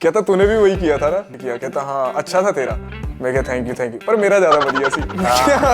कहता तूने भी वही किया था ना? किया। कहता हाँ अच्छा था तेरा। मैं क्या थैंक यू पर मेरा ज्यादा बढ़िया सी।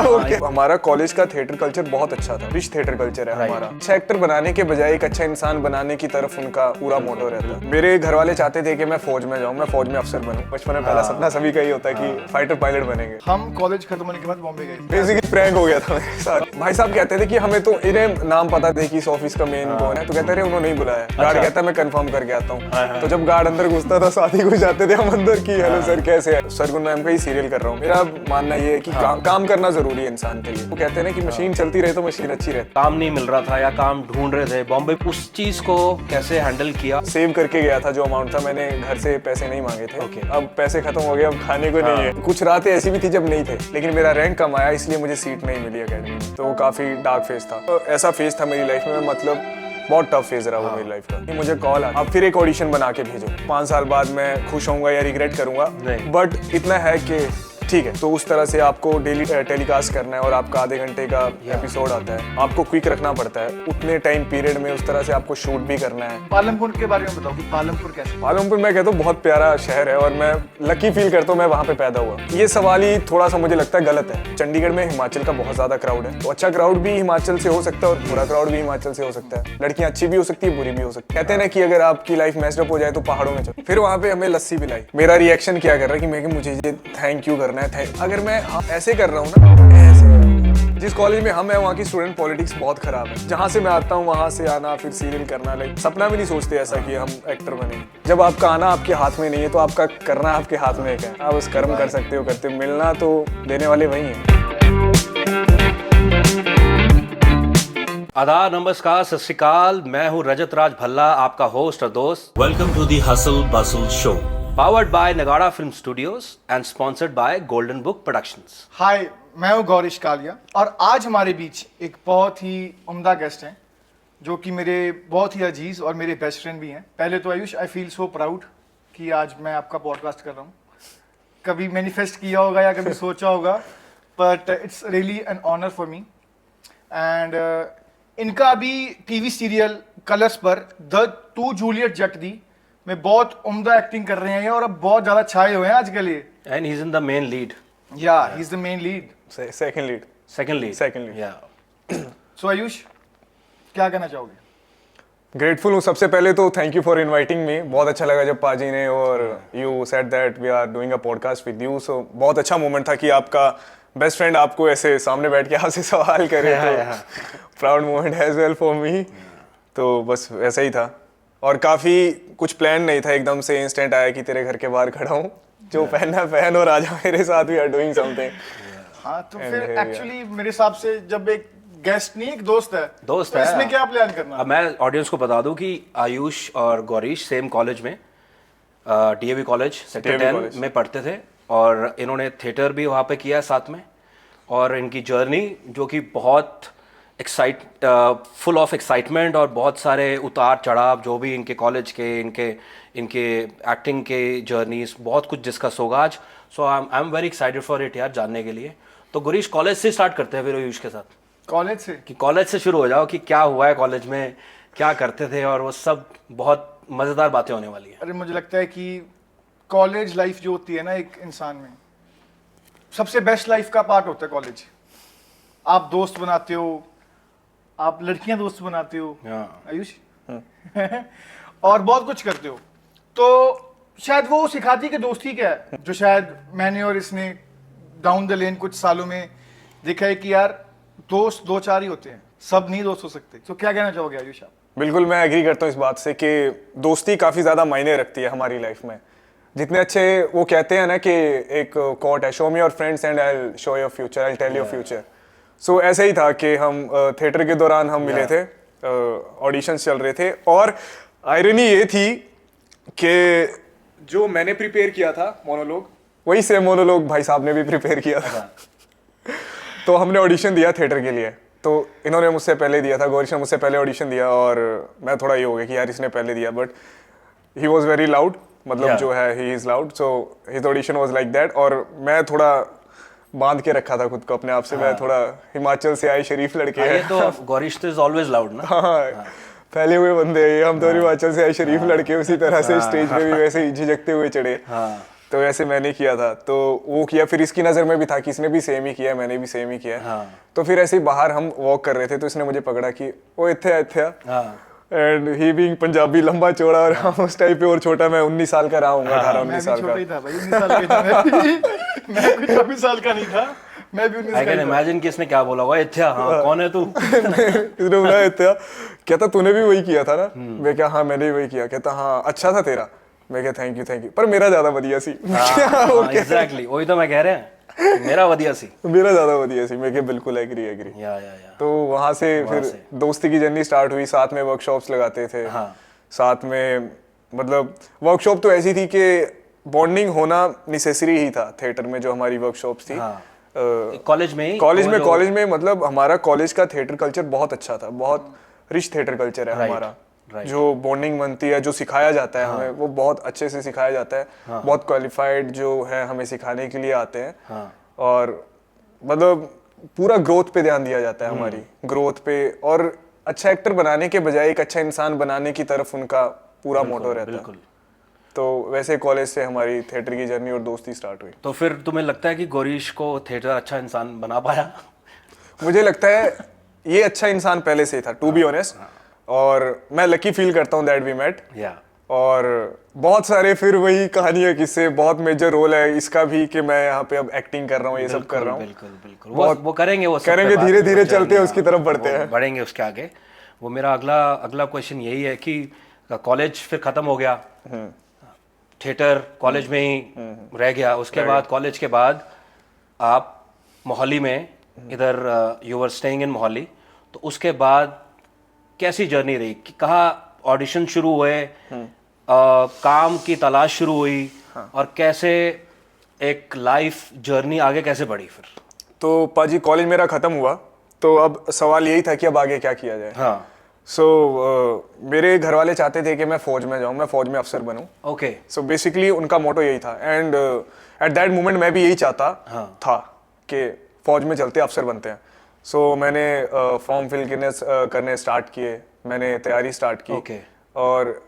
ओके। हमारा कॉलेज का थिएटर कल्चर बहुत अच्छा था, रिच थिएटर कल्चर है हमारा। अच्छा एक्टर बनाने के बजाय एक अच्छा इंसान बनाने की तरफ उनका पूरा मोटो रहता है। मेरे घर वाले चाहते थे कि मैं फौज में जाऊँ, मैं फौज में अफसर बनूं। बचपन में पहला सपना सभी का ही होता है कि फाइटर पायलट बनेंगे। हम कॉलेज खत्म होने के बाद बॉम्बे गए। बेसिकली प्रैंक हो गया था मेरे साथ। भाई साहब कहते थे कि हमें तो इन्हें नाम पता थे कि इस ऑफिस का मेन कौन है, तो कहते रहे उन्होंने नहीं बुलाया। गार्ड कहता मैं कंफर्म करके आता हूँ। तो जब गार्ड अंदर घुसता था साथ ही घुस जाते थे हम अंदर की हेलो सर कैसे है। सरगुन मैम का ही सीरियल कर रहा हूँ। मेरा मानना ये है कि काम करना जरूरी है इंसान के लिए। वो कहते हैं ना कि मशीन चलती रहे तो मशीन अच्छी रहती। काम नहीं मिल रहा था या काम ढूंढ रहे थे बॉम्बे, उस चीज को कैसे हैंडल किया? सेव करके गया था जो अमाउंट था, मैंने घर से पैसे नहीं मांगे थे। अब पैसे खत्म हो गए, अब खाने को नहीं है। कुछ रातें ऐसी भी थी जब नहीं थे, लेकिन मेरा रैंक कम आया इसलिए मुझे सीट नहीं मिली अकेडमी में। तो काफी डार्क फेज था। तो ऐसा फेज था मेरी लाइफ में, मतलब बहुत टफ फेज रहा वो मेरी लाइफ का। कि मुझे कॉल आ, अब फिर एक ऑडिशन बना के भेजो। 5 साल बाद मैं खुश होऊंगा या रिग्रेट करूंगा, बट इतना है कि ठीक है। तो उस तरह से आपको डेली टेलीकास्ट करना है और आपका आधे घंटे का एपिसोड आता है, आपको क्विक रखना पड़ता है। उतने टाइम पीरियड में उस तरह से आपको शूट भी करना है। पालमपुर के बारे में बताओ कि पालमपुर कैसे? पालमपुर मैं कहता हूँ बहुत प्यारा शहर है और मैं लकी फील करता हूँ मैं वहाँ पे पैदा हुआ। ये सवाल ही थोड़ा सा मुझे लगता है गलत है। चंडीगढ़ में हिमाचल का बहुत ज्यादा क्राउड है, तो अच्छा क्राउड भी हिमाचल से हो सकता है और बुरा क्राउड भी हिमाचल से हो सकता है। लड़कियां अच्छी भी हो सकती है, बुरी भी हो सकती है। कहते हैं ना कि अगर आपकी लाइफ मैस्ड अप हो जाए तो पहाड़ों में चलो। फिर वहाँ पे हमें लस्सी पिलाई। मेरा रिएक्शन क्या कर रहा है कि मैं मुझे ये थैंक यू करना है। अगर मैं ऐसे कर रहा हूँ ना, ऐसे जिस कॉलेज में हम हैं वहाँ की स्टूडेंट पॉलिटिक्स बहुत खराब है। जहाँ से मैं आता हूँ वहाँ से आना फिर सीरियल करना, लाइक सपना भी नहीं सोचते ऐसा कि हम एक्टर बने। जब आपका आना आपके हाथ में नहीं है तो आपका करना आपके हाथ में है। आप उस कर्म कर सकते हो, करते हो, मिलना तो देने वाले वही हैं। आदाब, नमस्कार, सत श्री अकाल। मैं हूँ रजत राज भल्ला, आपका होस्ट और दोस्त। Welcome to the Hustle Bustle Show. Powered by Nagada Film Studios and sponsored by Golden Book Productions. Hi, मैं हूँ गौरीश कालिया और आज हमारे बीच एक बहुत ही उम्दा गेस्ट हैं जो कि मेरे बहुत ही अजीज और मेरे बेस्ट फ्रेंड भी हैं। पहले तो Ayush, I feel so proud कि आज मैं आपका पॉडकास्ट कर रहा हूँ। कभी मैनिफेस्ट किया होगा या कभी सोचा होगा, but it's really an honour for me. And इनका अभी टीवी सीरियल कलर्स पर द टू जूलियट जट दी में बहुत उम्दा एक्टिंग कर रहे हैं और अब बहुत ज्यादा छाए हुए हैं आजकल ये। And he is in the main lead. Yeah he is the main lead. Second lead. Second lead. Yeah so Ayush, क्या कहना चाहोगे? ग्रेटफुल हूँ। सबसे पहले तो thank you for inviting me. बहुत अच्छा लगा जब पाजी ने और you said that we are doing a podcast with you. So बहुत अच्छा मोमेंट था कि आपका बेस्ट फ्रेंड आपको ऐसे सामने बैठ के आपसे सवाल करे। तो proud moment as well for me. तो बस वैसा ही था और काफ़ी कुछ प्लान नहीं था, एकदम से इंस्टेंट आया कि तेरे घर के बाहर खड़ा हूँ, जो पहनना पहन और आजा मेरे साथ, वी आर डूइंग समथिंग। हाँ, तो फिर एक्चुअली मेरे हिसाब से जब एक गेस्ट नहीं एक दोस्त है तो है। इसमें क्या प्लान करना? अब मैं ऑडियंस को बता दूं कि आयुष और गौरीश सेम कॉलेज में डीएवी कॉलेज सेक्टर 10 में पढ़ते थे और इन्होंने थिएटर भी वहाँ पे किया साथ में। और इनकी जर्नी जो कि बहुत फुल ऑफ एक्साइटमेंट और बहुत सारे उतार चढ़ाव, जो भी इनके कॉलेज के इनके एक्टिंग के जर्नीज, बहुत कुछ डिस्कस होगा आज। So I am very excited for it यार, जानने के लिए। तो गुरीश, कॉलेज से स्टार्ट करते हैं फिर आयुष के साथ। कॉलेज से? कि कॉलेज से शुरू हो जाओ कि क्या हुआ है कॉलेज में, क्या करते थे, और वो सब बहुत मज़ेदार बातें होने वाली है। अरे मुझे लगता है कि कॉलेज लाइफ जो होती है ना एक इंसान में, सबसे बेस्ट लाइफ का पार्ट होता है कॉलेज। आप दोस्त बनाते हो, आप लड़कियां दोस्त बनाते हो आयुष और बहुत कुछ करते हो। तो शायद वो सिखाती कि दोस्ती क्या है, जो शायद मैंने और इसने डाउन द लेन कुछ सालों में देखा है कि यार दोस्त 2-4 ही होते हैं, सब नहीं दोस्त हो सकते। तो क्या कहना चाहोगे आयुष आप? बिल्कुल, मैं एग्री करता हूँ इस बात से कि दोस्ती काफ़ी ज़्यादा मायने रखती है हमारी लाइफ में। जितने अच्छे वो कहते हैं ना कि एक कोट है, show me your friends and I will show your future, I will tell your future. So ऐसे ही था कि हम थिएटर के दौरान हम मिले थे, ऑडिशंस चल रहे थे और आयरनी ये थी कि जो मैंने प्रिपेयर किया था मोनोलॉग, वही सेम मोनोलॉग भाई साहब ने भी प्रिपेयर किया था। तो हमने ऑडिशन दिया थिएटर के लिए। तो इन्होंने मुझसे पहले दिया था, गौरीश ने मुझसे पहले ऑडिशन दिया और मैं थोड़ा ये हो गया कि यार इसने पहले दिया, but he was very loud, मतलब जो है he is loud. So his audition was like that. और मैं थोड़ा बांध के रखा था खुद को अपने आप से। मैं थोड़ा हिमाचल से आए शरीफ लड़के हैं। ये तो गौरीश इज ऑलवेज लाउड ना। हाँ, फैले हुए बंदे हैं, हम तो हिमाचल से आए शरीफ लड़के, उसी तरह से स्टेज पे भी वैसे ही झिझकते हुए चढ़े। तो वैसे मैंने किया था, तो वो किया, फिर इसकी नज़र में भी था कि इसने भी सेम ही किया, मैंने भी सेम ही किया। तो फिर ऐसे ही बाहर हम वॉक कर रहे थे, तो इसने मुझे पकड़ा कि वो इत्थे एंड ही बीइंग पंजाबी, लंबा चौड़ा, और हम उस टाइप पे और छोटा, मैं 19 साल का रहा हूँ, 18-19 साल छोटा ही का। था भाई, 19 साल का था मैं कोई 24 साल का नहीं था, मैं भी 19 आई कैन का इमेजिन कि इसने क्या बोला होगा, इत्या हाँ कौन है तू? इसने बोला इत्थे, कहता तूने भी वही किया था ना? मैं क्या हाँ मैंने भी वही किया। कहता हाँ अच्छा था तेरा। मैं क्या थैंक यू पर मेरा ज्यादा बढ़िया सी। एग्जैक्टली वही तो मैं कह रहा हूँ, मेरा बढ़िया सी, मेरा ज्यादा बढ़िया सी। मैं क्या बिल्कुल एग्री। या तो वहां से फिर दोस्ती की जर्नी स्टार्ट हुई, साथ में वर्कशॉप्स लगाते थे। साथ में मतलब वर्कशॉप तो ऐसी थी कि बॉन्डिंग होना नेसेसरी ही था थिएटर में, जो हमारी वर्कशॉप्स थी। कॉलेज में कॉलेज में मतलब हमारा कॉलेज का थिएटर कल्चर बहुत अच्छा था, बहुत रिच थिएटर कल्चर है हमारा। जो बॉन्डिंग बनती है, जो सिखाया जाता है हमें, वो बहुत अच्छे से सिखाया जाता है। बहुत क्वालिफाइड जो है हमें सिखाने के लिए आते हैं। और मतलब पूरा ग्रोथ पे ध्यान दिया जाता है, हमारी ग्रोथ पे, और अच्छा एक्टर बनाने के बजाय एक अच्छा इंसान बनाने की तरफ उनका पूरा मोटो रहता है। तो वैसे कॉलेज से हमारी थिएटर की जर्नी और दोस्ती स्टार्ट हुई। तो फिर तुम्हें लगता है कि गौरीश को थिएटर अच्छा इंसान बना पाया? मुझे लगता है ये अच्छा इंसान पहले से ही था, टू बी ऑनेस्ट। और मैं लकी फील करता हूँ दैट वी मेट। और बहुत सारे फिर वही कहानी है, किससे बहुत मेजर रोल है इसका भी कि मैं यहाँ पे अब एक्टिंग कर रहा हूँ, ये सब कर रहा हूँ। बिल्कुल वो करेंगे, धीरे धीरे चलते हैं, उसकी तरफ बढ़ते हैं, बढ़ेंगे उसके आगे। वो मेरा अगला क्वेश्चन यही है कि कॉलेज फिर खत्म हो गया, थिएटर कॉलेज में ही रह गया, उसके बाद कॉलेज के बाद आप मोहाली में, इधर you were staying in Mohali, तो उसके बाद कैसी जर्नी रही? कहाँ ऑडिशन शुरू हुए, काम की तलाश शुरू हुई, और कैसे एक लाइफ जर्नी आगे कैसे बढ़ी फिर? तो पाजी कॉलेज मेरा खत्म हुआ, तो अब सवाल यही था कि अब आगे क्या किया जाए। मेरे घर वाले चाहते थे कि मैं फौज में जाऊं, मैं फौज में अफसर बनूं। सो बेसिकली उनका मोटो यही था, एंड एट दैट मोमेंट मैं भी यही चाहता था कि फौज में चलते अफसर बनते हैं। मैंने फॉर्म फिल करने स्टार्ट किए, मैंने तैयारी स्टार्ट की। और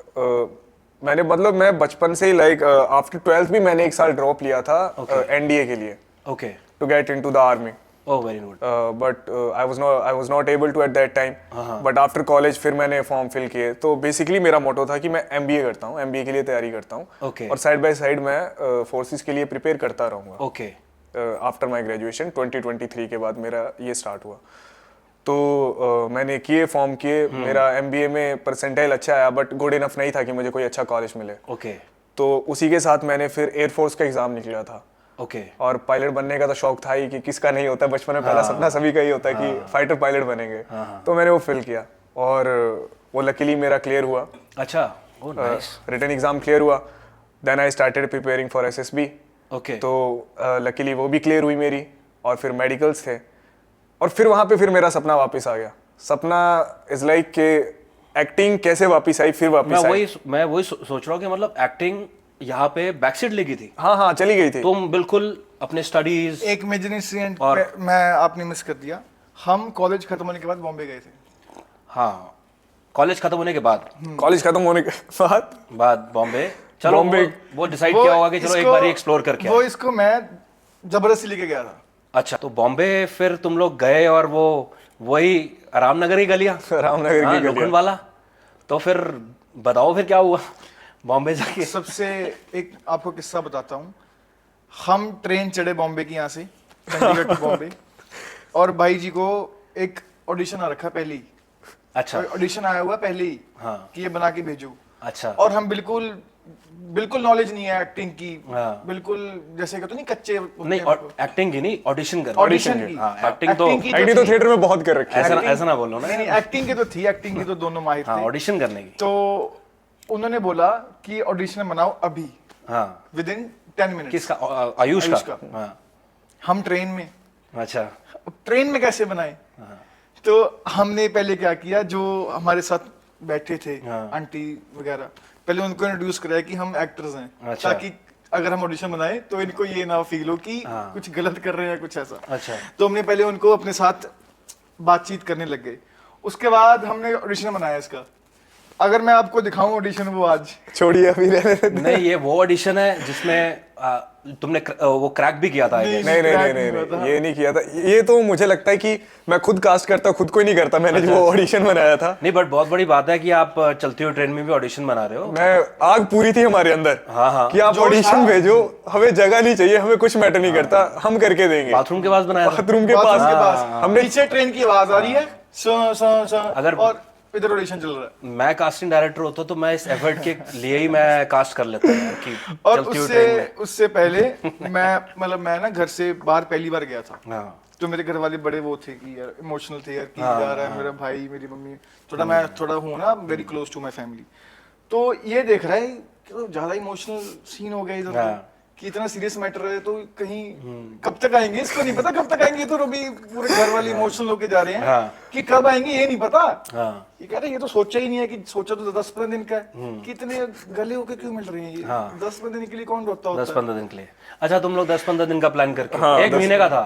मैंने मतलब मैं बचपन से ही लाइक आफ्टर 12th भी मैंने एक साल ड्रॉप लिया था एनडीए के लिए, to get into the army. Very good. But I was not able to at that time. But after college फिर मैंने फॉर्म फिल किए। तो बेसिकली मेरा मोटो था कि मैं एमबीए करता हूँ, एमबीए के लिए तैयारी करता हूँ, और साइड बाय साइड मैं फोर्सेस के लिए प्रिपेयर करता रहूँगा। आफ्टर माई ग्रेजुएशन 2023 के बाद मेरा ये स्टार्ट हुआ। तो मैंने किए, फॉर्म किए, मेरा एमबीए में परसेंटाइल अच्छा आया, बट गुड इनफ नहीं था कि मुझे कोई अच्छा कॉलेज मिले। तो उसी के साथ मैंने फिर एयरफोर्स का एग्जाम निकला था। और पायलट बनने का तो शौक था ही, कि किसका नहीं होता बचपन में, पहला सपना सभी का ही होता है कि फाइटर पायलट बनेंगे। तो मैंने वो फिल किया, और वो लकीली मेरा क्लियर हुआ। अच्छा, रिटन एग्जाम क्लियर हुआ। Then I started preparing for SSB. तो लकीली वो भी क्लियर हुई मेरी, और फिर मेडिकल्स थे, और फिर वहाँ पे फिर मेरा सपना वापस आ गया। सपना इज लाइक के एक्टिंग कैसे वापस आई, फिर वापस आई। मैं वही सोच रहा हूँ कि मतलब एक्टिंग यहाँ पे बैकसीट लेगी थी। हाँ चली गई थी। तुम बिल्कुल अपने स्टडीज। एक मेजर इंसिडेंट मैं आपने मिस कर दिया, हम कॉलेज खत्म होने के बाद बॉम्बे गए थे। कॉलेज खत्म होने के बाद बॉम्बे। चलो बॉम्बे वो डिसाइड किया होगा कि चलो एक बार एक्सप्लोर करके वो इसको मैं जबरदस्ती लेके गया था। अच्छा, तो बॉम्बे फिर तुम लोग गए, और वही रामनगर की गलियां, रामनगर की गलियां वाला। तो फिर बताओ फिर क्या हुआ बॉम्बे जाके? सबसे एक आपको किस्सा बताता हूँ। हम ट्रेन चढ़े बॉम्बे की, यहाँ से चंडीगढ़ टू बॉम्बे, और भाई जी को एक ऑडिशन आ रखा पहले ही। अच्छा, ऑडिशन आया हुआ पहले ही कि ये बना के भेजो। अच्छा, और हम बिल्कुल नॉलेज नहीं है एक्टिंग की, बिल्कुल जैसे कहते नहीं कच्चे। नहीं, एक्टिंग की नहीं, ऑडिशन की। एक्टिंग तो थिएटर में बहुत कर रखी है, ऐसा ना बोलो ना। नहीं, एक्टिंग की तो थी, एक्टिंग की तो दोनों माहिर थे। ऑडिशन करने की। तो उन्होंने बोला कि ऑडिशन बनाओ अभी, विद इन 10 मिनट। किसका? आयुष का। हम ट्रेन में। अच्छा, ट्रेन में कैसे बनाए? तो हमने पहले क्या किया, जो हमारे साथ बैठे थे आंटी वगैरह, पहले उनको इंट्रोड्यूस कराया कि हम एक्टर्स हैं। ताकि अगर हम ऑडिशन बनाए तो इनको ये ना फील हो कि कुछ गलत कर रहे हैं, कुछ ऐसा। अच्छा, तो हमने पहले उनको अपने साथ बातचीत करने लग गए। उसके बाद हमने ऑडिशन बनाया इसका। अगर मैं आपको दिखाऊं ऑडिशन वो आज छोड़िए अभी रहने देते। नहीं, ये वो ऑडिशन है जिसमें तुमने वो क्रैक भी किया था I guess। नहीं नहीं नहीं नहीं, नहीं ये नहीं किया था। ये तो मुझे लगता है कि मैं खुद कास्ट करता, खुद को ही नहीं करता, मैंने जो ऑडिशन बनाया था। नहीं, बट बहुत बड़ी बात है कि आप चलती हुई ट्रेन में भी ऑडिशन बना रहे हो। मैं आग पूरी थी हमारे अंदर हाँ। कि आप ऑडिशन भेजो, हमें जगह नहीं चाहिए, हमें कुछ मैटर नहीं करता, हम करके देंगे। बाथरूम के पास बनाया था? बाथरूम के बाथरूम के पास पास हमने पीछे ट्रेन की आवाज आ रही है अगर- और इधर ऑडिशन चल रहा है। मैं कास्टिंग डायरेक्टर होता तो मैं इस एफर्ट के लिए ही मैं कास्ट कर लेता यार कि और चलती हुई ट्रेन में। उससे पहले मैं ना घर से बाहर पहली बार गया था। हाँ तो मेरे घर वाले बड़े वो थे कि यार इमोशनल थे यार कि जा रहा है मेरा भाई मेरी मम्मी, थोड़ा मैं थोड़ा हूँ ना very close to my family. तो ये देख रहा है कि तो ज्यादा इमोशनल सीन हो गया इधर हाँ। कि इतना सीरियस मैटर है, तो कहीं कब तक आएंगे इसको नहीं पता कब तक आएंगे। तो अभी पूरे घर वाले इमोशनल होके जा रहे हैं हाँ। कि कब आएंगे ये नहीं पता। हाँ ये कह रहे ये तो सोचा ही नहीं है कि सोचा तो 10-15 दिन का है, कितने गले होके क्यों मिल रहे हैं ये। हाँ। 10-15 दिन के लिए कौन रोकता होता है। 10-15 दिन के लिए। अच्छा, तुम लोग 10-15 दिन का प्लान करके हाँ, 1 महीने का था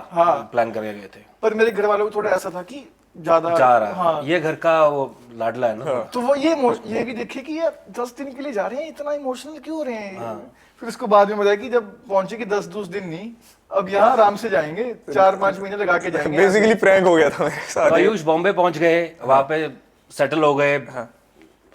प्लान करके गए थे। पर मेरे घर वालों को थोड़ा ऐसा था कि ज्यादा जा रहा है हाँ। ये घर का वो लाडला है ना। तो वो ये भी देखे कि यार 10 दिन के लिए जा रहे हैं, इतना इमोशनल क्यों हो रहे हैं। फिर उसको बाद में बताया कि जब पहुंचे कि 10-12 दिन नहीं, अब यहाँ आराम से जाएंगे, 4-5 महीने लगा के जाएंगे। बेसिकली प्रैंक हो गया था मेरे साथ। तो आयुष बॉम्बे पहुंच गए, वहां पे सेटल हो गए,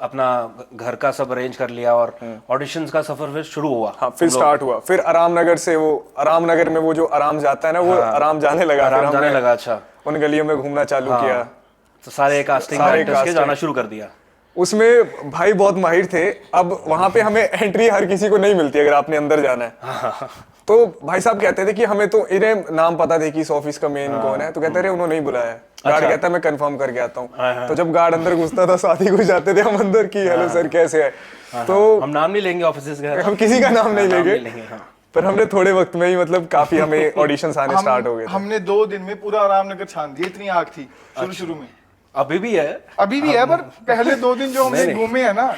अपना घर का सब अरेंज कर लिया और ऑडिशंस का सफर फिर शुरू हुआ। हाँ, फिर स्टार्ट हुआ। फिर आराम नगर से वो आराम नगर में वो जो आराम जाता है ना, वो आराम जाने लगा। फिर आराम जाने हमने लगा। अच्छा, उन गलियों में घूमना चालू किया। तो सारे कास्टिंग सारे डायरेक्टर्स के casting। जाना शुरू कर दिया। उसमें भाई बहुत माहिर थे। अब वहां पे हमें एंट्री हर किसी को नहीं मिलती अगर आपने अंदर जाना है। तो भाई साहब कहते थे कि हमें तो इन्हें नाम पता थे कि इस ऑफिस का मेन कौन है, तो कहते रहे उन्होंने नहीं बुलाया। गार्ड कहता है मैं कंफर्म करके आता हूँ। तो जब गार्ड अंदर घुसता था साथ ही घुस जाते थे हम अंदर की हेलो सर कैसे है। तो हम नाम नहीं लेंगे ऑफिस के, हम किसी का नाम नहीं लेंगे। हाँ। पर हमने थोड़े वक्त में ही मतलब काफी हमें ऑडिशंस आने स्टार्ट हो गए थे। हमने 2 दिन में पूरा आराम नगर छान दिया, इतनी आग थी शुरू में। अभी भी है अभी भी है, पर पहले 2 दिन जो हमने घूमे है ना,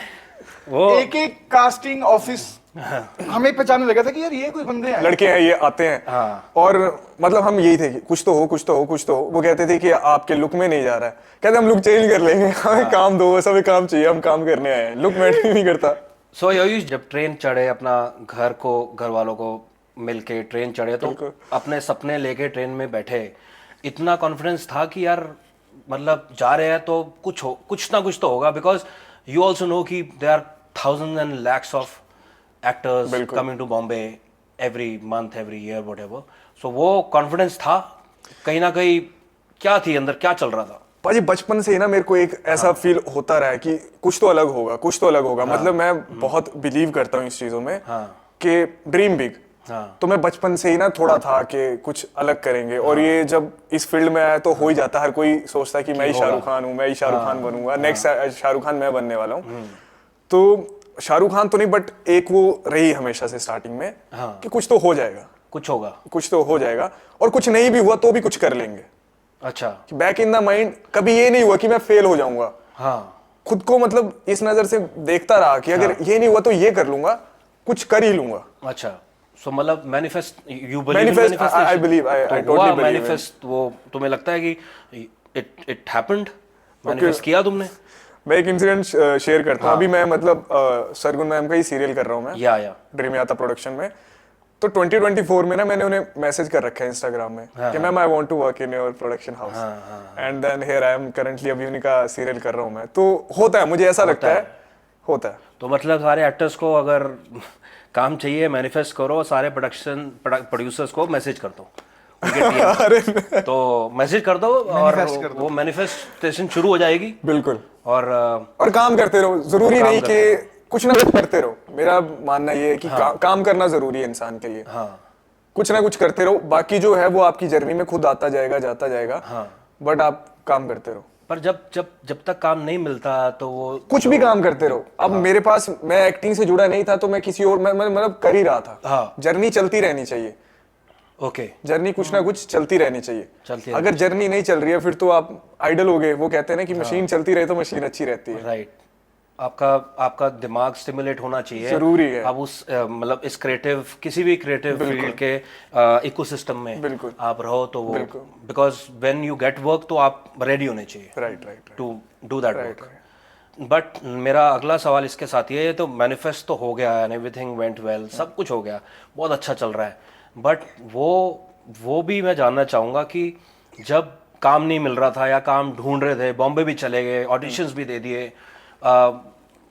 वो एक कास्टिंग ऑफिस हमें पहचानने लगा था कि यार ये कोई बंदे हैं। लड़के हैं, ये आते हैं। हाँ। और मतलब हम यही थे कि कुछ तो हो कुछ तो हो कुछ तो हो। वो कहते थे कि आपके लुक में नहीं जा रहा है, कहते हम लुक चेंज कर लेंगे, हमें काम दो, बस हमें काम चाहिए, हम काम करने आए हैं, लुक मैटर नहीं करता। सो आयुष, जब ट्रेन चढ़े, अपना घर वालों को मिलके ट्रेन चढ़े, तो अपने सपने लेके ट्रेन में बैठे, इतना कॉन्फिडेंस था कि यार मतलब जा रहे हैं तो कुछ ना कुछ तो होगा, बिकॉज यू ऑल्सो नो कि there are thousands and lakhs of actors coming to Bombay every month every year whatever. So वो कॉन्फिडेंस था कहीं ना कहीं। क्या थी अंदर, क्या चल रहा था? भाजी बचपन से ही ना मेरे को एक ऐसा फील होता रहा है कि कुछ तो अलग होगा, कुछ तो अलग होगा। मतलब मैं बहुत बिलीव करता हूँ इस चीजों में कि ड्रीम बिग। तो मैं बचपन से ही ना थोड़ा था कि कुछ अलग करेंगे। और ये जब इस फील्ड में आया तो हो ही जाता, हर कोई सोचता है कि मैं ही शाहरुख खान हूँ, मैं ही शाहरुख खान बनूंगा, नेक्स्ट शाहरुख खान मैं बनने वाला हूँ। तो शाहरुख खान तो नहीं, बट एक वो रही हमेशा से स्टार्टिंग में कि कुछ तो हो जाएगा, कुछ होगा, कुछ तो हो जाएगा। और कुछ नहीं भी हुआ तो भी कुछ कर लेंगे। अच्छा, बैक इन द माइंड कभी ये नहीं हुआ कि मैं फेल हो जाऊंगा। हाँ, खुद को मतलब इस नजर से देखता रहा कि अगर ये नहीं हुआ तो ये कर लूंगा, कुछ कर ही लूंगा। अच्छा। सो मतलब manifest, you Manifest, I believe, I totally believe in. Manifest, वो तुम्हें लगता है कि इट हैपेंड, मैनिफेस्ट किया तुमने? मैं एक इंसिडेंट शेयर करता हूँ। अभी मैं मतलब सरगुन मैम का ही सीरियल कर रहा हूँ मैं, या ड्रीम यात्रा प्रोडक्शन में। तो 2024 में ना मैंने उन्हें मैसेज कर रखा है इंस्टाग्राम में कि ma'am I want to work in your production house, and then here I am currently अभी उन्हीं का सीरियल कर रहा हूँ मैं। तो होता है, मुझे ऐसा लगता है होता है। तो मतलब सारे एक्टर्स को अगर काम चाहिए, मैनिफेस्ट करो, सारे प्रोड्यूसर्स को मैसेज कर दो उनके टीम तो मैसेज कर दो और वो मैनिफेस्टेशन शुरू हो जाएगी। बिल्कुल। और काम करते रहो, जरूरी नहीं कि कुछ ना कुछ करते रहो। मेरा मानना ये है कि काम करना जरूरी है इंसान के लिए। कुछ ना कुछ करते रहो, बाकी जो है वो आपकी जर्नी में खुद आता जाएगा, जाता जाएगा। बट आप काम करते रहो। पर जब तक काम नहीं मिलता तो वो कुछ भी काम करते रहो। अब मेरे पास, मैं एक्टिंग से जुड़ा नहीं था तो मैं किसी और मतलब कर ही रहा था। जर्नी चलती रहनी चाहिए। ओके, जर्नी कुछ ना कुछ चलती रहनी चाहिए। अगर अगर जर्नी नहीं चल रही है फिर तो आप आइडल हो गए। वो कहते हैं ना कि मशीन चलती रहे तो मशीन अच्छी रहती है। राइट। आपका दिमाग स्टिमुलेट होना चाहिए, जरूरी है। आप उस मतलब इस क्रिएटिव, किसी भी क्रिएटिव फील्ड के इकोसिस्टम में बिल्कुल आप रहो तो वो, because when you get work तो आप रेडी होने चाहिए right to do that work. But मेरा अगला सवाल इसके साथ ये है, तो मैनिफेस्ट तो हो गया एंड एवरीथिंग वेंट वेल, सब कुछ हो गया, बहुत अच्छा चल रहा है, बट वो भी मैं जानना चाहूँगा कि जब काम नहीं मिल रहा था या काम ढूंढ रहे थे, बॉम्बे भी चले गए, ऑडिशंस भी दे दिए,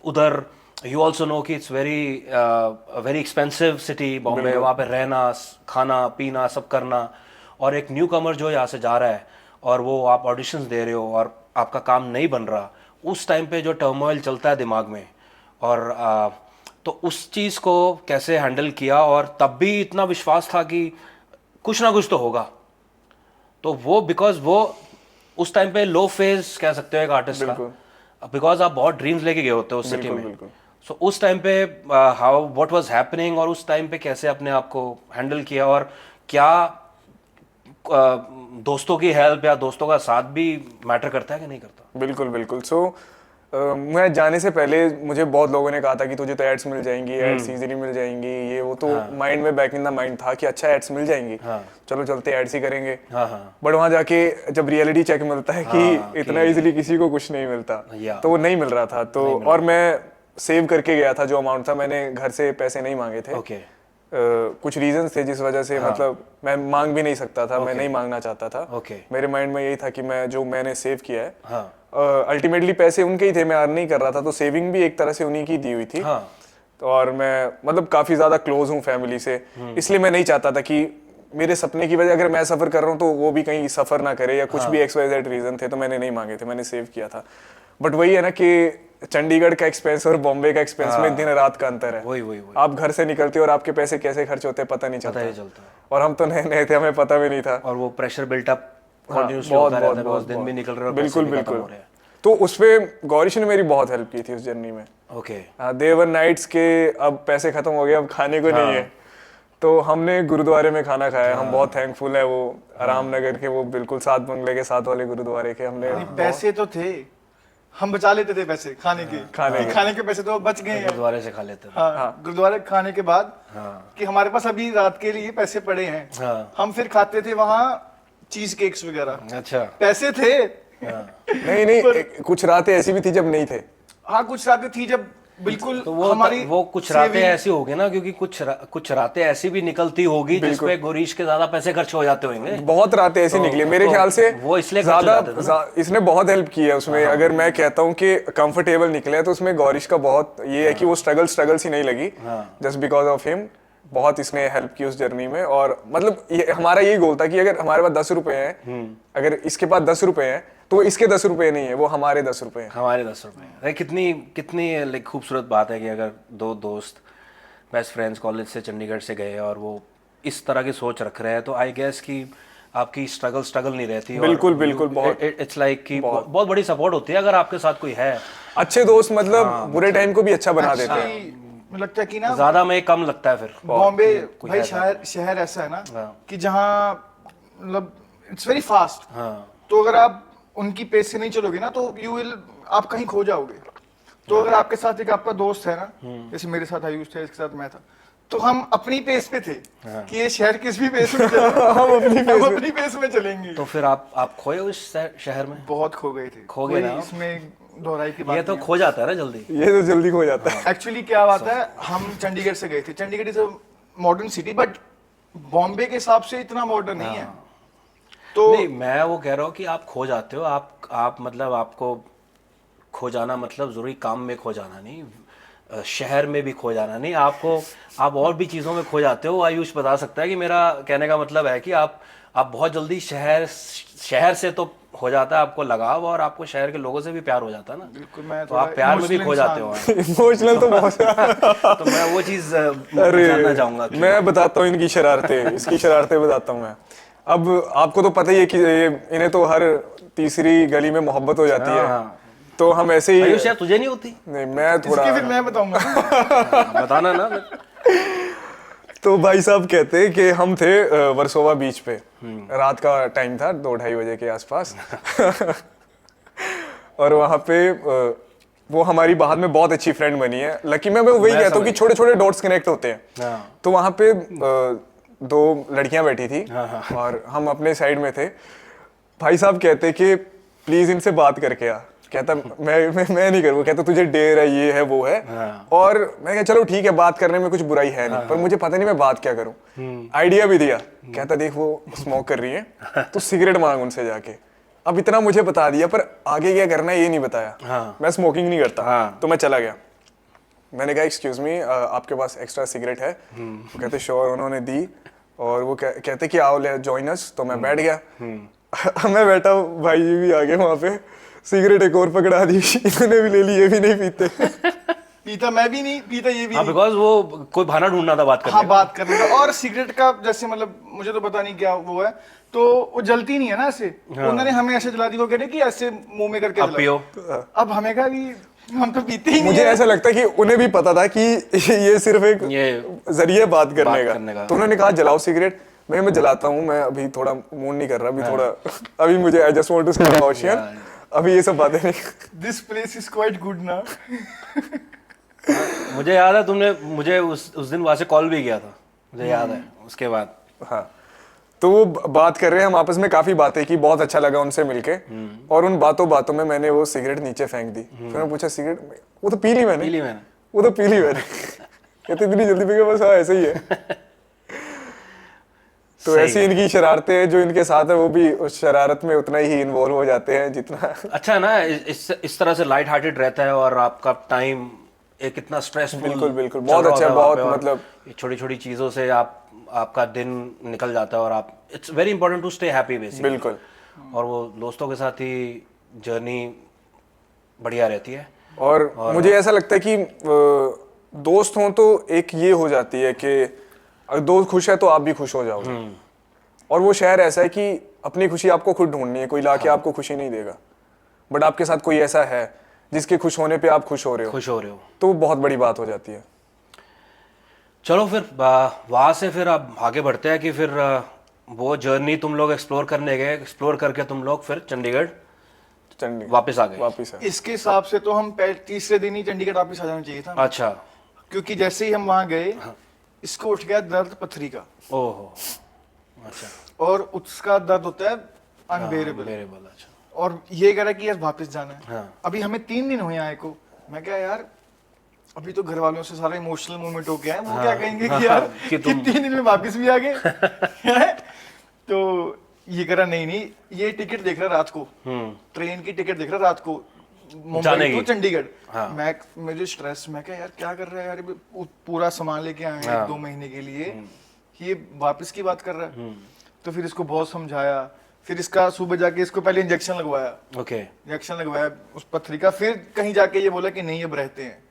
उधर यू ऑल्सो नो कि it's very expensive city Bombay, वहाँ पे रहना, खाना पीना सब करना, और एक न्यू कमर जो यहाँ से जा रहा है और वो आप ऑडिशंस दे रहे हो और आपका काम नहीं बन रहा, उस टाइम पे जो टर्मोइल चलता है दिमाग में, और तो उस चीज़ को कैसे हैंडल किया, और तब भी इतना विश्वास था कि कुछ ना कुछ तो होगा, तो वो बिकॉज वो उस टाइम पे लो फेज कह सकते हो एक आर्टिस्ट का, बिकॉज आप बहुत ड्रीम्स लेके गए होते हो उस सिटी में, सो उस टाइम पे हाउ व्हाट वाज हैपनिंग, और उस टाइम पे कैसे अपने आप को हैंडल किया, और क्या दोस्तों की हेल्प या दोस्तों का साथ भी मैटर करता है कि नहीं करता? बिल्कुल बिल्कुल। सो मैं जाने से पहले मुझे बहुत लोगों ने कहा था कि तुझे तो एड्स मिल जाएंगी, एड्स इजीली मिल जाएंगी, ये वो, तो माइंड में बैक इन द माइंड था कि अच्छा एड्स मिल जाएंगी, चलो चलते एड्स ही करेंगे। बट वहां जाके जब रियलिटी चेक मिलता है कि इतना इजीली किसी को कुछ नहीं मिलता, तो वो नहीं मिल रहा था। तो और मैं सेव करके गया था जो अमाउंट था, मैंने घर से पैसे नहीं मांगे थे। कुछ रीजंस थे जिस वजह से मतलब मैं मांग भी नहीं सकता था, मैं नहीं मांगना चाहता था। मेरे माइंड में यही था कि मैंने सेव किया है, अल्टीमेटली पैसे उनके ही थे, मैं अर्न नहीं कर रहा था, तो सेविंग भी एक तरह से उन्हीं की दी हुई थी। और मैं मतलब काफी ज्यादा क्लोज हूँ फैमिली से, इसलिए मैं नहीं चाहता था कि मेरे सपने की वजह अगर मैं सफर कर रहा हूँ तो वो भी कहीं सफर ना करे, या कुछ भी XYZ रीजन थे, तो मैंने नहीं मांगे थे, मैंने सेव किया था। बट वही है ना कि चंडीगढ़ का एक्सपेंस और बॉम्बे का एक्सपेंस में दिन रात का अंतर है। वही आप घर से निकलते हो और आपके पैसे कैसे खर्च होते हैं पता नहीं चलता। और हम तो नए नए थे, हमें पता भी नहीं था, और वो प्रेशर बिल्टअप कंटिन्यूअसली होता रहता है, बहुत दिन भी निकल रहे हैं, बिल्कुल बिल्कुल। तो उसपे गौरीश ने मेरी बहुत हेल्प की थी उस जर्नी में। देवर नाइट्स के अब पैसे खत्म हो गए, अब खाने को नहीं है, तो हमने गुरुद्वारे में खाना खाया। हम बहुत थैंकफुल है, वो आराम नगर के, वो बिल्कुल 7 बंगले के साथ वाले गुरुद्वारे के। हमने पैसे तो थे, हम बचा लेते थे पैसे खाने के पैसे तो बच गए, गुरुद्वारे से खा लेते थे। गुरुद्वारे खाने के बाद कि हमारे पास अभी रात के लिए पैसे पड़े हैं, हम फिर खाते थे वहाँ चीज केक्स वगैरह। अच्छा, पैसे थे। नहीं कुछ रातें ऐसी भी थी जब नहीं थे। हाँ, कुछ रातें थी जब बिल्कुल तो वो कुछ रातें ऐसी होगी ना, क्योंकि कुछ रातें ऐसी भी निकलती होगी जिसपे गौरीश के ज्यादा पैसे खर्च हो जाते होंगे। बहुत रातें ऐसी निकली मेरे ख्याल से, वो इसलिए ज्यादा इसने बहुत हेल्प की है उसमें। अगर मैं कहता हूँ कि कंफर्टेबल निकले तो उसमें गौरीश का बहुत ये है कि वो स्ट्रगल सी नहीं लगी, जस्ट बिकॉज ऑफ हिम। बहुत इसने हेल्प की उस जर्नी में। और मतलब हमारा यही गोल था कि अगर हमारे पास 10 रुपए हैं, अगर इसके पास 10 रुपए हैं, तो इसके 10 रुपए नहीं है, वो हमारे 10 रुपए हैं। हमारे 10 रुपए। कितनी लाइक खूबसूरत बात है कि अगर 2 दोस्त बेस्ट फ्रेंड्स कॉलेज से चंडीगढ़ से गए और वो इस तरह की सोच रख रहे हैं, तो आई गेस कि आपकी स्ट्रगल नहीं रहती। बिल्कुल बिल्कुल, बहुत इट्स लाइक कि बहुत बड़ी सपोर्ट होती है अगर आपके साथ कोई है। अच्छे दोस्त मतलब बुरे टाइम को भी अच्छा बना देते हैं। लगता है कि ना ज्यादा में कम लगता है फिर। बॉम्बे भाई शहर ऐसा है ना कि जहाँ मतलब इट्स वेरी फास्ट, तो अगर आप उनकी पेस से नहीं चलोगे ना तो आप कहीं खो जाओगे। तो अगर आपके साथ एक आपका दोस्त है ना, जैसे मेरे साथ आयुष था, इसके साथ मैं था, तो हम अपनी पेस पे थे कि ये शहर किस भी पेस में हम अपनी पेस में चलेंगे। तो फिर आप खोए उस शहर में? बहुत खो गए थे। खो गए ना? इसमें दोहराई की बात ये तो खो जाता है ना जल्दी, ये तो जल्दी खो जाता है। एक्चुअली क्या बात है, हम चंडीगढ़ से गए थे। Chandigarh is a modern city, but Bombay के हिसाब से इतना मॉडर्न नहीं है। तो नहीं, मैं वो कह रहा हूँ कि आप खो जाते हो। आप मतलब आपको खो जाना मतलब जरूरी काम में खो जाना नहीं, शहर में भी खो जाना नहीं, आप और भी चीज़ों में खो जाते हो। आयुष बता सकता है कि मेरा कहने का मतलब है कि आप बहुत जल्दी शहर से तो हो जाता है आपको लगाव, और आपको शहर के लोगों से भी प्यार हो जाता है ना। बिल्कुल, मैं तो आप प्यार में भी खो जाते हो। इमोशनल तो बहुत तो मैं वो चीज़ जानना चाहूँगा। मैं बताता हूँ इनकी इसकी शरारतें बताता हूँ मैं। अब आपको तो पता ही है कि इन्हें तो हर तीसरी गली में मोहब्बत हो जाती है, तो हम ऐसे ही। शायद तुझे नहीं होती? नहीं, मैं थोड़ा फिर मैं बताऊंगा। बताना ना। तो भाई साहब कहते हैं कि हम थे वर्सोवा बीच पे, रात का टाइम था, 2-2:30 बजे के आसपास। और वहाँ पे वो हमारी बाद में बहुत अच्छी फ्रेंड बनी है। लकी मैं वही कहता हूँ कि छोटे छोटे डॉट्स कनेक्ट होते हैं। तो वहाँ पे 2 लड़कियां बैठी थी और हम अपने साइड में थे। भाई साहब कहते कि प्लीज इनसे बात करके आ, कहता मैं नहीं करूँगा, कहता तुझे डेर है, ये है वो है। और मैं कहा चलो ठीक है, बात करने में कुछ बुराई है नहीं, पर मुझे पता नहीं मैं बात क्या करूँ। आइडिया भी दिया, कहता देख वो स्मोक कर रही है, तू सिगरेट मांग उनसे जाके। अब इतना मुझे बता दिया, पर आगे क्या करना है ये नहीं बताया। मैं स्मोकिंग नहीं करता, तो मैं चला गया। मैंने कहा एक्सक्यूज मी, आपके पास एक्स्ट्रा सिगरेट है? वो कहते श्योर। उन्होंने दी और वो कहते कि आओ ले जॉइन अस। तो मैं बैठ गया। मैं बैठा, भाई ये भी आ गए वहाँ पे, सिगरेट एक और पकड़ा दी, इन्होंने भी ले ली, ये भी नहीं पीते। पीता मैं भी नहीं, पीता ये भी हाँ, नहीं। बिकॉज वो कोई बहाना ढूंढना था बात करने हाँ, का। बात करने का। और सिगरेट का जैसे मतलब मुझे तो पता नहीं क्या वो है, तो वो जलती नहीं है ना ऐसे। उन्होंने हमें ऐसे जला दी, वो कह रहे कि ऐसे मुंह में करके अब जलाओ। पियो। अब हमें कहा भी हम तो पीते ही नहीं मुझे है। ऐसा लगता है कि उन्हें भी पता था कि ये सिर्फ एक ये जरिए बात करने करने का। का। तो उन्होंने कहा जलाओ सिगरेट। मैं जलाता हूँ, मैं अभी थोड़ा मूड नहीं कर रहा, अभी थोड़ा, अभी मुझे I just want to stay cautious, अभी ये सब बातें नहीं। This place is quite good ना। मुझे याद है तुमने मुझे उस दिन वहां से कॉल भी किया था, मुझे याद है। उसके बाद हाँ, तो वो बात कर रहे हैं, हम आपस में काफी बातें की, बहुत अच्छा लगा उनसे मिलके। और उन बातों बातों में मैंने वो सिगरेट नीचे फेंक दी। फिर मैं पूछा सिगरेट, वो तो पी ली मैंने। वो तो पी ली मैंने। कहते इतनी जल्दी पी गया? बस हाँ ऐसे ही है। तो ऐसी इनकी शरारतें हैं, जो इनके साथ है वो भी उस शरारत में उतना ही इन्वॉल्व हो जाते हैं जितना। अच्छा ना, इस तरह से लाइट हार्टेड रहता है और आपका टाइम एक इतना स्ट्रेसफुल। बिल्कुल बिल्कुल, बहुत अच्छा, बहुत मतलब छोटी छोटी चीजों से आपका दिन निकल जाता है और आप it's very important to stay happy basically. बिल्कुल। और वो दोस्तों के साथ ही जर्नी बढ़िया रहती है। और मुझे ऐसा लगता है कि दोस्त हों तो एक ये हो जाती है कि अगर दोस्त खुश है तो आप भी खुश हो जाओगे। और वो शहर ऐसा है कि अपनी खुशी आपको खुद ढूंढनी है, कोई लाके आपको खुशी नहीं देगा। बट आपके साथ कोई ऐसा है जिसके खुश होने पे आप खुश हो रहे हो, तो बहुत बड़ी बात हो जाती है। चलो फिर वहां से फिर अब आगे बढ़ते हैं कि फिर वो जर्नी तुम लोग एक्सप्लोर करने गए, एक्सप्लोर करके तुम लोग फिर चंडीगढ़ वापस आ गए। इसके हिसाब से तो हम तीसरे दिन ही चंडीगढ़ वापस आ जाना चाहिए था। अच्छा। क्योंकि जैसे ही हम वहां गए, इसको उठ गया दर्द पथरी का। ओहो, अच्छा। और उसका दर्द होता है अनबेरेबल। अच्छा। और ये कह रहा कि यार वापस जाना है। हाँ। अभी हमें 3 दिन हुए आए को। मैं क्या यार, अभी तो घर वालों से सारा इमोशनल मोमेंट हो गया है, वो क्या कहेंगे कि यार कि 3 दिन में वापस भी आ गए। तो ये कह रहा नहीं, ये टिकट देख रहा रात को, ट्रेन की टिकट देख रहा रात को, मुंबई टू चंडीगढ़। मुझे स्ट्रेस, मैं क्या यार क्या कर रहा है यार, पूरा सामान लेके आए हैं 1-2 महीने के लिए, ये वापस की बात कर रहा है। तो फिर इसको बहुत समझाया, फिर इसका सुबह जाके इसको पहले इंजेक्शन लगवाया। इंजेक्शन लगवाया उस पथरी का, फिर कहीं जाके ये बोला कि नहीं अब रहते हैं।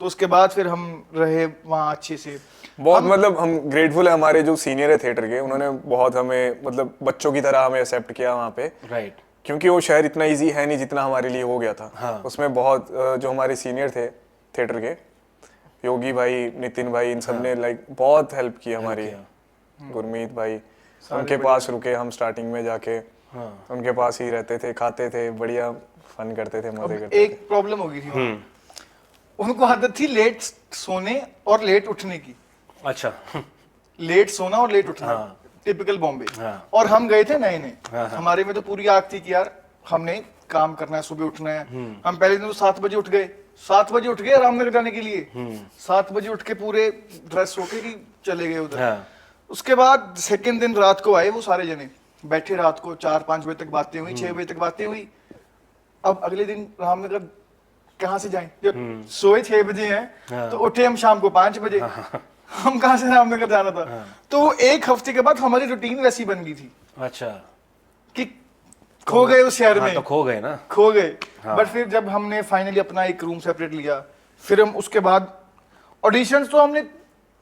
तो उसके बाद फिर हम रहे वहाँ अच्छे से। बहुत मतलब हम ग्रेटफुल है, हमारे जो सीनियर है थिएटर के, उन्होंने बहुत हमें मतलब बच्चों की तरह हमें एक्सेप्ट किया वहाँ पे। राइट। क्योंकि वो शहर इतना इजी है नहीं जितना हमारे लिए हो गया था। उसमें बहुत जो हमारे सीनियर थे थिएटर के, योगी भाई, नितिन भाई, इन सब ने लाइक बहुत हेल्प की हमारी। गुरमीत भाई, उनके पास रुके हम स्टार्टिंग में जाके, उनके पास ही रहते थे, खाते थे, बढ़िया फन करते थे, मजे करते थे। एक प्रॉब्लम हो गई थी, उनको आदत थी लेट सोने और लेट उठने की। अच्छा। लेट सोना और लेट उठना, टिपिकल बॉम्बे। और हम गए थे नए नए, हमारे में तो पूरी आग थी कि यार हमने काम करना है, सुबह उठना है। हम पहले दिन तो 7 बजे उठ गए, 7 बजे उठ गए रामनगर जाने के लिए। 7 बजे उठ के पूरे ड्रेस होके कि चले गए उधर। उसके बाद सेकंड दिन रात को आए वो सारे जने, बैठे रात को 4-5 बजे तक बातें हुई, 6 बजे तक बातें हुई। अब अगले दिन रामनगर कहाँ से जाएं, जब सोए 6 बजे हैं तो उठे हम शाम को 5 बजे। हम कहाँ से रामनगर जाना था। तो 1 हफ्ते के बाद हमारी रूटीन वैसी बन गई थी। अच्छा। कि खो गए उस शहर में। तो खो गए ना, खो गए। बट फिर जब हमने फाइनली अपना एक रूम सेपरेट लिया, फिर हम उसके बाद ऑडिशंस तो हमने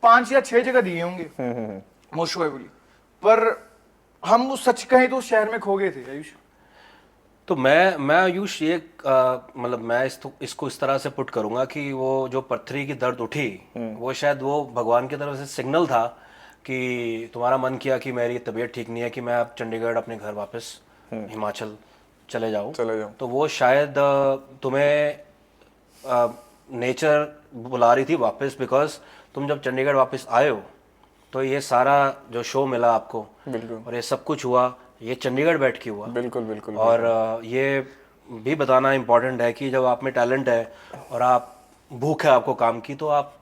5 या 6 जगह दिए होंगे मोस्ट प्रोबेबली, पर हम उस सच कहें तो उस शहर में खो गए थे आयुष। तो मैं आयुष ये मतलब मैं इसको इस तरह से पुट करूंगा कि वो जो पथरी की दर्द उठी, वो शायद वो भगवान की तरफ से सिग्नल था कि तुम्हारा मन किया कि मेरी तबीयत ठीक नहीं है, कि मैं अब चंडीगढ़ अपने घर वापस हिमाचल चले जाऊं। तो वो शायद तुम्हें नेचर बुला रही थी वापस, बिकॉज तुम जब चंडीगढ़ वापस आए हो तो ये सारा जो शो मिला आपको, और ये सब कुछ हुआ, ये चंडीगढ़ बैठ के हुआ। बिल्कुल। और ये भी बताना इम्पोर्टेंट है कि जब आप में टैलेंट है और आप भूख है आपको काम की, तो आप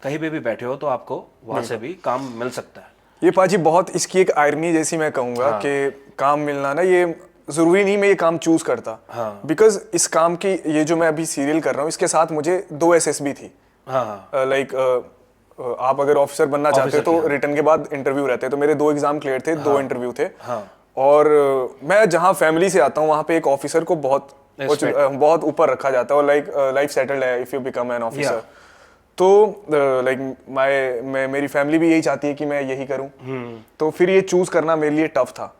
कहीं पे भी बैठे हो तो आपको वहाँ से भी काम मिल सकता है। ये पाजी बहुत इसकी एक आयरनी जैसी मैं कहूँगा कि काम मिलना ना, ये ज़रूरी नहीं मैं ये काम चूज़ करता, बिकॉज इस काम की, ये जो मैं अभी सीरियल कर रहा हूँ, इसके साथ मुझे 2 SSB थी। हाँ, लाइक आप अगर ऑफिसर बनना चाहते हो तो रिटर्न के बाद इंटरव्यू रहते हैं, तो मेरे 2 एग्जाम क्लियर थे, 2 इंटरव्यू थे। और मैं जहाँ फैमिली से आता हूँ वहाँ पे एक ऑफिसर को बहुत बहुत ऊपर रखा जाता है, और लाइक लाइफ सेटल्ड है if you become an officer. तो लाइक मेरी फैमिली भी यही चाहती है कि मैं यही करूँ, तो फिर ये चूज करना मेरे लिए टफ था।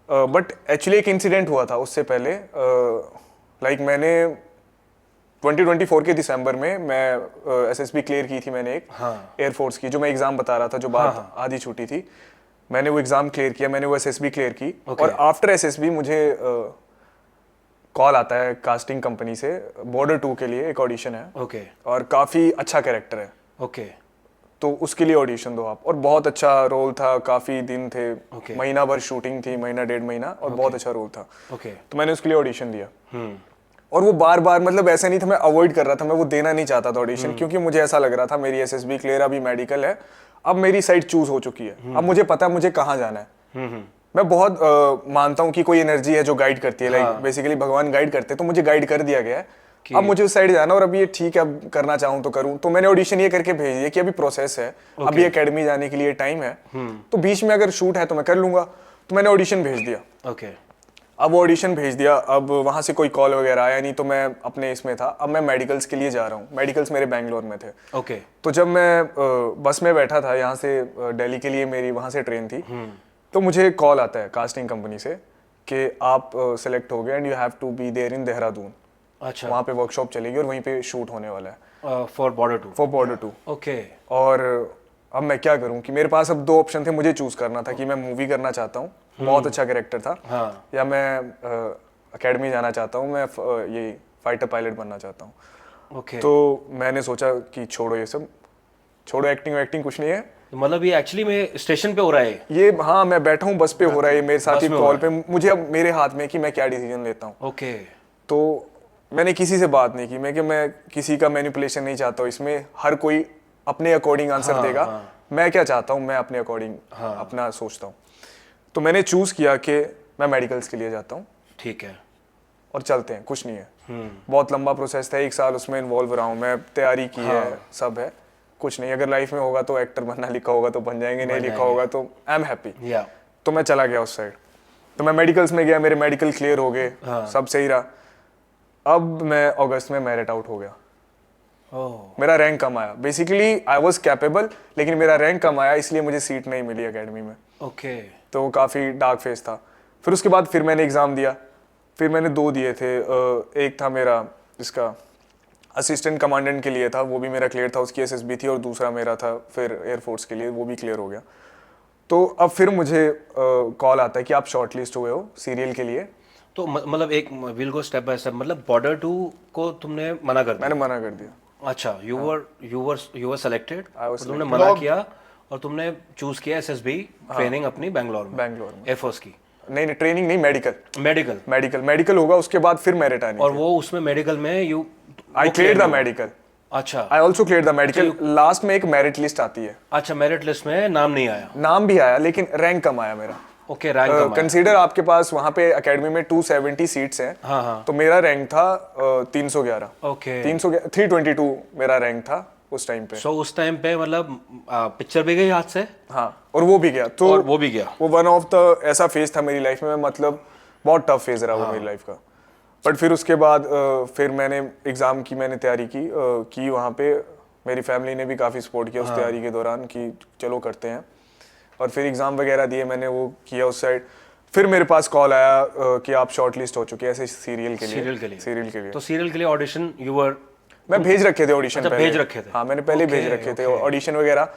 बट एक्चुअली एक इंसिडेंट हुआ था उससे पहले। लाइक मैंने 2024 के दिसंबर में मैं SSB क्लियर की थी मैंने, एक एयरफोर्स की, जो मैं एग्जाम बता रहा था, जो बात आधी छूटी थी, मैंने वो एग्जाम क्लियर किया, मैंने वो SSB क्लियर की। और आफ्टर SSB मुझे कॉल आता है कास्टिंग कंपनी से, बॉर्डर 2 के लिए एक ऑडिशन है, और काफ़ी अच्छा कैरेक्टर है, तो उसके लिए ऑडिशन दो आप। और बहुत अच्छा रोल था, काफ़ी दिन थे, महीना भर शूटिंग थी, महीना 1.5 महीना, और बहुत अच्छा रोल था। तो मैंने उसके लिए ऑडिशन दिया, और वो बार बार, मतलब ऐसा नहीं था मैं अवॉइड कर रहा था, मैं वो देना नहीं चाहता था ऑडिशन, क्योंकि मुझे ऐसा लग रहा था मेरी SSB क्लियर, अभी मेडिकल है, अब मेरी साइड चूज हो चुकी है, अब मुझे पता है मुझे कहाँ जाना है। मैं बहुत मानता हूँ कि कोई एनर्जी है जो गाइड करती है, लाइक बेसिकली भगवान गाइड करते हैं, तो मुझे गाइड कर दिया गया है, अब मुझे उस साइड जाना, और अब ये ठीक है, अब करना चाहूँ तो करूँ। तो मैंने ऑडिशन ये करके भेज दिया कि अभी प्रोसेस है, अभी एकेडमी जाने के लिए टाइम है, तो बीच में अगर शूट है तो मैं कर लूंगा। तो मैंने ऑडिशन भेज दिया। अब ऑडिशन भेज दिया, अब वहाँ से कोई कॉल वगैरह आया नहीं, तो मैं अपने इसमें था। अब मैं मेडिकल्स के लिए जा रहा हूँ, मेडिकल्स मेरे बैंगलोर में थे। तो जब मैं बस में बैठा था यहाँ से दिल्ली के लिए, मेरी वहाँ से ट्रेन थी, तो मुझे कॉल आता है कास्टिंग कंपनी से कि आप सेलेक्ट हो गए and you have to be there in Dehradun. अच्छा, वहाँ पे वर्कशॉप चलेगी और वहीं पे शूट होने वाला है फॉर बॉर्डर 2। और अब मैं क्या करूं कि मेरे पास अब 2 ऑप्शन थे, मुझे चूज करना था कि मैं मूवी करना चाहता हूँ, बहुत अच्छा कैरेक्टर था, या मैं एकेडमी जाना चाहता हूँ, मैं ये फाइटर पायलट बनना चाहता हूँ। तो मैंने सोचा कि छोड़ो ये सब, छोड़ो एक्टिंग कुछ नहीं है। मतलब ये एक्चुअली में स्टेशन पे हो रहा है ये, हाँ मैं बैठा हूँ बस पे हो रहा है, मेरे साथ ही कॉल पे, मुझे अब मेरे हाथ में कि मैं क्या डिसीजन लेता हूँ। तो मैंने किसी से बात नहीं की, मैं किसी का मैनिपुलेशन नहीं चाहता हूँ इसमें, हर कोई अपने अकॉर्डिंग आंसर देगा। मैं क्या चाहता हूँ, मैं अपने अकॉर्डिंग अपना सोचता हूँ। तो मैंने चूज किया कि मैं मेडिकल्स के लिए जाता हूँ, ठीक है, और चलते हैं, कुछ नहीं है। बहुत लंबा प्रोसेस था, 1 साल उसमें इन्वॉल्व रहा हूँ मैं, तैयारी की है, सब है, कुछ नहीं। अगर लाइफ में होगा तो एक्टर बनना, लिखा होगा तो बन जाएंगे, नहीं लिखा होगा तो आई एम हैप्पी। तो मैं चला गया उस साइड, तो मैं मेडिकल्स में गया, मेरे मेडिकल क्लियर हो गए, सब सही रहा। अब मैं अगस्त में मेरिट आउट हो गया, मेरा रैंक कम आया। बेसिकली आई वाज कैपेबल, लेकिन मेरा रैंक कम आया, इसलिए मुझे सीट नहीं मिली एकेडमी में। तो काफ़ी डार्क फेज था। फिर उसके बाद फिर मैंने एग्ज़ाम दिया, फिर मैंने 2 दिए थे। एक था मेरा इसका असिस्टेंट कमांडेंट के लिए था, वो भी मेरा क्लियर था, उसकी SSB थी, और दूसरा मेरा था फिर एयरफोर्स के लिए, वो भी क्लियर हो गया। तो अब फिर मुझे कॉल आता है कि आप शॉर्ट लिस्ट हुए हो सीरियल के लिए। तो मतलब एक will go step by step, मतलब बॉर्डर 2 को तुमने मना कर दिया? मैंने मना कर दिया। अच्छा, यू वर सेलेक्टेड, तुमने मना किया और तुमने चूज किया SSB ट्रेनिंग अपनी बैंगलोर में एयरफोर्स की। नहीं, ट्रेनिंग नहीं, मेडिकल होगा, उसके बाद फिर मेरिट आनी। और वो उसमें मेडिकल में आई क्लियर द मेडिकल। अच्छा, I also clear the medical. Last में एक मेरिट लिस्ट आती है। अच्छा, मेरिट लिस्ट में नाम नहीं आया? नाम भी आया, लेकिन रैंक कम आया मेरा। रैंक कम आया। कंसीडर आपके पास वहाँ पे एकेडमी में 270 सीट्स हैं, तो मेरा रैंक था 311। 322 मेरा रैंक था उस टाइम पे। उस टाइम पे मतलब पिक्चर भी गई हाथ से? हाँ, और वो भी गया। तो वो वन ऑफ द ऐसा फेज था मेरी लाइफ में, मतलब बहुत टफ फेज रहा वो मेरी लाइफ का। बट फिर उसके बाद फिर मैंने एग्ज़ाम की, मैंने तैयारी की वहाँ पे। मेरी फैमिली ने भी काफ़ी सपोर्ट किया उस तैयारी के दौरान कि चलो करते हैं। और फिर एग्ज़ाम वगैरह दिए, मैंने वो किया उस साइड। फिर मेरे पास कॉल आया कि आप शॉर्ट लिस्ट हो चुके हैं ऐसे सीरियल के लिए। तो सीरियल के लिए ऑडिशन मैं भेज रखे थे ऑडिशन। अच्छा, भेज रखे थे? हाँ, मैंने पहले भेज रखे थे ऑडिशन वगैरह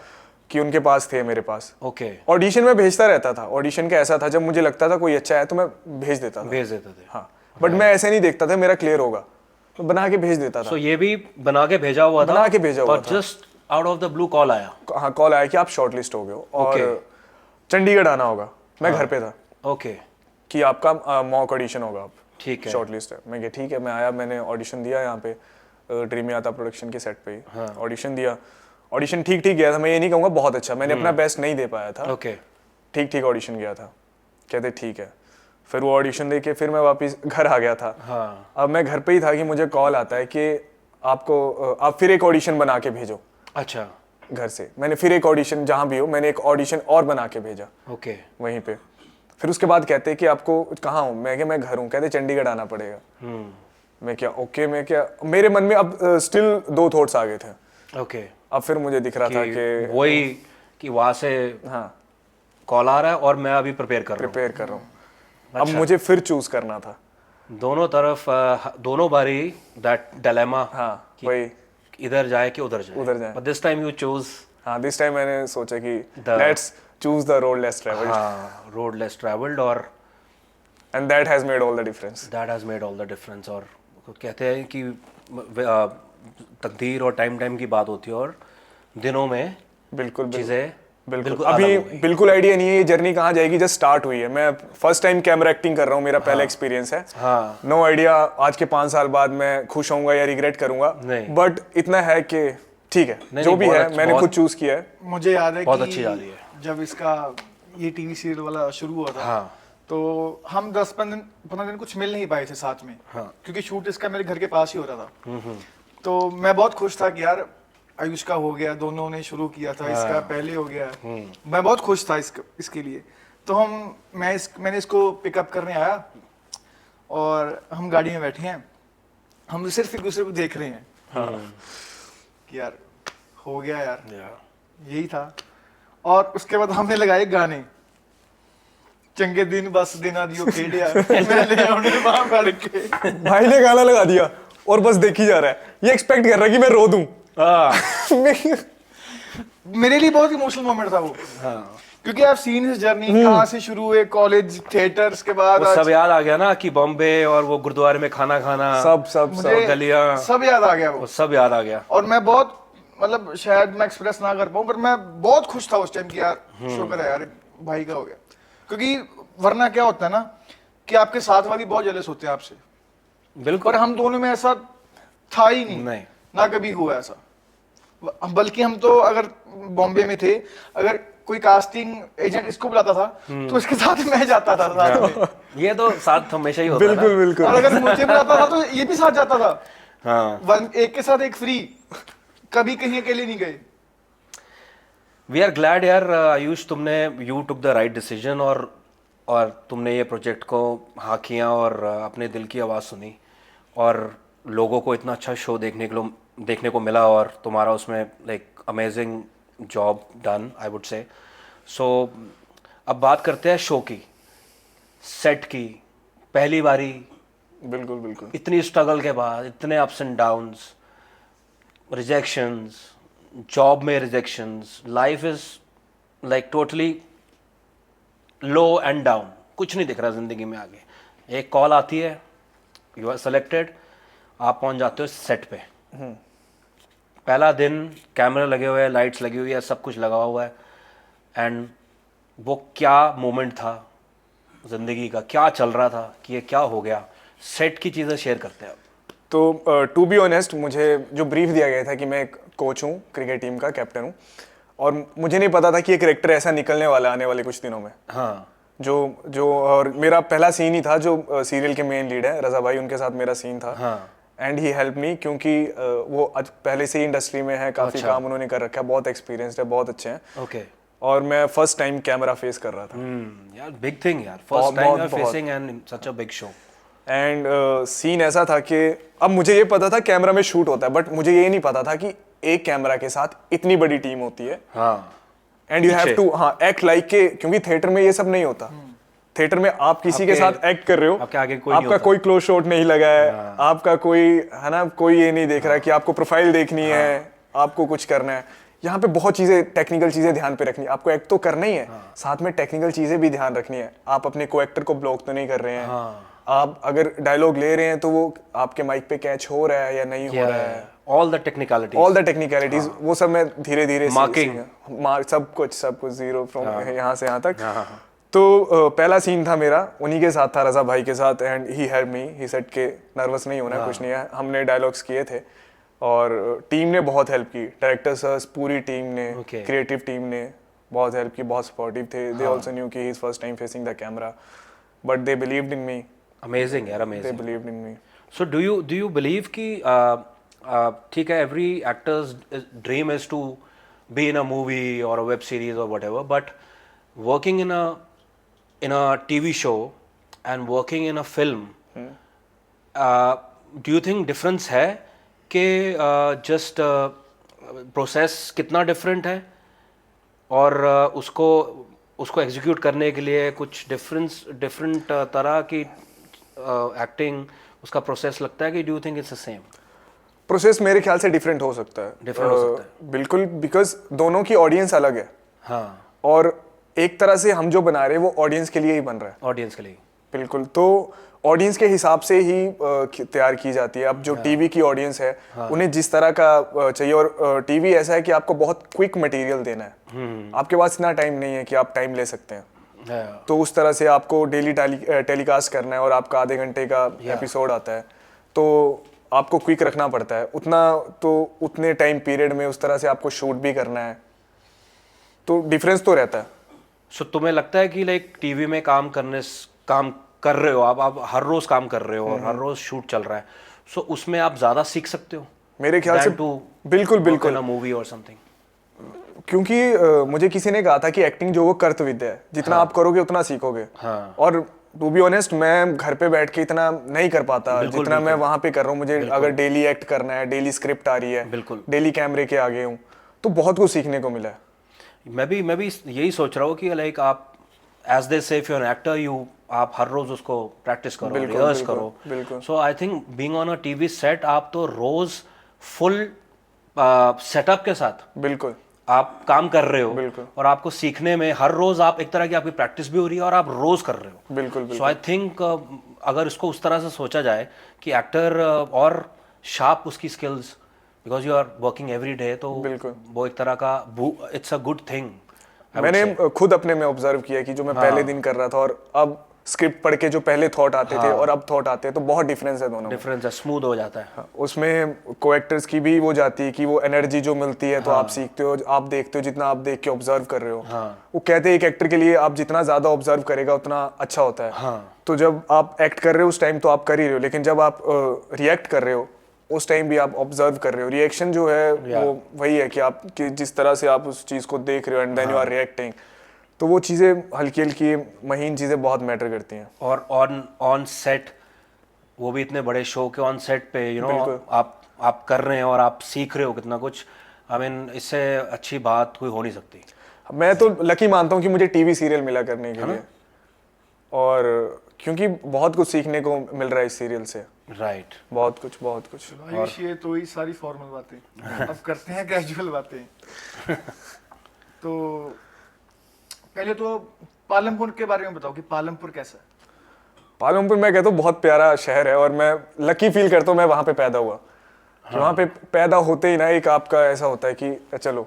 कि उनके पास थे मेरे पास। ऑडिशन में भेजता रहता था। ऑडिशन का ऐसा था, जब मुझे लगता था कोई अच्छा है तो मैं भेज देता था। हाँ, बट मैं ऐसे नहीं देखता था मेरा क्लियर होगा, तो बना के भेज देता था। तो ये भी बना के भेजा हुआ था? और just out of the blue call आया? हाँ, कॉल आया कि आप शॉर्ट लिस्ट हो गए हो और चंडीगढ़ आना होगा। मैं घर पे था कि आपका मॉक ऑडिशन होगा। आप ठीक है। शॉर्ट लिस्ट है। मैं कहा ठीक है, मैं आया, मैंने ऑडिशन दिया यहाँ पे ड्रीम याता प्रोडक्शन के सेट पे ही ऑडिशन दिया। ऑडिशन ठीक ठीक गया था, मैं ये नहीं कहूँगा बहुत अच्छा, मैंने अपना बेस्ट नहीं दे पाया था, ओके। ठीक ठीक ऑडिशन गया था। कहते ठीक है, फिर वो ऑडिशन दे के फिर मैं वापस घर आ गया था। हाँ। अब मैं घर पे ही था कि मुझे कॉल आता है कि आपको आप फिर एक ऑडिशन बना के भेजो अच्छा। घर से। मैंने फिर एक ऑडिशन, जहाँ भी हो, मैंने एक ऑडिशन और बना के भेजा ओके। वहीं पे। फिर उसके बाद कहते हैं कि आपको कहाँ हूँ, मैं क्या मैं घर हूँ, कहते चंडीगढ़ आना पड़ेगा। मैं क्या ओके, मैं क्या, मेरे मन में अब स्टिल 2 थॉट्स आ गए थे। ओके। अब फिर मुझे दिख रहा था कि वही कि वहाँ से हाँ कॉल आ रहा है और मैं अभी प्रिपेयर कर रहा प्रिपेयर कर रहा हूँ। अब मुझे फिर चूज करना था हूँ दोनों तरफ, दोनों बारी दैट डिलेमा, हाँ वही इधर जाए कि उधर जाए। But this time you choose, हाँ दिस टाइम मैंने सोचा कि let's choose the road less travelled, हाँ, रोड लेस ट्रैवल्ड, और and that has made all the difference. That has made all the difference. और कहते हैं कि तकदीर और टाइम की बात होती है, और दिनों में बिल्कुल चीजें बिल्कुल अभी बिल्कुल आइडिया नहीं है ये जर्नी कहाँ जाएगी, जस्ट स्टार्ट हुई है। मैं फर्स्ट टाइम कैमरा एक्टिंग कर रहा हूँ, मेरा पहला एक्सपीरियंस है। हाँ। नो आइडिया आज के 5 साल बाद मैं खुश होऊंगा या रिग्रेट करूंगा, नहीं। बट इतना है कि ठीक है, जो भी है मैंने खुद चूज किया है। मुझे याद है बहुत कि अच्छी जा रही है। जब इसका ये टीवी सीरियल वाला शुरू हुआ था, हाँ। तो हम 10-15 दिन कुछ मिल नहीं पाए थे साथ में, क्योंकि शूट इसका मेरे घर के पास ही हो रहा था। तो मैं बहुत खुश था कि यार आयुष का हो गया, दोनों ने शुरू किया था, इसका पहले हो गया। मैं बहुत खुश था इसके लिए। तो मैंने इसको पिकअप करने आया और हम गाड़ी में बैठे हैं, हम सिर्फ एक दूसरे को देख रहे हैं कि यार हो गया यार, यही था। और उसके बाद हमने लगाए गाने, चंगे दिन बस दिना दियो खेड़िया मैंने उन्हें वहां पढ़ के। भाई ने गाना लगा दिया और बस देखी जा रहा है, ये एक्सपेक्ट कर रहा है कि मैं रो दूं। मेरे लिए बहुत इमोशनल मोमेंट था वो, क्योंकि आप सीन इस जर्नी कहाँ से शुरू हुए, कॉलेज, थिएटर्स के बाद वो सब याद आ गया ना कि बॉम्बे और वो गुरुद्वारे में खाना खाना, सब गलियां, सब याद आ गया वो सब याद आ गया। और मैं बहुत, मतलब शायद मैं एक्सप्रेस ना कर पाऊं, पर मैं बहुत खुश था उस टाइम कि यार शुक्र है यार भाई का हो गया। क्योंकि वरना क्या होता है ना कि आपके साथ वाली बहुत जेलस होते हैं आपसे, बिल्कुल। पर हम दोनों में ऐसा था ही नहीं, ना कभी हुआ ऐसा। बल्कि हम तो अगर बॉम्बे में थे, अगर कोई कास्टिंग एजेंट इसको बुलाता था तो इसके साथ मैं जाता था साथ में। ये तो साथ हमेशा ही होता है। बिल्कुल बिल्कुल। और अगर मुझे बुलाता था तो ये भी साथ जाता था। हाँ। एक के साथ एक फ्री, कभी कहीं अकेले नहीं गए। वी आर ग्लैड यार आयुष, तुमने you took the right decision, और तुमने ये प्रोजेक्ट को हाँ किया और अपने दिल की आवाज़ सुनी, और लोगों को इतना अच्छा शो देखने को मिला, और तुम्हारा उसमें like amazing job done, I would say. So अब बात करते हैं शो की, सेट की, पहली बारी, बिल्कुल बिल्कुल। इतनी स्ट्रगल के बाद, इतने ups and downs, rejections, job में rejections, life is like totally low and down, कुछ नहीं दिख रहा जिंदगी में आगे। एक कॉल आती है, यू आर सेलेक्टेड, आप पहुंच जाते हो सेट पे। पहला दिन कैमरे लगे हुए हैं, लाइट्स लगी हुई है, सब कुछ लगा हुआ है, एंड वो क्या मोमेंट था जिंदगी का, क्या चल रहा था कि ये क्या हो गया, सेट की चीज़ें शेयर करते हैं अब। तो टू बी ऑनेस्ट, मुझे जो ब्रीफ दिया गया था कि मैं एक कोच हूँ, क्रिकेट टीम का कैप्टन हूँ, और मुझे नहीं पता था कि एक करेक्टर ऐसा निकलने वाला आने वाले कुछ दिनों में। हाँ। जो और मेरा पहला सीन ही था, जो सीरियल के मेन लीड है रजा भाई, उनके साथ मेरा सीन था। हाँ। एंड ही हेल्प मी, क्योंकि वो पहले से ही इंडस्ट्री में है, काफ़ी काम उन्होंने कर रखा है, बहुत एक्सपीरियंस्ड है, बहुत अच्छे हैं। ओके। और मैं फर्स्ट टाइम कैमरा फेस कर रहा था। यार बिग थिंग यार, first time you are facing and such a big show. And scene ऐसा था कि अब मुझे ये पता था कैमरा में शूट होता है, बट मुझे ये नहीं पता था कि एक कैमरा के साथ इतनी बड़ी टीम होती है। हाँ। And you have to act like के, क्योंकि थिएटर में ये सब नहीं होता। थिएटर में आप किसी के साथ एक्ट कर रहे हो, आपके आगे कोई आपका कोई क्लोज शॉट नहीं लगा है, आपका कोई है ना, कोई ये नहीं देख रहा है कि आपको प्रोफाइल देखनी है, आपको कुछ करना है। यहाँ पे बहुत चीजें, टेक्निकल चीजें ध्यान पे रखनी है, आपको एक्ट तो करना ही है, साथ में टेक्निकल चीजें भी ध्यान रखनी है। आप अपने को एक्टर को ब्लॉक तो नहीं कर रहे हैं, आप अगर डायलॉग ले रहे हैं तो वो आपके माइक पे कैच हो रहा है या नहीं हो रहा है, ऑल द टेक्निकलिटीज, वो सब मैं धीरे धीरे मार्किंग, सब कुछ जीरो फ्रॉम यहाँ से यहाँ तक। तो पहला सीन था मेरा, उन्हीं के साथ था, रजा भाई के साथ, and he help me, he said के नर्वस नहीं होना, कुछ नहीं है। हमने डायलॉग्स किए थे और टीम ने बहुत हेल्प की, डायरेक्टर सर, पूरी टीम ने, Okay. क्रिएटिव टीम ने बहुत हेल्प की, बहुत सपोर्टिव थे। दे आल्सो न्यू कि he is first time facing the camera, but they believed in me, amazing यार, they amazing. Believed in me. So do you believe कि ठीक है, every actor's dream is to be in a movie or a web series or whatever, but working in a TV show and working in a film, do you think difference है कि just process कितना different है और उसको execute करने के लिए कुछ different तरह की एक्टिंग उसका प्रोसेस लगता है कि do you think it's the same? Process मेरे ख्याल से डिफरेंट हो सकता है, Different हो सकता है। बिल्कुल, बिकॉज दोनों की ऑडियंस अलग है, हाँ, और एक तरह से हम जो बना रहे हैं वो ऑडियंस के लिए ही बन रहा है। ऑडियंस के लिए। बिल्कुल, तो ऑडियंस के हिसाब से ही तैयार की जाती है। अब जो टीवी की ऑडियंस है, उन्हें जिस तरह का चाहिए, और टीवी ऐसा है कि आपको बहुत क्विक मटेरियल देना है, आपके पास इतना टाइम नहीं है कि आप टाइम ले सकते हैं, तो उस तरह से आपको डेली टेलीकास्ट करना है, और आपका आधे घंटे का एपिसोड आता है, तो आपको क्विक रखना पड़ता है उतना, तो उतने टाइम पीरियड में उस तरह से आपको शूट भी करना है, तो डिफरेंस तो रहता है। सो तुम्हें लगता है कि लाइक टीवी में काम कर रहे हो आप हर रोज काम कर रहे हो और हर रोज शूट चल रहा है, सो उसमें आप ज्यादा सीख सकते हो मेरे ख्याल से टू बिल्कुल बिल्कुल, मूवी और समथिंग? क्योंकि मुझे किसी ने कहा था कि एक्टिंग जो वो कर्तव्य है, जितना आप करोगे उतना सीखोगे, और टू बी ऑनेस्ट मैं घर पे बैठ के इतना नहीं कर पाता जितना मैं वहां पे कर रहा हूँ। मुझे अगर डेली एक्ट करना है, डेली स्क्रिप्ट आ रही है, बिल्कुल। डेली कैमरे के आगे हूँ, तो बहुत कुछ सीखने को मिला है। मैं भी यही सोच रहा हूँ कि लाइक आप as they say if you are an actor, आप हर रोज उसको प्रैक्टिस करो, बिल्कुल, रिहर्स बिल्कुल, करो। बिल्कुल। So I think being on a TV set, आप तो रोज फुल सेटअप के साथ बिल्कुल आप काम कर रहे हो, बिल्कुल। और आपको सीखने में हर रोज आप एक तरह की आपकी प्रैक्टिस भी हो रही है और आप रोज कर रहे हो। बिल्कुल सो आई थिंक अगर इसको उस तरह से सोचा जाए कि एक्टर और शार्प उसकी skills, because you are working every day, तो बिल्कुल। वो एक तरह का इट्स अ गुड थिंग। मैंने खुद अपने में ऑब्जर्व किया कि जो मैं पहले दिन कर रहा था और अब स्क्रिप्ट पढ़ के जो पहले थॉट आते थे और अब थॉट आते हैं, तो बहुत डिफरेंस है दोनों में। डिफरेंस है, स्मूथ हो जाता है। उसमें को एक्टर्स की भी वो जाती है कि वो एनर्जी जो मिलती है, तो आप सीखते हो, आप देखते हो, जितना आप देख के ऑब्जर्व कर रहे हो। वो कहते हैं एक एक्टर के लिए आप जितना ज्यादा ऑब्जर्व करेगा उतना अच्छा होता है। तो जब आप एक्ट कर रहे हो उस टाइम तो आप कर ही रहे हो, लेकिन जब आप रिएक्ट कर रहे हो उस टाइम भी आप ऑब्जर्व कर रहे हो। रिएक्शन जो है वो वही है कि आप जिस तरह से आप उस चीज को देख रहे हो and then you are reacting, तो वो चीज़ें हल्की हल्की महीन चीज़ें बहुत मैटर करती हैं। और ऑन सेट, वो भी इतने बड़े शो के ऑन सेट पे आप कर रहे हैं और आप सीख रहे हो कितना कुछ, आई मीन इससे अच्छी बात कोई हो नहीं सकती। मैं तो लकी मानता हूँ कि मुझे टीवी सीरियल मिला करने के लिए, और क्योंकि बहुत कुछ सीखने को मिल रहा है इस सीरियल से। राइट, बहुत कुछ। आयुष, ये तो ही सारी फॉर्मल बातें, अब करते हैं कैजुअल बातें। तो पहले तो पालमपुर के बारे में बताओ कि पालमपुर कैसा है? पालमपुर मैं कहता हूँ बहुत प्यारा शहर है, और मैं लकी फील करता हूँ मैं वहाँ पे पैदा हुआ। वहाँ पे पैदा होते ही ना एक आपका ऐसा होता है कि चलो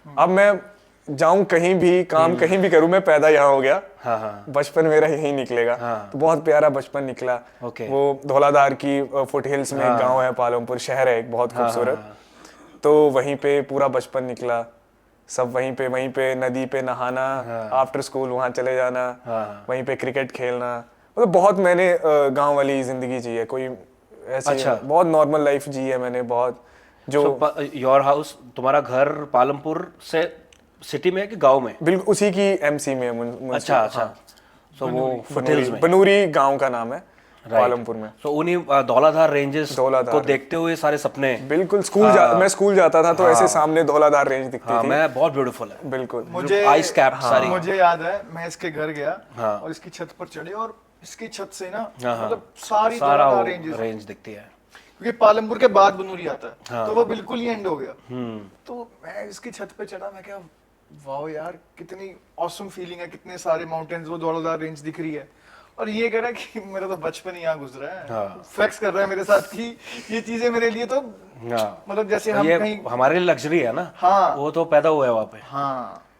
अब मैं जाऊँ कहीं भी, काम कहीं भी करूँ, मैं पैदा यहाँ हो गया। बचपन मेरा यहीं निकलेगा। तो बहुत प्यारा बचपन निकला। वो धौलाधार की फुट हिल्स में एक गाँव है, पालमपुर शहर है एक बहुत खूबसूरत, तो वहीं पे पूरा बचपन निकला। सब वहीं पे नदी पे नहाना, आफ्टर स्कूल वहाँ चले जाना, वहीं पे क्रिकेट खेलना, मतलब बहुत मैंने गांव वाली जिंदगी जी है। कोई ऐसे बहुत नॉर्मल लाइफ जी है मैंने बहुत। जो योर हाउस, तुम्हारा घर पालमपुर से सिटी में है कि गांव में? बिल्कुल उसी की एमसी में है। अच्छा। सो वो फुटहिल्स में, बनूरी गांव का नाम है पालमपुर में। तो उन्हीं धौलाधार रेंजेस को देखते हुए सारे सपने। बिल्कुल, मैं स्कूल जाता था तो ऐसे सामने धौलाधार रेंज दिखती थी। मैं बहुत ब्यूटीफुल है, बिल्कुल। मुझे आइस कैप सारी। मुझे याद है मैं इसके घर गया और इसकी छत पर चढ़े, और इसकी छत से ना मतलब सारा रेंज दिखती है, क्योंकि पालमपुर के बाद बनूरी आता है, तो वो बिल्कुल ही एंड हो गया। तो मैं इसकी छत पे चढ़ा, मैं क्या वाओ यार, कितनी ऑसम फीलिंग है, कितने सारे माउंटेन्स, वो धौलाधार रेंज दिख रही है। और ये कह रहा है कि मेरा तो बचपन ही यहाँ गुजरा है, फ्लेक्स कर रहा है मेरे साथ कि ये चीजें मेरे लिए तो मतलब जैसे हम ये कहीं हमारे लिए लग्जरी है ना। वो तो पैदा हुआ है वहाँ पे।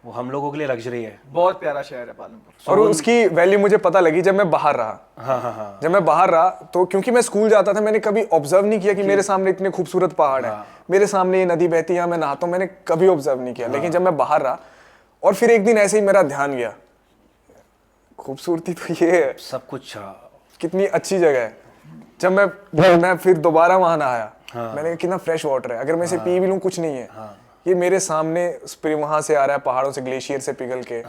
वो हम लोगों के लिए लग्जरी है। बहुत प्यारा शहर है पालमपुर। और उसकी वैल्यू मुझे पता लगी जब मैं बाहर रहा। हाँ हाँ हाँ। जब मैं बाहर रहा तो क्योंकि मैं स्कूल जाता था, मैंने कभी ऑब्जर्व नहीं किया कि मेरे सामने इतने खूबसूरत पहाड़ हैं, मेरे सामने ये नदी बहती है, मैं नहाता हूं, मैंने कभी ऑब्जर्व नहीं किया। लेकिन जब मैं बाहर रहा और फिर एक दिन ऐसे ही मेरा ध्यान गया, खूबसूरती तो ये है, सब कुछ कितनी अच्छी जगह है। जब मैं फिर दोबारा वहां नहाया, मैंने कहा कितना फ्रेश वाटर है, अगर मैं इसे पी भी लूं कुछ नहीं है, ये मेरे सामने स्प्रिंग वहां से आ रहा है, पहाड़ों से, ग्लेशियर से पिघल के।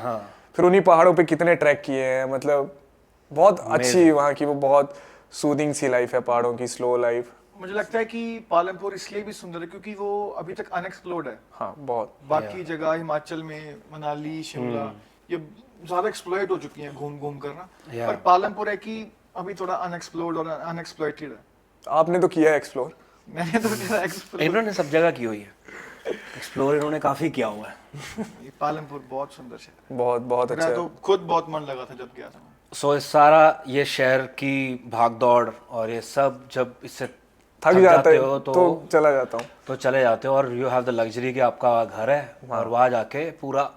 फिर उन्हीं पहाड़ों पे कितने ट्रैक किए हैं, मतलब बहुत अच्छी वहाँ की वो बहुत सूदिंग सी लाइफ है, पहाड़ों की स्लो लाइफ। मुझे लगता है कि पालमपुर इसलिए भी सुंदर है क्योंकि वो अभी तक अनएक्सप्लोर्ड है। हाँ बहुत। बाकी जगह हिमाचल में मनाली, शिमला ये ज्यादा एक्सप्लॉइट हो चुकी हैं घूम घूम कर ना, पर पालमपुर है कि अभी थोड़ा अनएक्सप्लोर्ड और अनएक्सप्लॉइटेड है। आपने तो किया है एक्सप्लोर। मैंने तो किया एक्सप्लोर। इन्होंने सब जगह की हुई है, एक्सप्लोर इन्होंने काफी किया हुआ है। ये पालमपुर बहुत सुंदर शहर है। बहुत बहुत अच्छा मेरा है। तो खुद बहुत मन लगा था जब गया था। सो इस सारा ये शहर की भाग दौड़ और ये सब जब इससे थक जाते हो तो चला जाता हूँ। तो चले जाते हो और यू हैव द लग्जरी कि आपका घर है और वहाँ जाके पूरा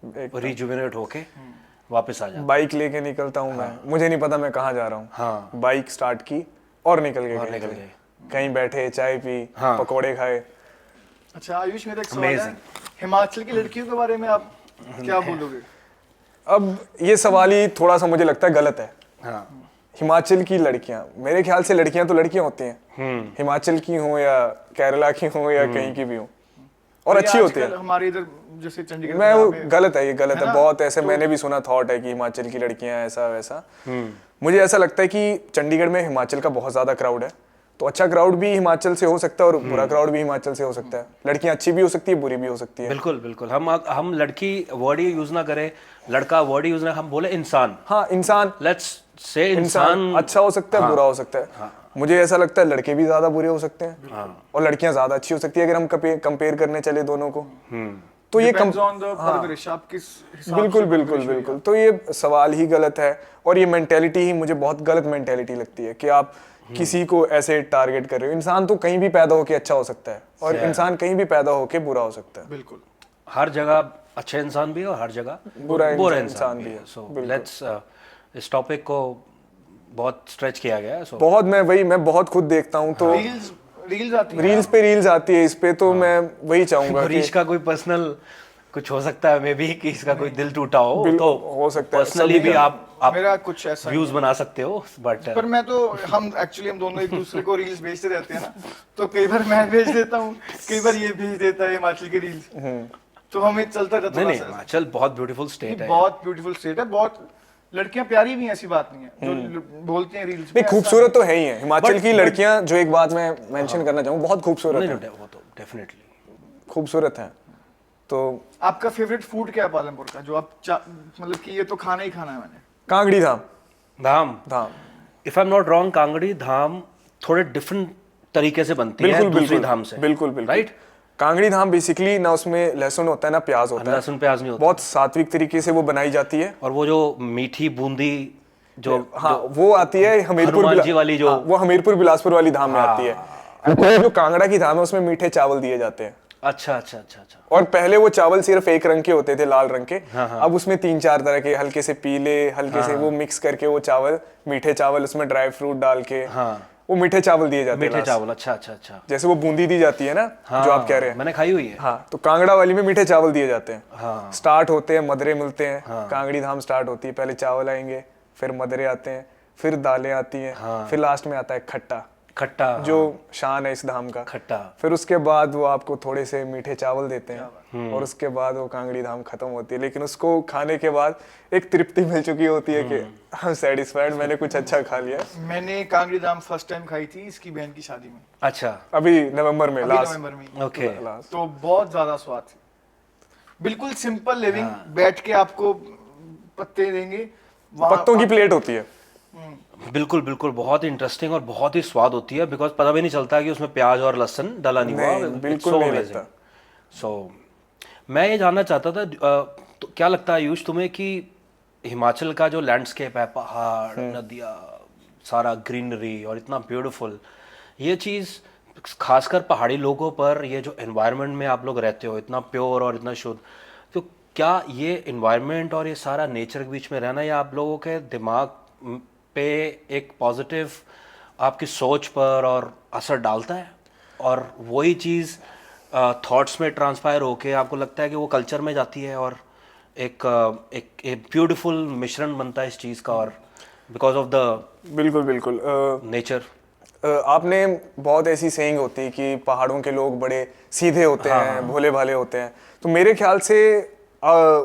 रिजुविनेट होके वापस आ जाओ। बाइक लेके निकलता हूँ मैं, मुझे नहीं पता मैं कहाँ जा रहा हूँ। हाँ। बाइक स्टार्ट की और निकल गए, और निकल गए। कहीं बैठे, चाय पी, पकोड़े खाए। अच्छा आयुष, मेरा एक सवाल है, हिमाचल की लड़कियों के बारे में आप क्या बोलोगे? अब ये सवाल ही थोड़ा सा मुझे लगता है गलत है। हाँ। हिमाचल की लड़कियां, मेरे ख्याल से लड़कियां तो लड़कियां होती हैं, हिमाचल की हो या केरला की हो या कहीं की भी हो, और अच्छी होती है। हमारे इधर जैसे चंडीगढ़ मैं वो में गलत है, ये गलत है ना? बहुत। ऐसे मैंने भी सुना थॉट है कि हिमाचल की लड़कियां ऐसा वैसा। मुझे ऐसा लगता है कि चंडीगढ़ में हिमाचल का बहुत ज्यादा क्राउड है, तो अच्छा क्राउड भी हिमाचल से हो सकता है और बुरा क्राउड भी हिमाचल से हो सकता है। लड़कियां अच्छी भी हो सकती है, बुरी भी हो सकती है। बिल्कुल बिल्कुल। हम लड़की वर्ड ही यूज ना करें, लड़का वर्ड यूज ना, हम बोले इंसान। हाँ इंसान, लेट्स से इंसान अच्छा हो सकता है, बुरा हो सकता है। मुझे ऐसा लगता है लड़के भी ज्यादा बुरे हो सकते हैं और लड़कियां ज्यादा अच्छी हो सकती है अगर हम कंपेयर करने चले दोनों को। तो ये Depends on the परवरिश, आप किस हिसाब बिल्कुल से बिल्कुल परवरिश हुई बिल्कुल। तो ये सवाल ही गलत है और ये मेंटेलिटी ही मुझे बहुत गलत मेंटेलिटी लगती है कि आप किसी को ऐसे टारगेट कर रहे हो। इंसान तो कहीं भी पैदा होके अच्छा हो सकता है और इंसान कहीं भी पैदा होके बुरा हो सकता है। बिल्कुल। हर जगह अच्छे इंसान भी है और हर जगह बुरा इंसान भी है। सो लेट्स इस टॉपिक को बहुत स्ट्रेच किया गया है। बहुत मैं बहुत खुद देखता हूँ तो रील्स आती हैं, रील्स पे रील्स आती है इस पे, तो मैं वही चाहूंगा कि हरीश का कोई पर्सनल कुछ हो सकता है, मे बी कि इसका कोई दिल टूटा हो तो हो सकता है, पर्सनली सभी भी का। आप मेरा कुछ ऐसा व्यूज बना सकते हो, बट पर मैं तो हम दोनों एक दूसरे को रील्स भेजते रहते हैं ना, तो कई बार मैं भेज देता हूँ, कई बार ये भेज देता है हिमाचल की रील्स, तो हमें चलता रहता नहीं है। हिमाचल बहुत ब्यूटीफुल स्टेट है, बहुत ब्यूटीफुल स्टेट है, बहुत लड़कियां प्यारी भी हैं, ऐसी बात नहीं है जो बोलते हैं रील्स नहीं, खूबसूरत तो है ही है हिमाचल की लड़कियां। जो एक बात मैं मेंशन करना चाहूँ, बहुत खूबसूरत है, वो तो डेफिनेटली खूबसूरत है। तो आपका फेवरेट फूड क्या है पालमपुर का, जो आप मतलब कि ये तो खाना ही खाना है मैंने? Kangri Dham. Dham if I am not wrong, Kangri Dham थोड़े डिफरेंट तरीके से बनती है दूसरी धाम से। बिल्कुल राइट। कांगड़ी धाम बेसिकली ना उसमें लहसुन होता है ना प्याज होता है, लहसुन प्याज नहीं होता, बहुत सात्विक तरीके से वो बनाई जाती है। और वो जो मीठी बूंदी जो हाँ वो आती है हमीरपुर हनुमान जी वाली, जो हाँ, वो हमीरपुर बिलासपुर वाली धाम में आती है। जो कांगड़ा की धाम है उसमें मीठे चावल दिए जाते हैं। अच्छा अच्छा अच्छा अच्छा। और पहले वो चावल सिर्फ एक रंग के होते थे, लाल रंग के। अब उसमें 3-4 तरह के, हल्के से पीले, हल्के से वो मिक्स करके वो चावल, मीठे चावल, उसमें ड्राई फ्रूट डाल के वो मीठे चावल दिए जाते हैं। मीठे चावल, अच्छा अच्छा अच्छा। जैसे वो बूंदी दी जाती है ना, जो आप कह रहे हैं, मैंने खाई हुई है। हाँ, तो कांगड़ा वाली में मीठे चावल दिए जाते हैं। हाँ। स्टार्ट होते हैं, मदरे मिलते हैं। कांगड़ी धाम स्टार्ट होती है, पहले चावल आएंगे, फिर मदरे आते हैं, फिर दालें आती हैं, फिर लास्ट में आता है खट्टा, जो शान है इस धाम का, खट्टा। फिर उसके बाद वो आपको थोड़े से मीठे चावल देते हैं और उसके बाद वो कांगड़ी धाम खत्म होती है। लेकिन उसको खाने के बाद एक तृप्ति मिल चुकी होती है कि हम सेटिस्फाइड, मैंने कुछ अच्छा खा लिया। मैंने कांगड़ी धाम फर्स्ट टाइम खाई थी इसकी बहन की शादी में। अच्छा। अभी नवंबर में, लास्ट नवंबर में। ओके। तो बहुत ज्यादा स्वाद थी, बिल्कुल सिंपल लिविंग, बैठ के आपको पत्ते देंगे, पत्तों की प्लेट होती है। बिल्कुल बिल्कुल, बहुत इंटरेस्टिंग और बहुत ही स्वाद होती है, बिकॉज पता भी नहीं चलता कि उसमें प्याज और लहसुन डाला नहीं हुआ। बिल्कुल नहीं लगता। सो मैं ये जानना चाहता था, तो क्या लगता है आयुष तुम्हें कि हिमाचल का जो लैंडस्केप है, पहाड़, नदियाँ, सारा ग्रीनरी और इतना ब्यूटीफुल, ये चीज़ खासकर पहाड़ी लोगों पर, ये जो एनवायरनमेंट में आप लोग रहते हो, इतना प्योर और इतना शुद्ध, तो क्या ये इन्वायरमेंट और ये सारा नेचर के बीच में रहना, या आप लोगों के दिमाग पे एक पॉजिटिव आपकी सोच पर और असर डालता है, और वही चीज़ थॉट्स में ट्रांसफायर होके आपको लगता है कि वो कल्चर में जाती है और एक एक ब्यूटीफुल मिश्रण बनता है इस चीज़ का, और बिकॉज ऑफ द बिल्कुल बिल्कुल नेचर? आपने बहुत ऐसी सेइंग होती है कि पहाड़ों के लोग बड़े सीधे होते हैं, भोले भाले होते हैं। तो मेरे ख्याल से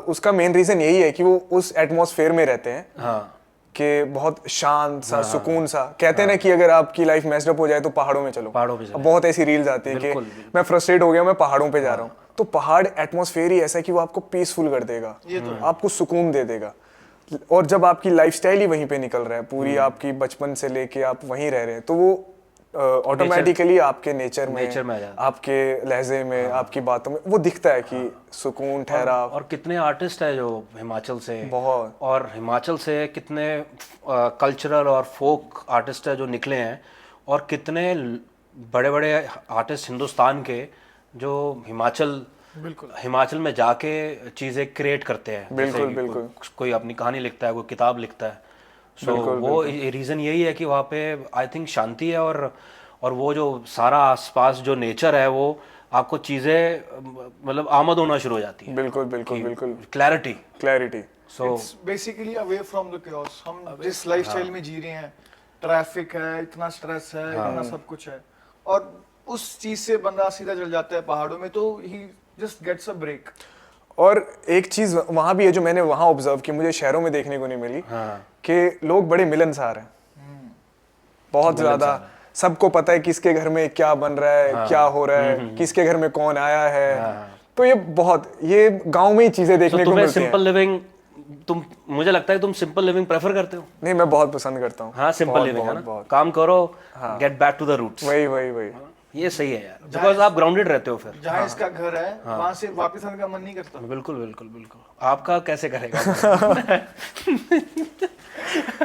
उसका मेन रीज़न यही है कि वो उस एटमॉस्फेयर में रहते हैं, हाँ, कि बहुत शांत सा, सुकून सा। कहते हैं ना कि अगर आपकी लाइफ मेस्ड अप हो जाए तो पहाड़ों में चलो। पहाड़ों पे चलो। अब बहुत ऐसी रील्स आती है कि मैं फ्रस्ट्रेट हो गया, मैं पहाड़ों पे जा रहा हूँ। तो पहाड़ एटमॉस्फेयर ही ऐसा है कि वो आपको पीसफुल कर देगा, आपको सुकून दे देगा। और जब आपकी लाइफस्टाइल ही वहीं पे निकल रहा है, पूरी आपकी बचपन से लेके आप वहीं रह रहे हैं, तो वो ऑटोमेटिकली आपके नेचर में आ जाता है। आपके लहजे में, आपकी बातों में वो दिखता है कि सुकून, ठहराव। और कितने आर्टिस्ट है जो हिमाचल से, बहुत, और हिमाचल से कितने कल्चरल और फोक आर्टिस्ट है जो निकले हैं, और कितने बड़े बड़े आर्टिस्ट हिंदुस्तान के जो हिमाचल में जाके चीज़ें क्रिएट करते हैं। बिल्कुल बिल्कुल। कोई अपनी कहानी लिखता है, कोई किताब लिखता है। सो वो रीज़न यही है कि वहाँ पे आई थिंक शांति है, और वो जो सारा आसपास जो नेचर है वो आपको चीज़ें मतलब आमद होना शुरू हो जाती है। बिल्कुल बिल्कुल बिल्कुल। Clarity. So it's basically away from the chaos। हम जिस लाइफस्टाइल में जी रहे हैं, ट्रैफिक है, इतना स्ट्रेस है, इतना सब कुछ है, और उस चीज से बंदा सीधा चल जाता है पहाड़ों में, तो ही जस्ट गेट्स अ ब्रेक। और एक चीज वहां भी है जो मैंने वहां ऑब्जर्व की, मुझे शहरों में देखने को नहीं मिली, कि लोग बड़े मिलनसार हैं, बहुत ज्यादा। सबको पता है किसके घर में क्या बन रहा है, क्या हो रहा है, किसके घर में कौन आया है। तो ये गांव में ही चीजें देखने को मिलती हैं। सिंपल लिविंग, मुझे लगता है तुम सिंपल लिविंग प्रेफर करते हो। नहीं, मैं बहुत पसंद करता हूँ। हाँ, सिंपल लिविंग है ना, काम करो, get back to the roots. वही ये सही है यार, बिकॉज आप ग्राउंडेड रहते हो। फिर जहाँ इसका घर है वहां से वापस आने का मन नहीं करता। बिल्कुल। आपका कैसे करेगा?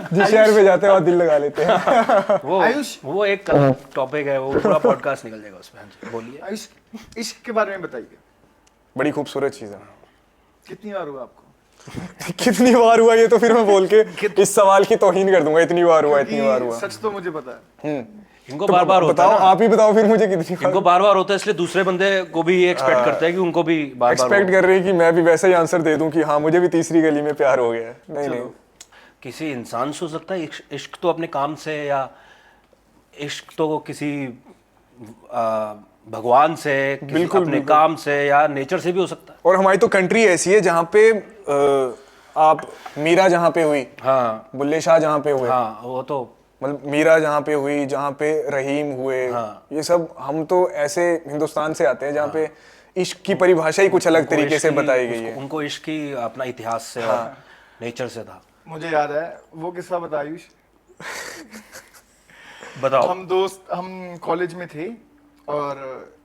जिस शहर में जाते हैं वहाँ दिल लगा लेते हैं। वो एक टॉपिक है, वो पूरा पॉडकास्ट निकल जाएगा उसमें। हाँ जी, बोलिए। आयुष, इश्क के बारे में बताइए। बड़ी खूबसूरत चीज है। कितनी बार हुआ आपको? कितनी बार हुआ, ये तो फिर मैं बोल के इस सवाल की तौहीन कर दूंगा। इतनी बार हुआ। सच तो मुझे पता है। इनको बार बार होता बताओ, है। आप ही बताओ फिर मुझे कितनी बार। इनको बार बार होता है, इसलिए दूसरे बंदे को भी एक्सपेक्ट करते हैं कि उनको भी बार बार एक्सपेक्ट कर रहे हैं कि मैं भी वैसा ही आंसर दे दूं कि हाँ, मुझे भी तीसरी गली में प्यार हो गया है। नहीं, किसी इंसान से हो सकता है इश्क तो अपने काम से, या इश्क तो किसी भगवान से, अपने काम से, या नेचर से भी हो सकता है। और हमारी तो कंट्री ऐसी है जहाँ पे आप मीरा जहाँ पे हुई, हाँ, बुल्ले शाह जहाँ पे हुए, हाँ, वो तो मतलब मीरा जहाँ पे हुई, जहाँ पे रहीम हुए, ये सब हम तो ऐसे हिंदुस्तान से आते हैं जहाँ पे इश्क की परिभाषा ही कुछ अलग तरीके से बताई गई है। उनको इश्क की अपना इतिहास से और नेचर से था। मुझे याद है वो किस्सा बता आयुष। बताओ। हम कॉलेज में थे और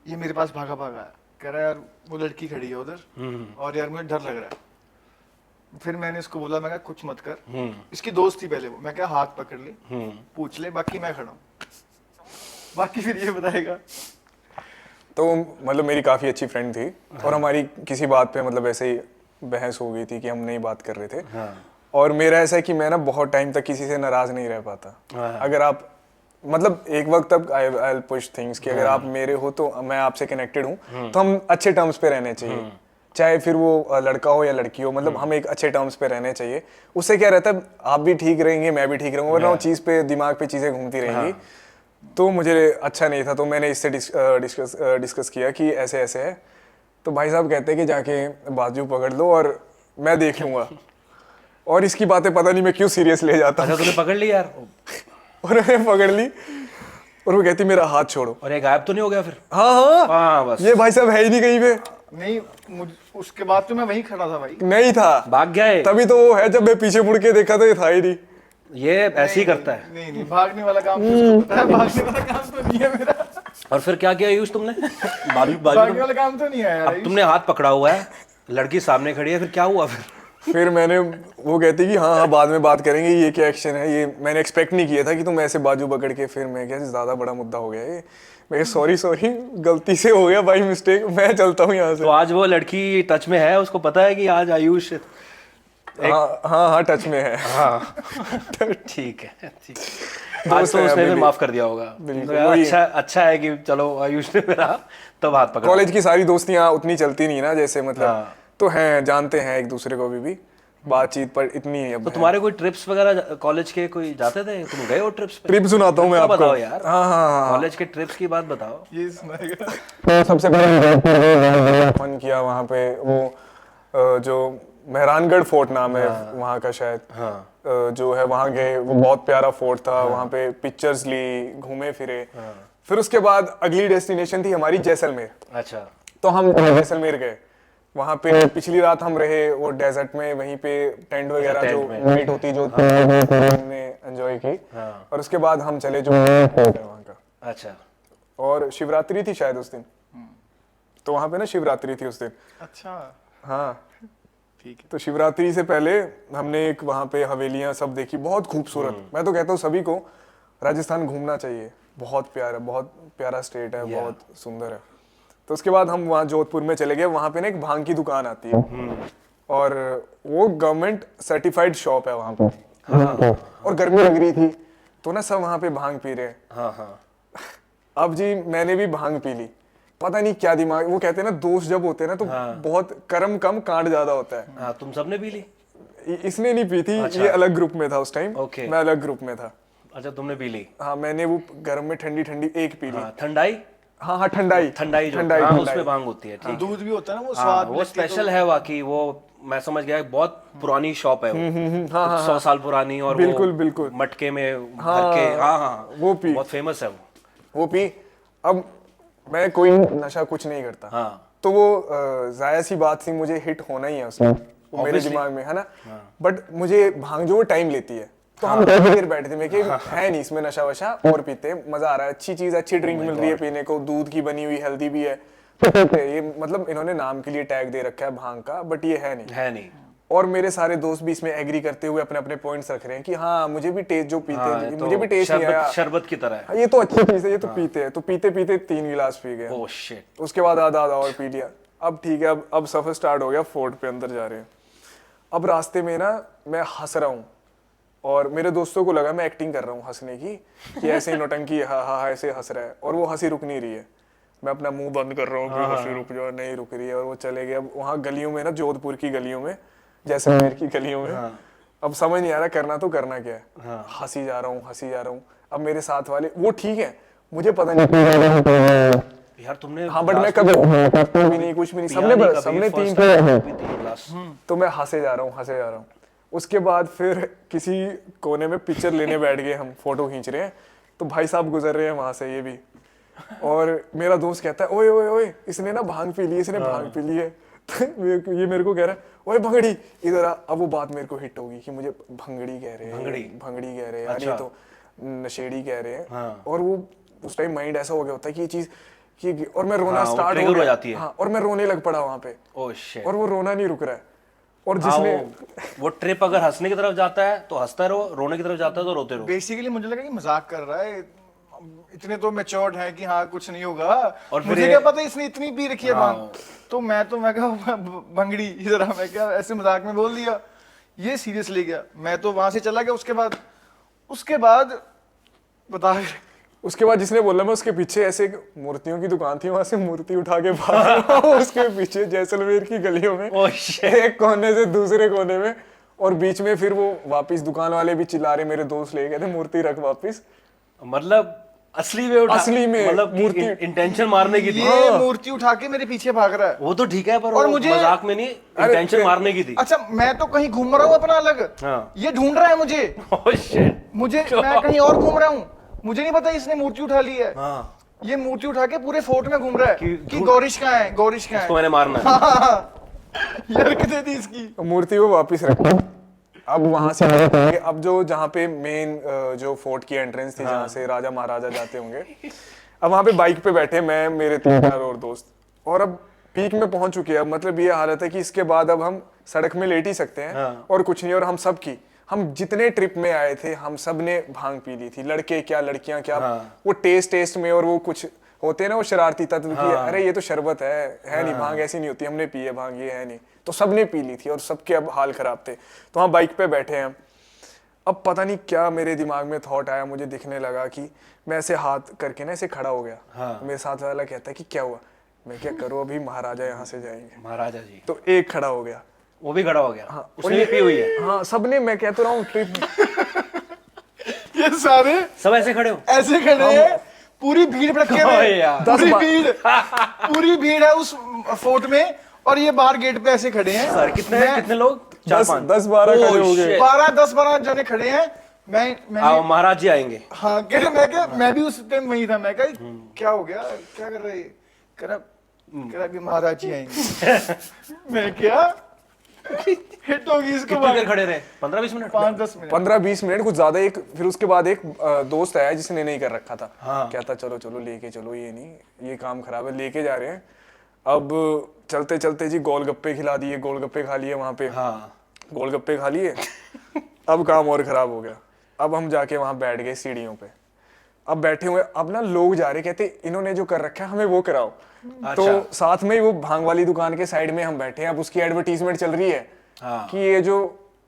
ये मेरे पास भागा आया, कह रहा है यार वो लड़की खड़ी है उधर और यार मुझे डर लग रहा है। फिर मैंने इसको बोला, मैं कहा कुछ मत कर। इसकी दोस्त थी पहले वो, मैं क्या हाथ पकड़ ले, पूछ ले, बाकी मैं खड़ा हूँ, बाकी फिर ये बताएगा। तो मतलब मेरी काफ़ी अच्छी फ्रेंड थी और हमारी किसी बात पे मतलब ऐसे ही बहस हो गई थी कि हम नहीं बात कर रहे थे। और मेरा ऐसा है कि मैं ना बहुत टाइम तक किसी से नाराज़ नहीं रह पाता। अगर आप मतलब एक वक्त तक आई विल पुश थिंग्स कि अगर आप मेरे हो तो मैं आपसे कनेक्टेड हूँ, तो हम अच्छे टर्म्स पे रहने चाहिए, चाहे फिर वो लड़का हो या लड़की हो, मतलब हम एक अच्छे टर्म्स पे रहने चाहिए। उससे क्या रहता है, आप भी ठीक रहेंगे, मैं भी ठीक रहूँगा, वरना वो चीज़ पे दिमाग पे चीज़ें घूमती रहेंगी। तो मुझे अच्छा नहीं था, तो मैंने इससे डिस्कस किया कि ऐसे ऐसे है। तो भाई साहब कहते हैं कि जाके बाजू पकड़ लो और मैं देख लूँगा। और इसकी बातें पता नहीं मैं क्यों सीरियस ले जाता हूँ। अच्छा, तूने पकड़ ली यार? और मैंने पकड़ ली और वो कहती मेरा हाथ छोड़ो। और ये गायब तो नहीं हो गया फिर? हाँ, बस ये भाई साहब है ही नहीं कहीं पे। नहीं, उसके बाद तो मैं वहीं खड़ा था भाई। नहीं था, भाग गया है। तभी तो वो है, जब मैं पीछे मुड़ के देखा तो ये था ही नहीं। ये ऐसे ही करता है। नहीं, भागने वाला काम तो उसको पता है, भागने वाला काम तो नहीं है मेरा। और फिर क्या किया यूज तुमने? भागने वाला काम तो नहीं है यार। अब तुमने हाथ पकड़ा हुआ है, लड़की सामने खड़ी है, फिर क्या हुआ? फिर फिर मैंने वो कहती कि हाँ हाँ बाद में बात करेंगे, ये क्या एक्शन है, ये मैंने एक्सपेक्ट नहीं किया था कि तुम ऐसे बाजू पकड़ के। फिर मैं क्या ज़्यादा बड़ा मुद्दा हो गया ये, मैं सॉरी सॉरी गलती से हो गया भाई, मिस्टेक, मैं चलता हूँ यहाँ तो से। आज वो लड़की टच में है, उसको पता है कि आज आयुष हाँ हाँ हाँ टच में है। हाँ ठीक है, ठीक है। आज तो है उसने अभी फिर भी। माफ कर दिया होगा। बिल्कुल, तो यार वही। अच्छा है कि चलो आयुष ने मेरा तब हाथ पकड़ा। कॉलेज की सारी दोस्तियाँ उतनी चलती नहीं ना, जैसे मतलब हाँ। तो हैं, जानते हैं एक दूसरे को भी बातचीत पर इतनी अब तो है। तुम्हारे कोई ट्रिप्स वगैरह कॉलेज के कोई जाते थे, तुम गए हो ट्रिप्स पे? ट्रिप सुनाता हूँ मैं ट्रिप का आपको। बताओ यार। हाँ हाँ हाँ। कॉलेज के ट्रिप्स की बात बताओ। ये सुनाएगा। तो सबसे पहले फन किया वहाँ पे, वो जो मेहरानगढ़ फोर्ट नाम है वहाँ का शायद, जो है वहाँ गए, वो बहुत प्यारा फोर्ट था। वहाँ पे पिक्चर्स ली, घूमे फिरे। फिर उसके बाद अगली डेस्टिनेशन थी हमारी जैसलमेर। अच्छा। तो हम जैसलमेर गए, वहाँ पे पिछली रात हम रहे वो डेजर्ट में, वहीं पे टेंट वगैरह जो नाइट होती जो हमने एंजॉय की। और उसके बाद हम चले जो फोर्ट है वहाँ का। अच्छा। और शिवरात्रि थी शायद उस दिन, तो वहाँ पे ना शिवरात्रि थी उस दिन। अच्छा हाँ ठीक है। तो शिवरात्रि से पहले हमने एक वहाँ पे हवेलियाँ सब देखी, बहुत खूबसूरत। मैं तो कहता हूँ सभी को राजस्थान घूमना चाहिए, बहुत प्यारा स्टेट है, बहुत सुंदर है। तो उसके बाद हम वहाँ जोधपुर में चले गए, वहाँ पे ना एक भांग की दुकान आती है और वो गवर्नमेंट सर्टिफाइड शॉप है वहाँ पे। और गर्मी लग रही थी तो ना सब वहाँ पे भांग पी रहे हैं। हाँ हाँ। अब जी मैंने भी भांग पी ली, पता नहीं क्या दिमाग, वो कहते हैं ना दोस्त जब होते हैं ना तो बहुत कर्म कम कांड ज्यादा होता है। हाँ, तुम सबने पी ली? इसने नहीं पी थी, ये अलग ग्रुप में था उस टाइम। ओके। मैं अलग ग्रुप में था। अच्छा, तुमने पी ली? हाँ मैंने वो गर्म में ठंडी ठंडी एक पी ली। हाँ, ठंडाई? हाँ हाँ ठंडाई जो हाँ, उसमें भांग होती है, ठीक। दूध भी होता है ना वो हाँ, स्वाद वो स्पेशल है वाकई, वो मैं समझ गया, बहुत पुरानी शॉप है वो, 100 साल पुरानी। और बिल्कुल, वो बिल्कुल। मटके में भर के, हाँ हाँ, वो पी, बहुत फेमस है वो पी। अब मैं कोई नशा कुछ नहीं करता, हाँ। तो वो जाया सी बात थी, मुझे हिट होना ही है उसमें, वो मेरे दिमाग में है ना। बट मुझे भांग जो टाइम लेती है, तो हम काफी देर बैठे थे, मैं कि है नहीं इसमें नशा वशा, और पीते हैं, मजा आ रहा है, अच्छी चीज, अच्छी ड्रिंक मिल रही है पीने को, दूध की बनी हुई, हेल्दी भी है। तो ये मतलब इन्होंने नाम के लिए टैग दे रखा है भांग का, बट ये है नहीं। और मेरे सारे दोस्त भी इसमें एग्री करते हुए अपने अपने पॉइंट्स रख रहे हैं कि हाँ मुझे भी टेस्ट जो पीते हैं, तो मुझे भी टेस्ट नहीं आया, शरबत की तरह है, ये तो अच्छी चीज है, ये तो पीते हैं। तो पीते पीते 3 गिलास पी गए। Oh shit. उसके बाद आधा और पी लिया। अब ठीक है, अब सफर स्टार्ट हो गया, फोर्ट पे अंदर जा रहे हैं। अब रास्ते में ना मैं हंस रहा हूँ और मेरे दोस्तों को लगा मैं एक्टिंग कर रहा हूँ हंसने की, कि ऐसे ही नौटंकी, हाँ हाँ ऐसे हंस रहा है, और वो हंसी रुक नहीं रही है। मैं अपना मुंह बंद कर रहा हूँ कि हंसी रुक जाओ, नहीं रुक रही है, और वो चले गए। अब वहाँ गलियों में ना, जोधपुर की गलियों में, जैसलमेर की गलियों में, अब समझ नहीं आ रहा करना तो करना क्या है। हंसी जा रहा हूँ। अब मेरे साथ वाले वो ठीक है, मुझे पता नहीं यार तुमने, हाँ, बट मैं कभी भी नहीं, कुछ भी नहीं, सबने 3 गिलास। तो मैं हंसे जा रहा हूँ। उसके बाद फिर किसी कोने में पिक्चर लेने बैठ गए, हम फोटो खींच रहे हैं, तो भाई साहब गुजर रहे हैं वहां से, ये भी। और मेरा दोस्त कहता है ओए ओए ओए, इसने ना भांग पी ली, भांग पी ली है। तो ये मेरे को कह रहा है ओए भंगड़ी इधर आ। अब वो बात मेरे को हिट होगी कि मुझे भंगड़ी कह रहे हैं, भंगड़ी कह रहे हैं यार, ये तो नशेड़ी कह रहे हैं। और वो उस टाइम माइंड ऐसा हो गया होता है कि ये चीज कि, और मैं रोना स्टार्ट हो जाती है। हाँ, और मैं रोने लग पड़ा वहां पे। Oh shit. और वो रोना नहीं रुक रहा है। और जिसने वो ट्रिप अगर हंसने की तरफ जाता है तो हंसता रहो, रोने की तरफ जाता है तो रोते रहो। बेसिकली मुझे लगा कि मजाक कर रहा है, इतने तो मैच्योर्ड है कि हाँ कुछ नहीं होगा। और मुझे क्या पता इसने इतनी पी रखी है भांग। तो मैं कहा भंगड़ी इधर आ, मैं क्या ऐसे मजाक में बोल दिया, ये सीरियस ले गया। मैं तो वहां से चला गया। उसके बाद बता, उसके बाद जिसने बोला, मैं उसके पीछे ऐसे मूर्तियों की दुकान थी, वहां से मूर्ति उठा के भाग रहा हूं उसके पीछे जैसलमेर की गलियों में, एक कोने से दूसरे कोने में। और बीच में फिर वो वापस दुकान वाले भी चिल्ला रहे, मेरे दोस्त ले गए थे, मूर्ति रख वापस। मतलब असली में मतलब मूर्ति इंटेंशन मारने की थी। ये मूर्ति उठा के मेरे पीछे भाग रहा है। वो तो ठीक है, पर और वो मुझे मजाक में नहीं, इंटेंशन मारने की थी। अच्छा, मैं तो कहीं घूम रहा हूँ अपना अलग, ये ढूंढ रहा है मुझे। मैं कहीं और घूम रहा हूँ, मुझे नहीं पता इसने मूर्ति उठा ली है। ये मूर्ति उठा के पूरे फोर्ट में घूम रहा है कि गौरीश कहाँ है, गौरीश कहाँ है, मैंने मारना है। ये हरकतें थी इसकी। मूर्ति वो वापस रखी। अब वहां से अब जो जहाँ पे मेन जो फोर्ट की एंट्रेंस थी, जहाँ से राजा महाराजा जाते होंगे, अब वहां पे बाइक पे बैठे मैं, मेरे 3-4 और दोस्त। और अब पीक में पहुंच चुके हैं। अब मतलब ये हालत है कि इसके बाद अब हम सड़क में लेट ही सकते हैं और कुछ नहीं। और हम जितने ट्रिप में आए थे हम सब ने भांग पी ली थी, लड़के क्या लड़कियां क्या। वो टेस्ट में और वो कुछ होते हैं ना वो शरारती तत्व की, अरे ये तो शरबत है नहीं, भांग ऐसी नहीं होती, हमने पी है भांग, ये है नहीं। तो सबने पी ली थी और सबके अब हाल खराब थे। तो हम बाइक पे बैठे हैं, अब पता नहीं क्या मेरे दिमाग में थॉट आया, मुझे दिखने लगा कि मैं ऐसे हाथ करके ना ऐसे खड़ा हो गया। मेरे साथ वाला कहता है कि क्या हुआ, मैं क्या करूँ, अभी महाराजा यहाँ से जाएंगे। महाराजा जी तो एक खड़ा हो गया, वो भी खड़ा हो गया। उसने भी पी हुई है। हाँ सबने, मैं कहता रहा हूँ ट्रिप ये सारे सब ऐसे खड़े हो। ऐसे खड़े हैं, पूरी भीड़ भड़के ओए में, यार। पूरी भीड़ है उस फोर्ट में, और ये बाहर गेट पे ऐसे खड़े हैं। सर कितने लोग? 10-12 खड़े हो गए। 12 जने खड़े हैं। मैं महाराज जी आएंगे। हाँ मैं भी उस टाइम वही था। मैं कहा क्या हो गया, क्या कर रहे, कह रहा कि महाराज जी आएंगे। मैं क्या हिट होगी इसको। कितनी देर खड़े रहे? 15-20 मिनट? 5-10 मिनट, 15-20 मिनट कुछ ज्यादा। एक फिर उसके बाद एक दोस्त आया जिसने नहीं कर रखा था। कहता चलो चलो लेके चलो, ये नहीं, ये काम खराब है, लेके जा रहे हैं। अब चलते चलते जी गोलगप्पे खिला दिए, गोलगप्पे खा लिए वहां पे। गोलगप्पे खा लिए। अब काम और खराब हो गया। अब हम जाके वहां बैठ गए सीढ़ियों पे। अब बैठे हुए, अब ना लोग जा रहे, कहते इन्होंने जो कर रखा है हमें वो कराओ। तो साथ में ही वो भांग वाली दुकान के साइड में हम बैठे हैं। अब उसकी एडवर्टीजमेंट चल रही है कि ये जो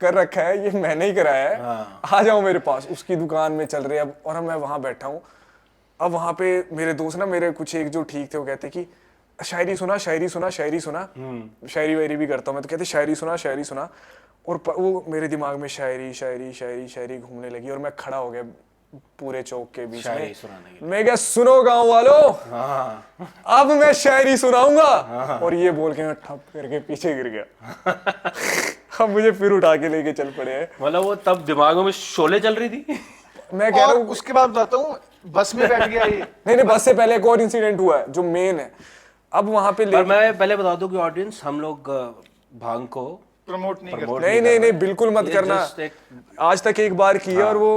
कर रखा है ये मैंने ही कराया है, आ जाओ मेरे पास। उसकी दुकान में चल रही है। अब और मैं वहां बैठा हूँ। अब वहां पे मेरे दोस्त ना, मेरे कुछ एक जो ठीक थे, वो कहते कि शायरी सुना, शायरी सुना, शायरी सुना। शायरी वायरी भी करता हूँ मैं, तो कहते शायरी सुना, शायरी सुना। और वो मेरे दिमाग में शायरी शायरी शायरी शायरी घूमने लगी और मैं खड़ा हो गया पूरे चौक के बीच में। मैं क्या, सुनो गांव वालों, अब मैं शायरी सुनाऊंगा। और ये बोल के मैं ठप करके पीछे गिर गया। अब मुझे फिर उठा के लेके चल पड़े हैं। मतलब वो तब दिमागों में शोले चल रही थी। मैं कह रहा हूँ। उसके बाद बताता हूँ, बस में बैठ गया ये। नहीं, बस से पहले एक और इंसिडेंट हुआ है जो मेन है। अब वहां पे पर मैं पहले बता दूं कि ऑडियंस, हम लोग भांग को प्रमोट नहीं करते। नहीं बिल्कुल मत करना। आज तक एक बार किया और वो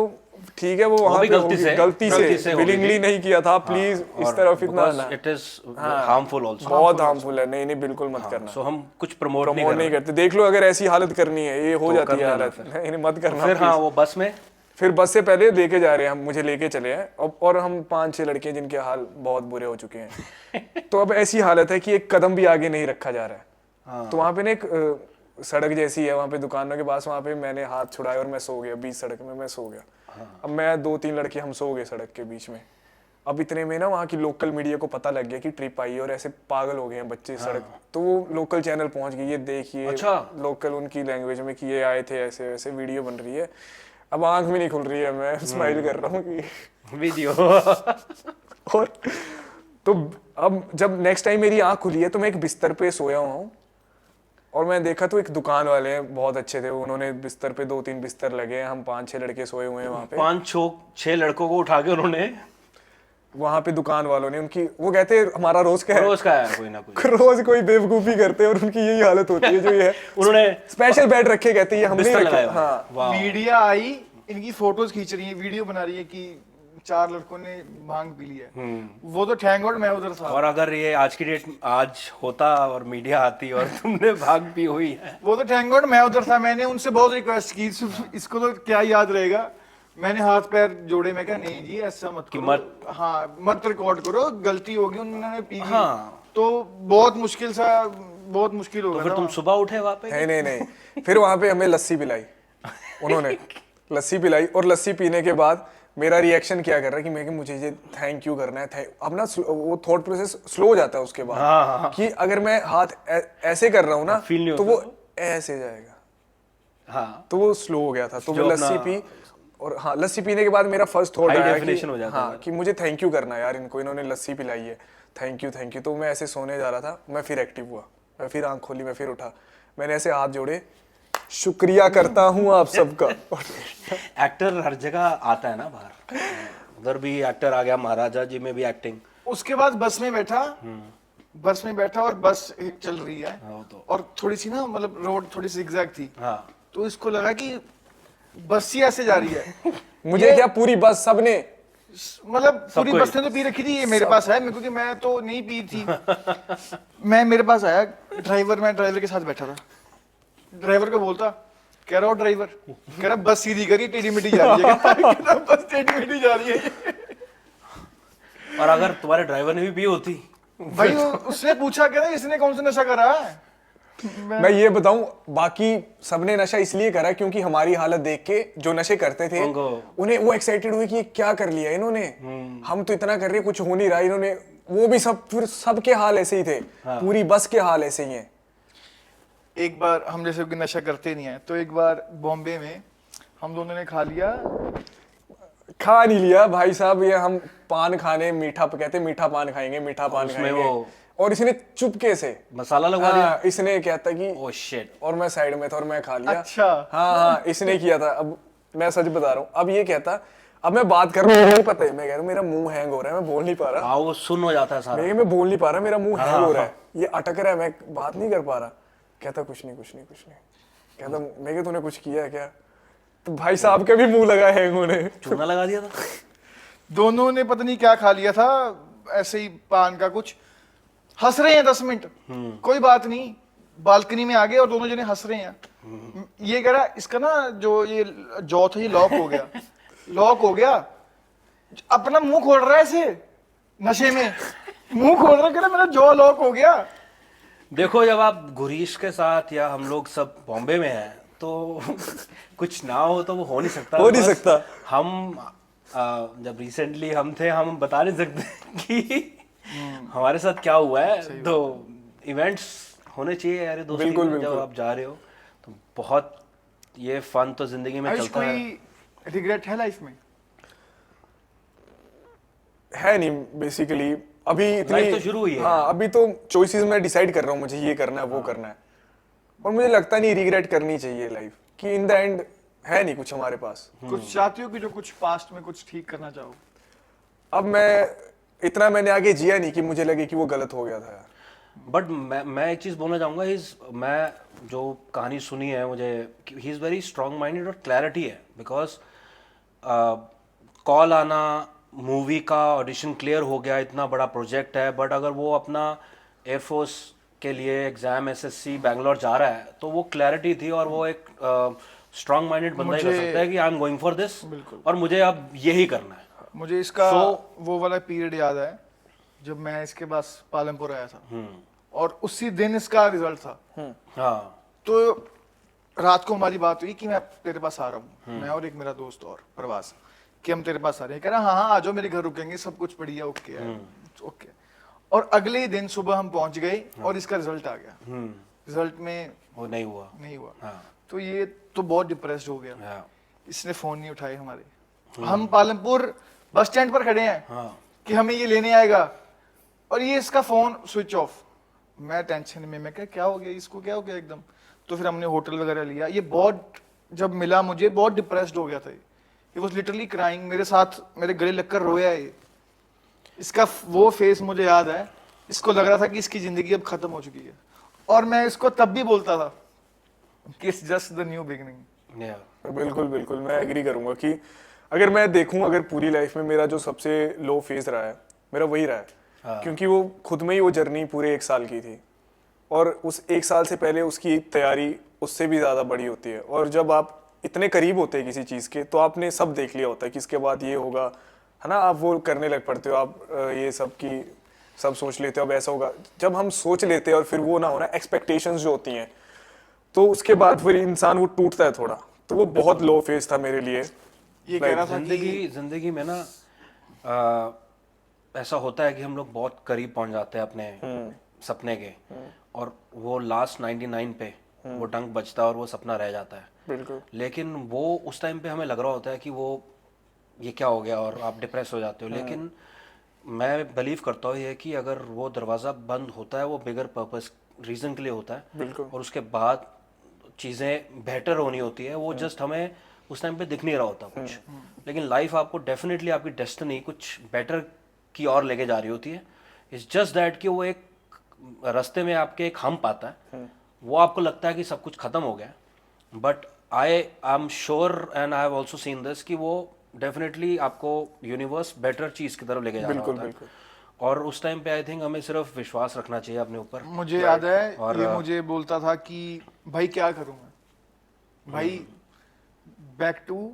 ठीक है, वो वहां पे गलती से विलिंगली नहीं किया था। प्लीज इस तरफ इतना ना, इट इज हार्मफुल आल्सो, बहुत हार्मफुल है। नहीं बिल्कुल मत करना। सो हम कुछ प्रमोट नहीं करते। देख लो, अगर ऐसी हालत करनी है, ये हो जाती है हालत, नहीं मत करना। फिर हाँ, वो बस में, फिर बस से पहले लेके जा रहे हैं हम, मुझे लेके चले हैं। और हम 5-6 लड़के हैं जिनके हाल बहुत बुरे हो चुके हैं। तो अब ऐसी हालत है कि एक कदम भी आगे नहीं रखा जा रहा है। तो वहां पे ना एक सड़क जैसी है, वहां पे दुकानों के पास, वहां पे मैंने हाथ छुड़ाया और मैं सो गया बीच सड़क में। मैं सो गया। अब मैं 2-3 लड़के हम सो गए सड़क के बीच में। अब इतने में ना वहाँ की लोकल मीडिया को पता लग गया कि ट्रिप आई है और ऐसे पागल हो गए हैं बच्चे सड़क। तो वो लोकल चैनल पहुंच गई, ये देखिए लोकल उनकी लैंग्वेज में कि ये आए थे, ऐसे वैसे वीडियो बन रही है। अब आंख भी नहीं खुल रही है, मैं स्माइल कर रहा हूँ कि वीडियो। और तो अब जब नेक्स्ट टाइम मेरी आंख खुली है तो मैं एक बिस्तर पे सोया हुआ हूँ और मैं देखा तो एक दुकान वाले हैं, बहुत अच्छे थे, उन्होंने बिस्तर पे 2-3 बिस्तर लगे हैं, हम 5-6 लड़के सोए हुए हैं वहाँ पे। 5-6 लड़कों को उठा के उन्होंने वहाँ पे दुकान वालों ने उनकी, वो कहते हैं हमारा रोज का है कोई ना कोई रोज कोई बेवकूफी करते हैं और उनकी यही हालत होती है जो ये है। उन्होंने स्पेशल बेड रखे, कहते हैं हमने रखे। हाँ, मीडिया आई, इनकी फोटोज खींच रही है, वीडियो बना रही है कि 4 लड़कों ने भांग पी ली है। वो तो थैंक गॉड मैं उधर था। और अगर ये आज की डेट आज होता और मीडिया आती और तुमने भांग पी हुई है, वो तो थैंक गॉड मैं उधर था। मैंने उनसे बहुत रिक्वेस्ट की, इसको तो क्या याद रहेगा। मैंने हाथ पैर जोड़े, मैं कहा नहीं जी ऐसा मत करो, हाँ मत रिकॉर्ड करो, गलती होगी, उन्होंने पी हाँ। तो बहुत मुश्किल हो गया। फिर तुम सुबह उठे वहाँ पे? नहीं फिर वहाँ पे हमें लस्सी पिलाई उन्होंने। लस्सी पिलाई और लस्सी पीने के बाद मेरा रिएक्शन क्या कर रहा है कि मैं कि मुझे ये थैंक यू करना है। अब ना वो थॉट प्रोसेस स्लो हो जाता है उसके बाद। हाँ। कि अगर मैं हाथ ऐसे कर रहा हूँ ना तो वो ऐसे जाएगा। हाँ। तो वो स्लो हो गया था, तो मैं लस्सी पी। और हाँ, लस्सी पीने के बाद मेरा फर्स्ट थॉट आया कि हाँ कि मुझे थैंक यू करना है यार इनको, इन्होंने लस्सी पिलाई है, थैंक यू। तो मैं ऐसे सोने जा रहा था, मैं फिर एक्टिव हुआ, मैं फिर आंख खोली, मैं फिर उठा, मैंने ऐसे हाथ जोड़े, शुक्रिया करता हूँ आप सबका। एक्टर हर जगह आता है ना बाहर, उधर भी एक्टर आ गया, महाराजा जी में भी एक्टिंग। उसके बाद बस में बैठा और बस चल रही है और थोड़ी सी ना मतलब रोड थोड़ी सी zigzag थी। तो इसको लगा कि बस ही ऐसे जा रही है। मुझे क्या पूरी बस सबने मतलब पूरी सबको बस ने तो पी रखी थी, ये मेरे पास आया, मेरे को कि मैं तो नहीं पी थी। मेरे पास आया ड्राइवर, मैं ड्राइवर के साथ बैठा था, ड्राइवर को बोलता, कह रहा हो ड्राइवर, कह रहा बस सीधी करिए, टेढ़ी मेढ़ी जा रही है। कह रहा, बस टेढ़ी मेढ़ी जा रही है। और अगर तुम्हारे ड्राइवर ने भी पी होती, भाई उसने पूछा, कह रहा इसने कौन सा नशा करा है। मैं ये बताऊं, बाकी सबने नशा इसलिए करा क्योंकि हमारी हालत देख के जो नशे करते थे उन्हें वो एक्साइटेड हुए कि ये क्या कर लिया इन्होंने, हम तो इतना कर रहे कुछ हो नहीं रहा इन्होंने, वो भी सब, फिर सबके हाल ऐसे ही थे। पूरी बस के हाल ऐसे ही हैं। एक बार हम जैसे कि नशा करते नहीं है, तो एक बार बॉम्बे में हम दोनों ने खा नहीं लिया भाई साहब, ये हम पान खाने, मीठा कहते मीठा पान खाएंगे, मीठा पान खाएंगे, और इसने चुपके से मसाला लगवा दिया। इसने क्या था कि ओह शिट, और मैं साइड में था और मैं खा लिया। अच्छा। हाँ, इसने किया था। अब मैं सच बता रहा हूँ, अब ये कहता, अब मैं बात कर रहा हूँ, मुझे पता है, मैं कह रहा हूँ मेरा मुंह हैंग हो रहा है, मैं बोल नहीं पा रहा। हाँ वो सुन हो जाता है सारा। मैं बोल नहीं पा रहा, मेरा मुंह हैंग हो रहा है, ये अटक रहा है, मैं बात नहीं कर पा रहा। कहता कुछ नहीं। कहता मैं क्या, तूने कुछ किया है क्या? तो भाई साहब का भी मुंह लगा हैंग होने। चूना लगा दिया था। दोनों ने पता नहीं क्या खा लिया था, ऐसे ही पान का कुछ, हंस रहे हैं 10 मिनट, कोई बात नहीं, बालकनी में आ गए और दोनों जने हंस रहे हैं। ये कह रहा इसका ना जो ये जॉ था ये लॉक हो गया, अपना मुंह खोल रहा है ऐसे नशे में, मुंह खोल रहा है, कह रहा मेरा जॉ लॉक हो गया। देखो जब आप गुरीश के साथ या हम लोग सब बॉम्बे में हैं तो कुछ ना हो तो वो हो नहीं सकता। हम जब रिसेंटली हम थे, हम बता नहीं सकते कि हमारे साथ क्या हुआ है। तो इवेंट्स होने चाहिए यार दोस्तों, बिल्कुल। जब आप जा रहे हो तो बहुत ये फन तो जिंदगी में चलता है। कोई रिग्रेट है लाइफ में? है नहीं बेसिकली, अभी इतनी तो शुरू हुई है। हाँ, अभी तो चॉइसेस मैं डिसाइड कर रहा हूँ, मुझे ये करना है, वो करना है, और मुझे लगता नहीं रिग्रेट करनी चाहिए लाइफ कि इन द एंड है नहीं कुछ हमारे पास। कुछ चाहती हो कि जो कुछ पास्ट में कुछ ठीक करना चाहो? अब इतना मैंने आगे जिया नहीं कि मुझे लगे कि वो गलत हो गया था यार। बट मैं एक चीज बोलना चाहूंगा, मैं जो कहानी सुनी है मुझे, he is very strong minded और क्लैरिटी है। बिकॉज कॉल आना, मूवी का ऑडिशन क्लियर हो गया, इतना बड़ा प्रोजेक्ट है, बट अगर वो अपना एयरफोर्स के लिए एग्जाम एसएससी बैंगलोर जा रहा है तो वो क्लैरिटी थी, और वो एक स्ट्रांग माइंडेड बंदा ही कर सकता है कि I am going for this और मुझे अब यही करना है। मुझे इसका वो वाला पीरियड याद है जब मैं इसके पास पालमपुर आया था, और उसी दिन इसका रिजल्ट था। हाँ, तो रात को हमारी बात हुई कि मैं तेरे पास आ रहा हूँ, मैं और एक मेरा दोस्त और प्रवास, कि हम तेरे पास आ रहे हैं। कह रहा हाँ आ जाओ, मेरे घर रुकेंगे, सब कुछ बढ़िया, ओके है, ओके। और अगले ही दिन सुबह हम पहुंच गए और इसका रिजल्ट आ गया। रिजल्ट में वो नहीं हुआ। हाँ। तो ये तो बहुत डिप्रेस्ड हो गया। हाँ। इसने फोन नहीं उठाए हमारे। हम पालमपुर बस स्टैंड पर खड़े हैं कि हमें ये लेने आएगा, और ये इसका फोन स्विच ऑफ। मैं टेंशन में, मैं क्या हो गया इसको, क्या हो गया एकदम। तो फिर हमने होटल वगैरह लिया। ये बहुत, जब मिला मुझे बहुत डिप्रेस्ड हो गया था। ये वाज लिटरली क्राइंग, मेरे साथ मेरे गले लगकर रोया है ये। इसका वो फेस मुझे याद है, इसको लग रहा था कि इसकी जिंदगी अब खत्म हो चुकी है, और मैं इसको तब भी बोलता था कि it's just the new beginning. बिल्कुल मैं एग्री करूंगा कि अगर मैं देखूं, अगर पूरी लाइफ में मेरा जो सबसे लो फेज रहा है मेरा वही रहा है। क्योंकि वो खुद में ही वो जर्नी पूरे 1 साल की थी, और उस 1 साल से पहले उसकी तैयारी उससे भी ज़्यादा बड़ी होती है। और जब आप इतने करीब होते हैं किसी चीज़ के, तो आपने सब देख लिया होता है कि इसके बाद ये होगा, है ना, आप वो करने लग पड़ते हो, आप ये सब की सब सोच लेते हो अब ऐसा होगा। जब हम सोच लेते हैं और फिर वो ना होना, एक्सपेक्टेशंस जो होती हैं, तो उसके बाद फिर इंसान वो टूटता है थोड़ा। तो वो बहुत लो फेज था मेरे लिए। ये कह रहा था जिंदगी में ना ऐसा होता है कि हम लोग बहुत करीब पहुंच जाते हैं अपने सपने के, और वो लास्ट 99 पे वो डंक बचता है और वो सपना रह जाता है। बिल्कुल। लेकिन वो उस टाइम पे हमें लग रहा होता है कि वो ये क्या हो गया, और आप डिप्रेस हो जाते हो। लेकिन मैं बिलीव करता हूँ ये कि अगर वो दरवाज़ा बंद होता है वो बिगर पर्पस रीज़न के लिए होता है, और उसके बाद चीज़ें बेटर होनी होती है। वो जस्ट हमें उस टाइम पे दिख नहीं रहा होता कुछ, लेकिन लाइफ आपको डेफिनेटली आपकी डेस्टिनी कुछ बेटर की ओर लेके जा रही होती है। इट्स जस्ट दैट कि वो एक रास्ते में आपके एक हम्प आता है, वो आपको लगता है कि सब कुछ खत्म हो गया, but I am sure and I have also seen this कि वो डेफिनेटली आपको यूनिवर्स बेटर चीज की तरफ लेके जा रहा बिल्कुल, होता है। बिल्कुल। और उस टाइम पे आई थिंक हमें सिर्फ विश्वास रखना चाहिए अपने ऊपर। मुझे याद है और, ये मुझे बोलता था कि भाई क्या करूं मैं, भाई बैक टू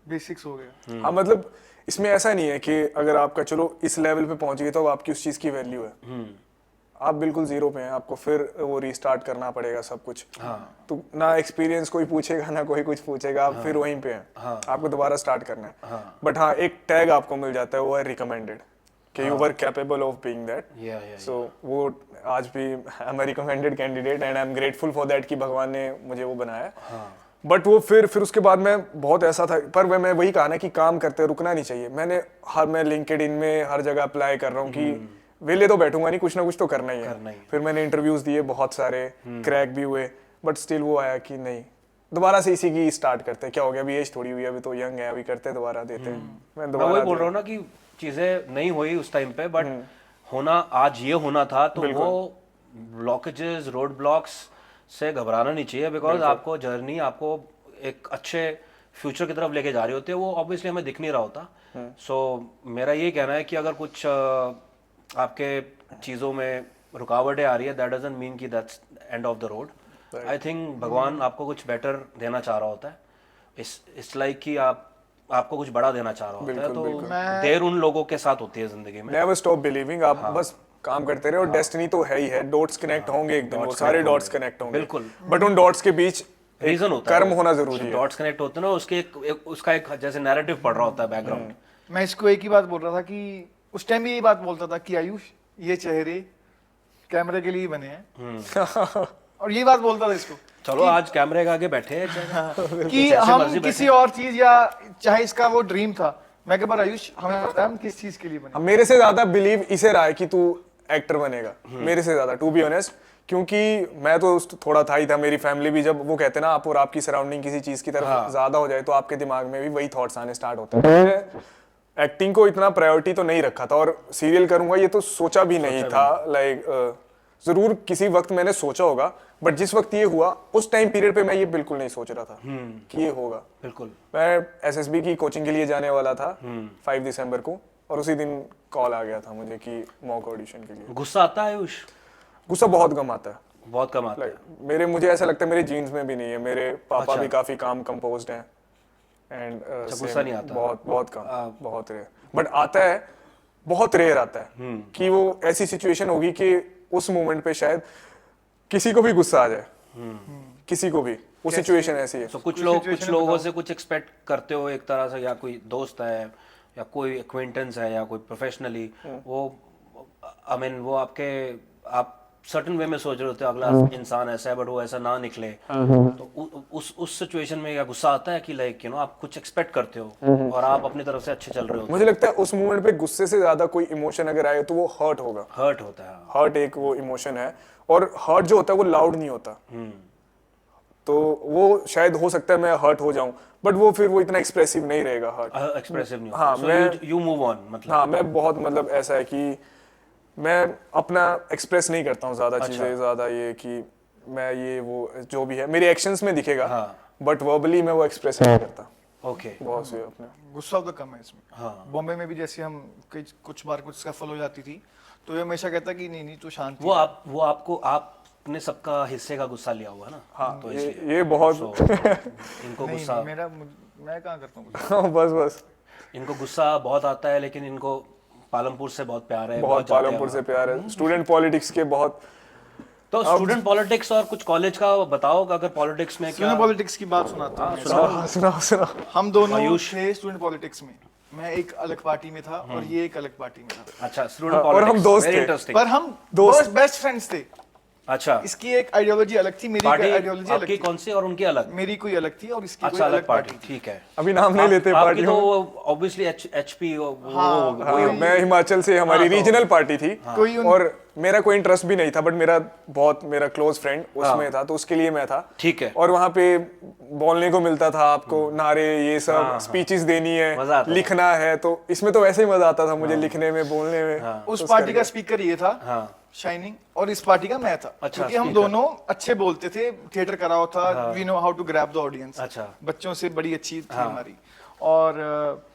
बेसिक्स हो गया। हाँ मतलब इसमें ऐसा नहीं है कि अगर आपका चलो इस लेवल पे पहुंच गए तो अब आपकी उस चीज की वैल्यू है। आप बिल्कुल जीरो पे हैं, आपको फिर वो रीस्टार्ट करना पड़ेगा सब कुछ। तो ना एक्सपीरियंस कोई पूछेगा ना कोई कुछ पूछेगा, आप फिर वहीं पे हैं। आपको दोबारा स्टार्ट करना है। बट हाँ एक टैग आपको मिल जाता है, वो है रिकमेंडेड, कि you were capable of being that. So वो आज भी I am recommended candidate and I am grateful for that कि भगवान ने मुझे वो बनाया। बट वो फिर उसके बाद मैं बहुत ऐसा था, पर मैं वही कहा ना कि काम करते रुकना नहीं चाहिए। मैं लिंक्डइन में हर जगह अप्लाई कर रहा हूँ कि वेले तो बैठूंगा नहीं, कुछ ना कुछ तो करना ही है। फिर मैंने इंटरव्यूज दिए बहुत सारे, क्रैक भी हुए, बट स्टिल वो आया कि नहीं दोबारा से इसी की स्टार्ट करते हैं। क्या हो गया, अभी एज थोड़ी हुई है, अभी तो यंग है, अभी करते दोबारा देते हैं। मैं मैं दोबारा वही बोल रहा हूँ ना कि चीजें नहीं हुई उस टाइम पे, बट होना आज ये होना था, तो वो ब्लॉकेजेस रोड ब्लॉक्स से घबराना नहीं चाहिए, बिकॉज आपको जर्नी आपको एक अच्छे फ्यूचर की तरफ लेके जा रही होती है। वो ऑब्वियसली हमें दिख नहीं रहा होता। सो मेरा ये कहना है कि अगर कुछ आपके चीज़ों में रुकावटें आ रही है, दैट डजंट मीन कि that's end of the road. I think भगवान आपको कुछ बेटर देना चाह रहा होता है। इट्स लाइक कि आपको कुछ बड़ा देना चाह रहा होता है, तो देर उन लोगों के साथ होती है जिंदगी में। नेवर स्टॉप बिलीविंग, आप बस काम करते रहे, और डेस्टिनी तो है ही है। डॉट्स कनेक्ट होंगे एक दिन, वो सारे डॉट्स कनेक्ट होंगे बिल्कुल। बट उन डॉट्स के बीच रीजन होता है, कर्म होना जरूरी है। डॉट्स कनेक्ट होते हैं ना, उसके उसका एक जैसे नैरेटिव पढ़ रहा होता है बैकग्राउंड। मैं इसको एक ही बात बोल रहा था कि उस टाइम भी यही बात बोलता था कि आयुष ये चेहरे कैमरे के लिए बने हैं और ये बात बोलता था इसको। चलो आज कैमरे के आगे बैठे हैं कि हम किसी और चीज या चाहे इसका वो ड्रीम था, मैं कह आयुष हमें पता है हम किस चीज के लिए बने। मेरे से ज्यादा बिलीव इसे रहा है कि तू एक्टर बनेगा, मेरे से ज्यादा, टू बी ऑनेस्ट। क्योंकि मैं तो थोड़ा था ही था, मेरी फैमिली भी, जब वो कहते हैं ना आप और आपकी सराउंडिंग किसी चीज की तरफ ज्यादा हो जाए तो आपके दिमाग में भी वही थॉट्स आने स्टार्ट होते हैं। एक्टिंग को इतना प्रायोरिटी तो नहीं रखा था, और सीरियल करूंगा ये तो सोचा भी नहीं था। लाइक जरूर किसी वक्त मैंने सोचा होगा, बट जिस वक्त ये हुआ उस टाइम पीरियड पे मैं ये बिल्कुल नहीं सोच रहा था कि ये होगा। बिल्कुल। मैं एसएसबी की कोचिंग के लिए जाने वाला था 5 दिसंबर को, और उसी दिन कॉल आ गया था मुझे कि मॉक ऑडिशन के लिए। गुस्सा आता है आयुष? गुस्सा बहुत कम आता है, बहुत कम आता है। मुझे ऐसा लगता है मेरे जीन्स में भी नहीं है। मेरे पापा भी काफी काम कंपोज्ड हैं, एंड गुस्सा नहीं आता? बहुत कम, बहुत रेयर। बट आता है, बहुत रेयर आता है कि वो ऐसी सिचुएशन होगी कि उस मोमेंट पे शायद किसी को भी गुस्सा आ जाए, किसी को भी। वो सिचुएशन ऐसी है। तो कुछ लोगों से कुछ एक्सपेक्ट करते हो एक तरह से, या कोई दोस्त है या कोई एक्वेंटेंस है या कोई प्रोफेशनली, वो आई मीन वो आप सर्टेन वे में सोच रहे होते हो अगला इंसान ऐसा है, बट वो ऐसा ना निकले, तो उस सिचुएशन में क्या गुस्सा आता है कि लाइक आप कुछ एक्सपेक्ट करते हो और आप अपनी तरफ से अच्छे चल रहे हो? मुझे लगता है उस मोमेंट पे गुस्से से ज्यादा कोई इमोशन अगर आए तो वो हर्ट होगा। हर्ट होता है। हर्ट एक वो इमोशन है, और हर्ट जो होता है वो लाउड नहीं होता। तो वो शायद हो सकता है मैं हर्ट हो जाऊं, बट वो फिर वो इतना एक्सप्रेसिव नहीं रहेगा। हर्ट एक्सप्रेसिव नहीं हाँ, होता। So you move on, मतलब। हाँ, मैं बहुत मतलब ऐसा है कि मैं अपना एक्सप्रेस नहीं करता हूँ ज्यादा चीजें, ज्यादा ये कि मैं ये वो जो भी है मेरे एक्शंस में दिखेगा, बट वर्बली मैं वो एक्सप्रेस नहीं करता। ओके। बहुत से अपने गुस्सा तो कम है इसमें। बॉम्बे में भी जैसे हम कुछ बार कुछ सफल हो जाती थी, तो ये हमेशा कहता कि नहीं तू शांत। वो आपको आपने सबका हिस्से का गुस्सा लिया हुआ ना। हाँ, तो ये बहुत इनको गुस्सा, मैं कहाँ करता हूँ बस इनको गुस्सा बहुत आता है, लेकिन इनको पालमपुर से बहुत प्यार है। बहुत पालमपुर से प्यार है। स्टूडेंट पॉलिटिक्स के बहुत। तो स्टूडेंट पॉलिटिक्स और कुछ कॉलेज का बताओ, अगर पॉलिटिक्स में क्या। पॉलिटिक्स की बात सुनाता हूँ। सुनाओ। हम दोनों थे स्टूडेंट पॉलिटिक्स में। मैं एक अलग पार्टी में था और ये एक अलग पार्टी में था। अच्छा, स्टूडेंट और हम दोस्त थे। इंटरेस्टिंग। पर हम दोस्त बेस्ट फ्रेंड्स थे। अच्छा, इसकी एक आइडियोलॉजी अलग थी, मेरी आइडियोलॉजी अलग थी। कौन सी और उनकी अलग? मेरी कोई अलग थी और इसकी अच्छा, कोई अलग पार्टी। ठीक है, अभी नाम नहीं लेते आपकी पार्टी। तो ऑब्वियसली एचपी। मैं हिमाचल से, हमारी रीजनल पार्टी थी, और मेरा कोई इंटरेस्ट भी नहीं था, बट मेरा क्लोज फ्रेंड उसमें था, तो उसके लिए मैं था। ठीक है। और वहाँ पे बोलने को मिलता था आपको, नारे ये सब, स्पीचेस देनी है, लिखना है, तो इसमें तो वैसे ही मजा आता था मुझे, लिखने में, बोलने में। उस पार्टी का स्पीकर ये था, शाइनिंग, और इस पार्टी का मैं था। क्योंकि हम दोनों अच्छे बोलते थे, थिएटर करा हुआ था, we know how to grab the audience. अच्छा। बच्चों से बड़ी अच्छी थी हमारी। और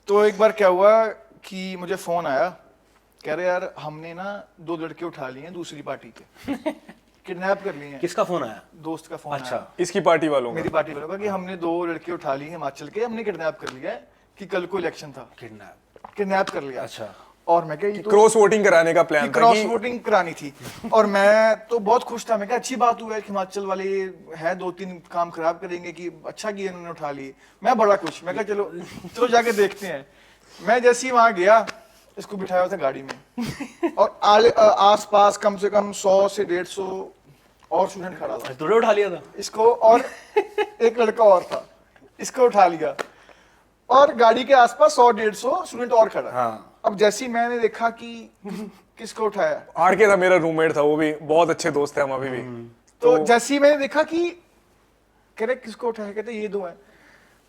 तो एक बार क्या हुआ कि मुझे फ़ोन आया, कह रहे यार हमने ना 2 लड़के उठा लिए हैं दूसरी पार्टी के, किडनैप कर लिए हैं। किसका फोन आया? दोस्त का फ़ोन अच्छा। आया इसकी पार्टी वालों मेरी का। पार्टी वालों का कि हमने 2 लड़के उठा लिए हिमाचल के, हमने किडनैप कर लिया है कि कल को इलेक्शन था, किडनैप कर लिया। अच्छा। और मैं क्या, ये तो क्रॉस वोटिंग कराने का प्लान था क्रॉस कि वोटिंग करानी थी। और मैं तो बहुत खुश था, मैं क्या अच्छी बात हुआ है कि हिमाचल वाले है 2-3 काम खराब करेंगे, कि अच्छा किया इन्होंने उठा लिए। मैं बड़ा खुश, मैं क्या चलो चलो जाके देखते हैं। मैं जैसे ही वहां गया, इसको बिठाया हुआ था गाड़ी में और आस पास कम से कम 100 से 150 और स्टूडेंट खड़ा था। तुझे उठा लिया था? इसको और एक लड़का और था, इसको उठा लिया और गाड़ी के आसपास 100-150 स्टूडेंट और खड़ा। हाँ। अब जैसे ही मैंने देखा कि किसको उठाया, आरके था मेरा रूममेट था, वो भी बहुत अच्छे दोस्त है हम अभी भी। तो जैसे ही मैंने देखा कि कह रहे किसको उठाया, कहते ये 2 हैं।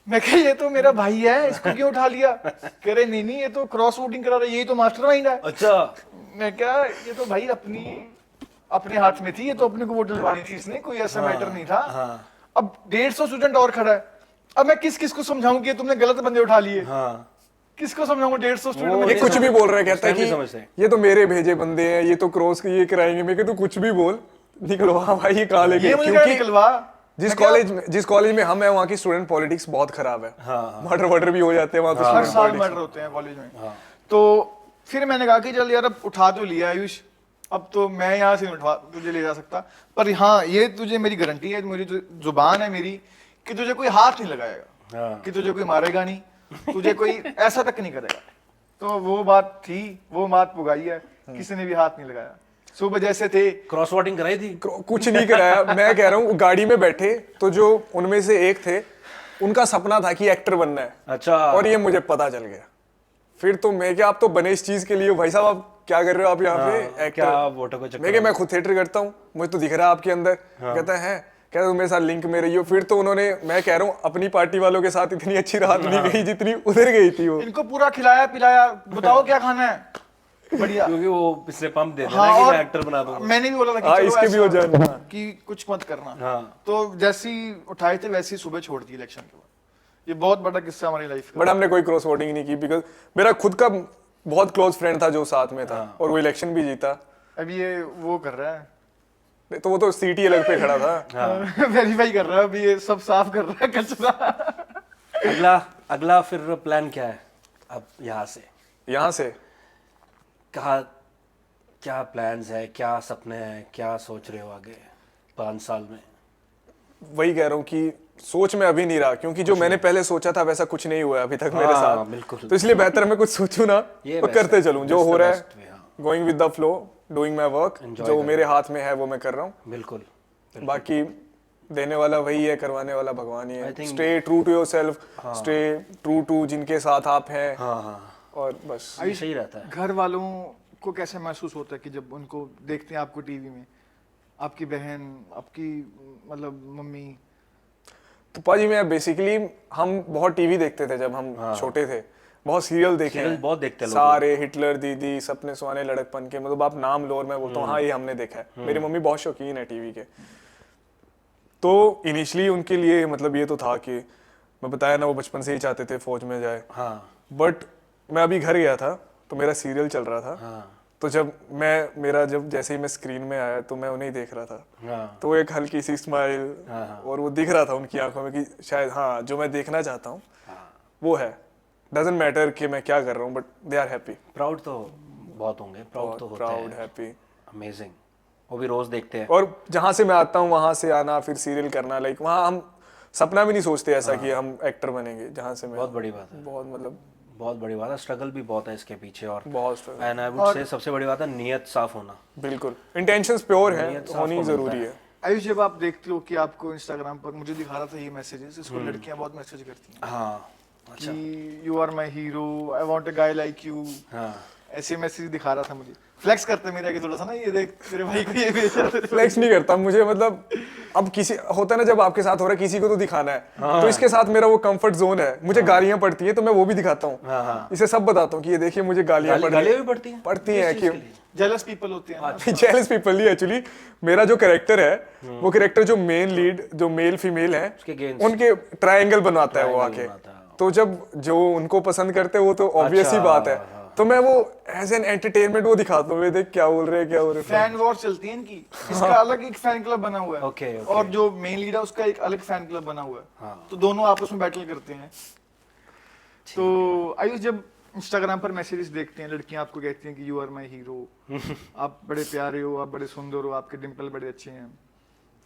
मैं कह ये तो मेरा भाई है, इसको क्यों उठा लिया? कह रहे नहीं नहीं, ये तो क्रॉस वोटिंग करा रहा है, यही तो मास्टरमाइंड है। अच्छा। मैं क्या, ये तो भाई अपने हाथ में थी, ये तो अपने को वोट डलवानी थी इसने, कोई ऐसा मैटर नहीं था। अब 150 स्टूडेंट और खड़ा है, अब मैं किस को समझाऊं कि तुमने गलत बंदे उठा लिए? किसको समझाऊंगा? 150 स्टूडेंट ये कुछ भी बोल रहा है, कहता है नहीं समझते। कि ये तो मेरे भेजे बंदे हैं, ये तो क्रॉस ये कराएंगे। मैं कहता तू कुछ भी बोल, निकलवा भाई, ये कहाँ लेके। ये मुझे क्या निकलवा? जिस कॉलेज में हम है वहाँ की स्टूडेंट पॉलिटिक्स बहुत खराब है। मर्डर भी हो जाते हैं वहाँ तो हर student साल politics। मर्डर होते हैं कॉलेज में। तो फिर मैंने कहा कि चल यार अब उठा तो लिया आयुष, अब तो मैं यहाँ से नहीं उठवा तुझे ले जा सकता, पर हाँ ये तुझे मेरी गारंटी है, मेरी जो जुबान है मेरी, कि तुझे कोई हाथ नहीं लगाएगा, कि तुझे कोई मारेगा नहीं, तुझे कोई ऐसा तक नहीं करेगा। तो वो बात थी, वो बात पुगाई है, किसी ने भी हाथ नहीं लगाया। सुबह जैसे थे, क्रॉस वोटिंग कराई थी? कुछ नहीं कराया। मैं कह रहा हूँ गाड़ी में बैठे तो जो उनमें से एक थे, उनका सपना था कि एक्टर बनना है। अच्छा। और ये मुझे पता चल गया। फिर तो मैं क्या, आप तो बने इस चीज के लिए हो भाई साहब, आप क्या कर रहे हो आप यहाँ पे एक्टर? क्या वोटों को चक्कर? मैं क्या, मैं खुद थिएटर करता हूँ, मुझे तो दिख रहा है आपके अंदर। कहता है कहता तुम मेरे साथ लिंक में रही हो। फिर तो उन्होंने, मैं कह रहा हूँ अपनी पार्टी वालों के साथ इतनी अच्छी रात नहीं गई जितनी उधर गई थी वो। इनको पूरा खिलाया पिलाया, बताओ क्या खाना है, बढ़िया। क्योंकि वो इसने पंप दे हाँ, देना कि और मैं एक्टर बना दूंगा। मैंने भी बोला था कि हाँ, चलो इसके भी ऐसा हो जाए। कि कुछ मत करना। हाँ। तो जैसे ही उठाए थे वैसे ही सुबह छोड़ दी इलेक्शन के बाद। ये बहुत बड़ा किस्सा हमारी लाइफ का। बट हमने कोई क्रॉस वोटिंग नहीं की, बिकॉज मेरा खुद का बहुत क्लोज फ्रेंड था जो साथ में था, और वो इलेक्शन भी जीता। अभी ये वो कर रहा है, तो वो तो सीटी अलग पे खड़ा था। वेरीफाई कर रहा है, अभी ये सब साफ कर रहा है कचरा। अगला फिर प्लान क्या है अब यहाँ से? कहा क्या प्लान्स है, क्या सपने हैं, क्या सोच रहे हो आगे 5 साल में? वही कह रहा हूँ कि सोच में अभी नहीं रहा, क्योंकि जो मैंने पहले सोचा था वैसा कुछ नहीं हुआ है अभी तक मेरे साथ। बिल्कुल। तो इसलिए बेहतर मैं कुछ सोचूं ना, ये तो best करते है। चलूं जो That's हो the रहा best way, है, हाँ। Going with the flow, doing my work, Enjoy जो कर मेरे हाथ में है वो मैं कर रहा हूँ। बिल्कुल। बाकी देने वाला वही है, करवाने वाला भगवान ही है। I think- stay true to yourself, stay true to जिनके साथ आप हैं, हाँ। और बस। ये सही रहता है। घर वालों को कैसे महसूस होता है कि जब उनको देखते हैं आपको टीवी में, आपकी बहन, आपकी मतलब मम्मी? तो पाजी मैं बेसिकली, हम बहुत टीवी देखते थे जब हम छोटे थे, बहुत सीरियल देखे Serial हैं, बहुत देखते हैं लोग। सारे हिटलर दीदी, सपने सुहाने लड़कपन के, मतलब आप नाम लो और मैं बोलता हूँ हाँ ये हमने देखा है। मेरी मम्मी बहुत शौकीन है टीवी के। तो इनिशियली उनके लिए मतलब ये तो था कि मैं बताया ना, वो बचपन से ही चाहते थे फौज में जाए। हाँ। बट मैं अभी घर गया था तो मेरा सीरियल चल रहा था। हाँ। तो जब जैसे ही मैं स्क्रीन में आया तो मैं उन्हें ही देख रहा था। हाँ। तो एक हल्की सी स्माइल, और वो दिख रहा था उनकी आंखों में कि शायद हाँ जो मैं देखना चाहता हूँ वो है। डजंट मैटर कि मैं क्या कर रहा हूँ, but they are happy. Proud तो बहुत होंगे, प्राउड तो होते प्राउड, हैं। Happy, amazing. वो भी रोज देखते हैं। और जहाँ से मैं आता हूँ वहाँ से आना, फिर सीरियल करना, लाइक वहाँ हम सपना भी नहीं सोचते ऐसा कि हम एक्टर बनेंगे। जहाँ से मैं, बहुत बड़ी बात है, बहुत मतलब बहुत बड़ी बात है। स्ट्रगल भी बहुत है इसके पीछे, और बहुत struggle। एंड आई वुड से सबसे बड़ी बात है नियत साफ होना। बिल्कुल, इंटेंशंस प्योर हैं, नियत साफ होनी को जरूरी मिलता है। आयुष, जब आप देखते हो कि आपको इंस्टाग्राम पर मुझे दिखा रहा था ये मैसेजेस, इसको लड़कियां बहुत मैसेज करती हैं हाँ। अच्छा। कि you are my hero, I want a guy like you, हाँ। ऐसे मैसेज दिखा रहा था मुझे। फ्लेक्स करते मेरे आगे थोड़ा सा ना, ये देख तेरे भाई को ये भेजा। फ्लेक्स नहीं करता मुझे, मतलब अब किसी होता है ना जब आपके साथ हो रहा है किसी को तो दिखाना है। तो इसके साथ मेरा वो कंफर्ट जोन है, मुझे गालियां पड़ती हैं तो मैं वो भी दिखाता हूँ। इसे सब बताता हूँ कि ये देखिए मुझे गालियां गालियां भी पड़ती हैं? पड़ती हैं कि जेलस पीपल होते हैं ना। जेलस पीपल नहीं, एक्चुअली मेरा जो कैरेक्टर है वो कैरेक्टर जो मेन लीड जो मेल फीमेल है उसके against। उनके ट्रायंगल बनवाता है वो आके। तो जब जो उनको पसंद करते हैं वो तो ऑब्वियस ही बात है, तो मैं वो एज एन एंटरटेनमेंट वो दिखाता हूँ, देख क्या बोल रहे हैं क्या हो रहे हैं। फैन वॉर चलती है इनकी, इसका अलग एक फैन क्लब बना हुआ है Okay, okay. और जो मेन लीडर है उसका एक अलग फैन क्लब बना हुआ है, तो दोनों आपस में बैटल करते हैं। तो आयुष, जब इंस्टाग्राम पर मैसेजेस देखते हैं लड़कियां आपको कहती हैं कि यू आर माय हीरो, आप बड़े प्यारे हो, आप बड़े सुंदर हो, आपके डिंपल बड़े अच्छे हैं,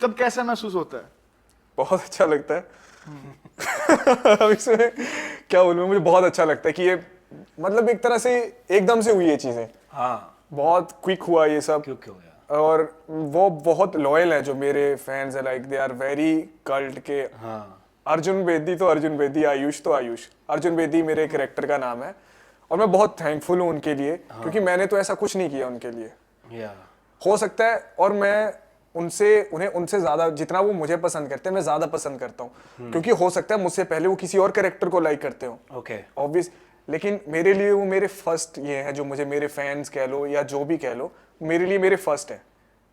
तब कैसा महसूस होता है? बहुत अच्छा लगता है। अब इसमें क्या बोलूं, मुझे बहुत अच्छा लगता है कि ये मतलब एक तरह से एकदम से हुई ये चीजें, हाँ, बहुत क्विक हुआ ये सब। क्यों क्यों यार। और वो बहुत लॉयल है जो मेरे फैंस है, like they are very cult के। हाँ, अर्जुन बेदी तो अर्जुन बेदी, आयुष तो आयुष। अर्जुन बेदी मेरे कैरेक्टर का नाम है और मैं बहुत थैंकफुल हूँ उनके लिए, क्योंकि मैंने तो ऐसा कुछ नहीं किया उनके लिए। या हो सकता है, और मैं उनसे ज्यादा जितना वो मुझे पसंद करते हैं मैं ज्यादा पसंद करता हूँ, क्योंकि हो सकता है मुझसे पहले वो किसी और कैरेक्टर को लाइक करते हो, ओके, ऑब्वियस। लेकिन मेरे लिए वो मेरे फर्स्ट ये है, जो मुझे मेरे फैंस कह लो या जो भी कह लो, मेरे लिए मेरे फर्स्ट है।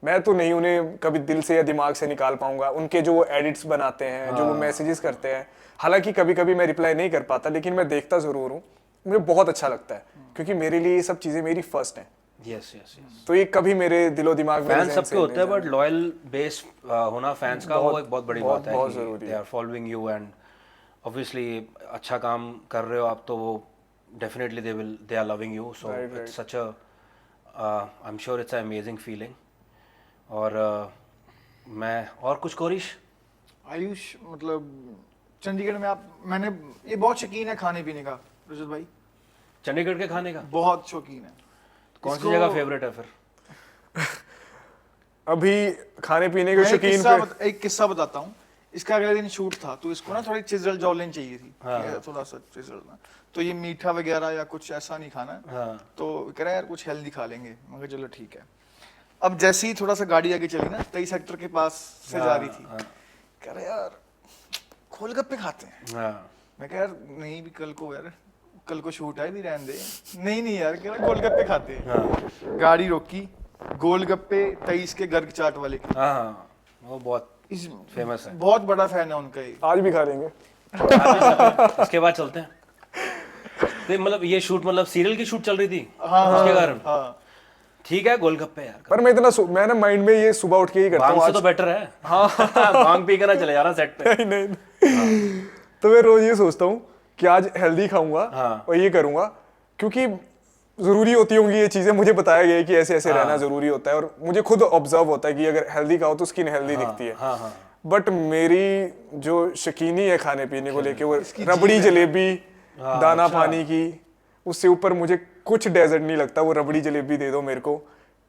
मैं तो नहीं उन्हें कभी दिल से या दिमाग से निकाल पाऊंगा। उनके जो वो एडिट्स बनाते हैं, जो वो मैसेजेस करते हैं, हालांकि कभी कभी मैं रिप्लाई नहीं कर पाता, लेकिन मैं देखता जरूर हूँ, मुझे बहुत अच्छा लगता है, क्योंकि मेरे लिए ये सब चीजें मेरी फर्स्ट हैं। Yes yes yes. तो ये कभी मेरे दिलो दिमाग में फैंस सबके होते हैं, बट लॉयल बेस होना फैंस का वो एक बहुत बड़ी बात है बहुत कि जरूरी they are following you and obviously अच्छा काम कर रहे हो आप, तो वो definitely they are loving you, so it's such a I am sure it's a amazing feeling. और मैं और कुछ कोरिश आयुष, मतलब चंडीगढ़ में मैंने ये बहुत शौकीन है खाने पीने का रजत भाई, चंडीगढ़ के खाने का बहुत शौकीन है। कौन सी जगह फेवरेट है फिर? अभी खाने पीने के मैं शौकीन पे एक किस्सा बताता हूँ। इसका अगले दिन शूट था, तो इसको ना थोड़ी चिजल जॉलिन चाहिए थी, थोड़ा सा चिजल ना, तो ये मीठा वगैरह या कुछ ऐसा नहीं खाना है। हाँ। तो कह रहा है यार कुछ हेल्दी खा लेंगे, मगर चलो ठीक है। अब जैसे ही थोड़ा सा गाड़ी आगे चली ना, 23 सेक्टर के पास से जा रही थी, कह रहा यार गोलगप्पे खाते हैं। हाँ, मैं कह यार नहीं, भी कल को शूट है, भी रहने दे। नहीं यार, कह रहा गोलगप्पे खाते हैं। गाड़ी रोकी, गोलगप्पे 23 के गर्ग चाट वाले के। हाँ, वो बहुत इस फेमस है। बहुत बड़ा फैन है उनका ये। आज भी खा लेंगे। इसके बाद चलते हैं। तो मतलब ये शूट, मतलब सीरियल की शूट चल रही थी हाँ, उसके कारण। हाँ। ठीक है, गोलगप्पे यार, पर मैं मैं ना माइंड में ये सुबह उठ के ही करता भांग हूँ से तो बेटर है। हाँ, भांग पी के ना चले जाना सेट पे। नहीं। तो मैं रोज ये सोचता हूँ कि आज हेल्दी खाऊंगा हाँ। और ये करूंगा, क्योंकि जरूरी होती होंगी ये चीजें। मुझे बताया गया है कि ऐसे ऐसे रहना जरूरी होता है, और मुझे खुद ऑब्जर्व होता है कि अगर हेल्दी खाओ तो स्किन हेल्दी दिखती है। हाँ हाँ, बट मेरी जो शकीनी है खाने पीने को लेके, वो रबड़ी जलेबी, दाना पानी की, उससे ऊपर मुझे कुछ डेजर्ट नहीं लगता। वो रबड़ी जलेबी दे दो मेरे को,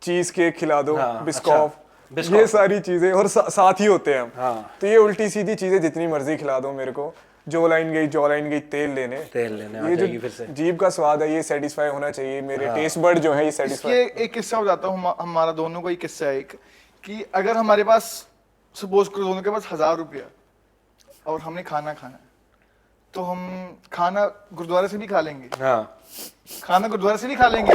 चीज केक खिला दो, बिस्कॉफ, ये सारी चीजें, और साथ ही होते हैं हम। तो ये उल्टी सीधी चीजें जितनी मर्जी खिला दो मेरे को, जो लाइन गई तेल लेने ये जो फिर से जीभ का स्वाद है ये सेटिस्फाई होना चाहिए। मेरे टेस्ट बर्ड जो है ये सेटिस्फाई। इसके एक किस्सा बताता हूँ, हमारा दोनों का ही किस्सा है एक, कि अगर हमारे पास सपोज करो दोनों के पास 1000 रुपया और हमने खाना है, तो हम खाना गुरुद्वारे से भी खा लेंगे। हाँ, खाना गुरुद्वारे से भी खा लेंगे,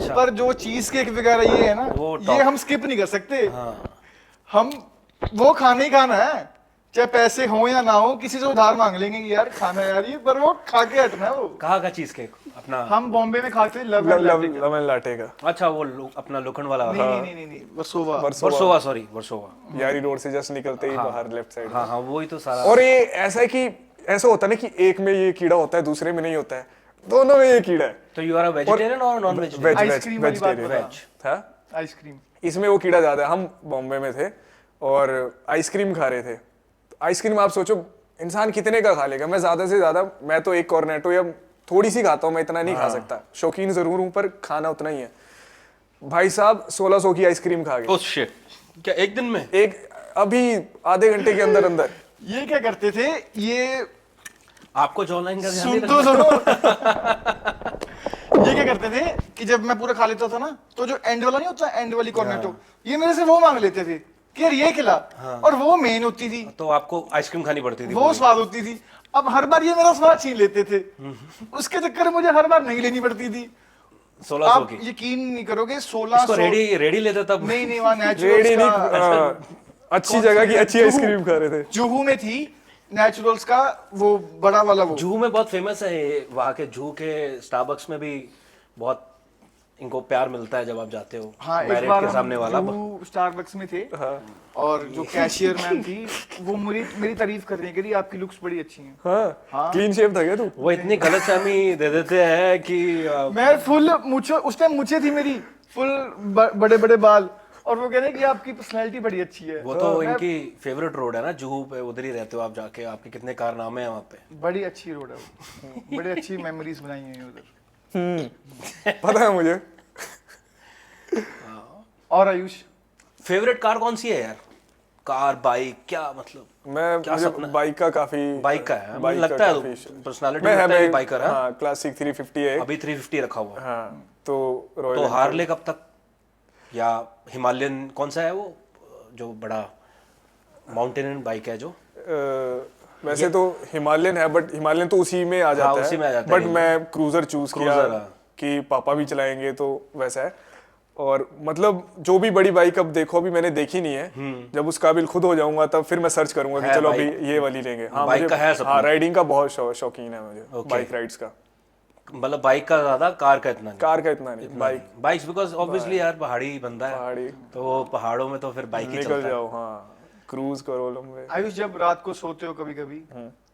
पर जो चीज केक वगैरह ये है ना, ये हम स्किप नहीं कर सकते। हम वो खाना ही खाना है, चाहे पैसे हो या ना हो, किसी से उधार मांग लेंगे कि यार खाना यार ये, पर वो खा के हटना है। वो कहाँ का चीज केक अपना? हम बॉम्बे में खाते हैं लवन लाटे का। अच्छा, वो अपना लोखंड वाला। नहीं, वर्सोवा, सॉरी वर्सोवा, यारी रोड से जस्ट निकलते ही बाहर लेफ्ट साइड। हाँ हाँ, वही तो सारा। और ये ऐसा है कि ऐसा होता है ना कि एक में ये कीड़ा होता है, दूसरे में नहीं होता है, दोनों में ये कीड़ा है। तो यू आर अ वेजिटेरियन और नॉन वेजिटेरियन? आइसक्रीम वाली बात बता। हाँ, आइसक्रीम, इसमें वो कीड़ा ज्यादा है। हम बॉम्बे में थे और आइसक्रीम खा रहे थे। आइसक्रीम आप सोचो इंसान कितने का खा लेगा। मैं ज्यादा से ज्यादा, मैं तो एक कॉर्नेटो या थोड़ी सी खाता हूँ, मैं इतना नहीं खा सकता। शौकीन जरूर हूँ पर खाना उतना ही है। भाई साहब 1600 की आइसक्रीम खा गए। ओह शिट, क्या एक दिन में? एक अभी आधे घंटे के अंदर अंदर। ये क्या करते थे, ये आपको जो ऑनलाइन का ध्यान नहीं सुन तो सुनो। ये क्या करते थे कि जब मैं पूरा खा लेता था ना, तो जो एंड वाला नहीं होता, एंड वाली कॉर्नेटो, ये मेरे से वो मांग लेते थे कि यार ये खिला, और वो मेन होती थी, तो आपको आइसक्रीम खानी पड़ती थी, वो स्वाद होती थी। अब हर बार ये मेरा स्वाद छीन लेते थे, उसके चक्कर में मुझे हर बार नहीं लेनी पड़ती थी। 1600 आप की? यकीन नहीं करोगे, इसको 1600 रेडी लेते तब? नहीं, वहाँ रेडी नहीं, अच्छी जगह की अच्छी आइसक्रीम खा रहे थे। जुहू में थी नेचुरल्स का वो बड़ा वाला वो जूहू में बहुत फेमस है ये, वहाँ के जूहू के स्टारबक्स में भी बहुत इनको प्यार मिलता है जब आप जाते हो। हाँ, एक मैरिट बार के सामने वाला। हम स्टारबक्स में थे और जो कैशियर मैम थी वो मेरी तारीफ कर रही करी, आपकी लुक्स बड़ी अच्छी हैं। हाँ क्लीन शेव था क्या तू? वो इतनी गलतफहमी दे देते हैं कि मैं फुल मुझे उस टाइम मुझे थी मेरी फुल बड़े बड़े बाल, और वो कह रहे हैं कि आपकी पर्सनैलिटी बड़ी अच्छी है। वो तो इनकी फेवरेट रोड है ना जूहू पे, उधर ही रहते हो आप जाके, आपके कितने कारनामे हैं वहाँ पे। बड़ी अच्छी रोड है वो, बड़ी अच्छी मेमोरीज बनाई हैं उधर। पता है मुझे। और आयुष फेवरेट कार कौन सी है यार? कार, बाइक, क्या मतलब? क्या मुझे सपना? बाइक का काफी बाइक का है, मुझे बाइक लगता का है काफी पर्सनालिटी मैं लगता है मैं बाइकर है। हाँ क्लासिक 350 है। अभी 350 रखा हुआ है। हाँ तो रॉयल तो हार्ले कब तक, या हिमालयन कौन सा है वो जो बड़ा माउंटेन बाइक है जो? वैसे तो हिमालयन है, बट हिमालयन तो उसी में आ जाता उसी में आ है, जाता है। बट मैं क्रूजर चूज किया क्रूजर, हाँ। कि पापा भी चलाएंगे तो वैसा है। और मतलब जो भी बड़ी बाइक अब देखो, अभी मैंने देखी नहीं है, जब उस काबिल खुद हो जाऊंगा तब फिर मैं सर्च करूंगा कि है चलो अभी बाइक। ये वाली लेंगे। हाँ बाइक मुझे का है सपना। हाँ राइडिंग का बहुत शौकीन है मुझे, Okay। बाइक राइड्स का। मतलब बाइक का ज्यादा, कार का इतना नहीं। कार का इतना नहीं, बाइक बाइक्स बिकॉज ऑब्वियसली यार पहाड़ी बंदा है, पहाड़ी तो पहाड़ों में तो फिर बाइक ही निकल चलता है। जाओ, हाँ क्रूज करो लंबे। आयुष, जब रात को सोते हो कभी कभी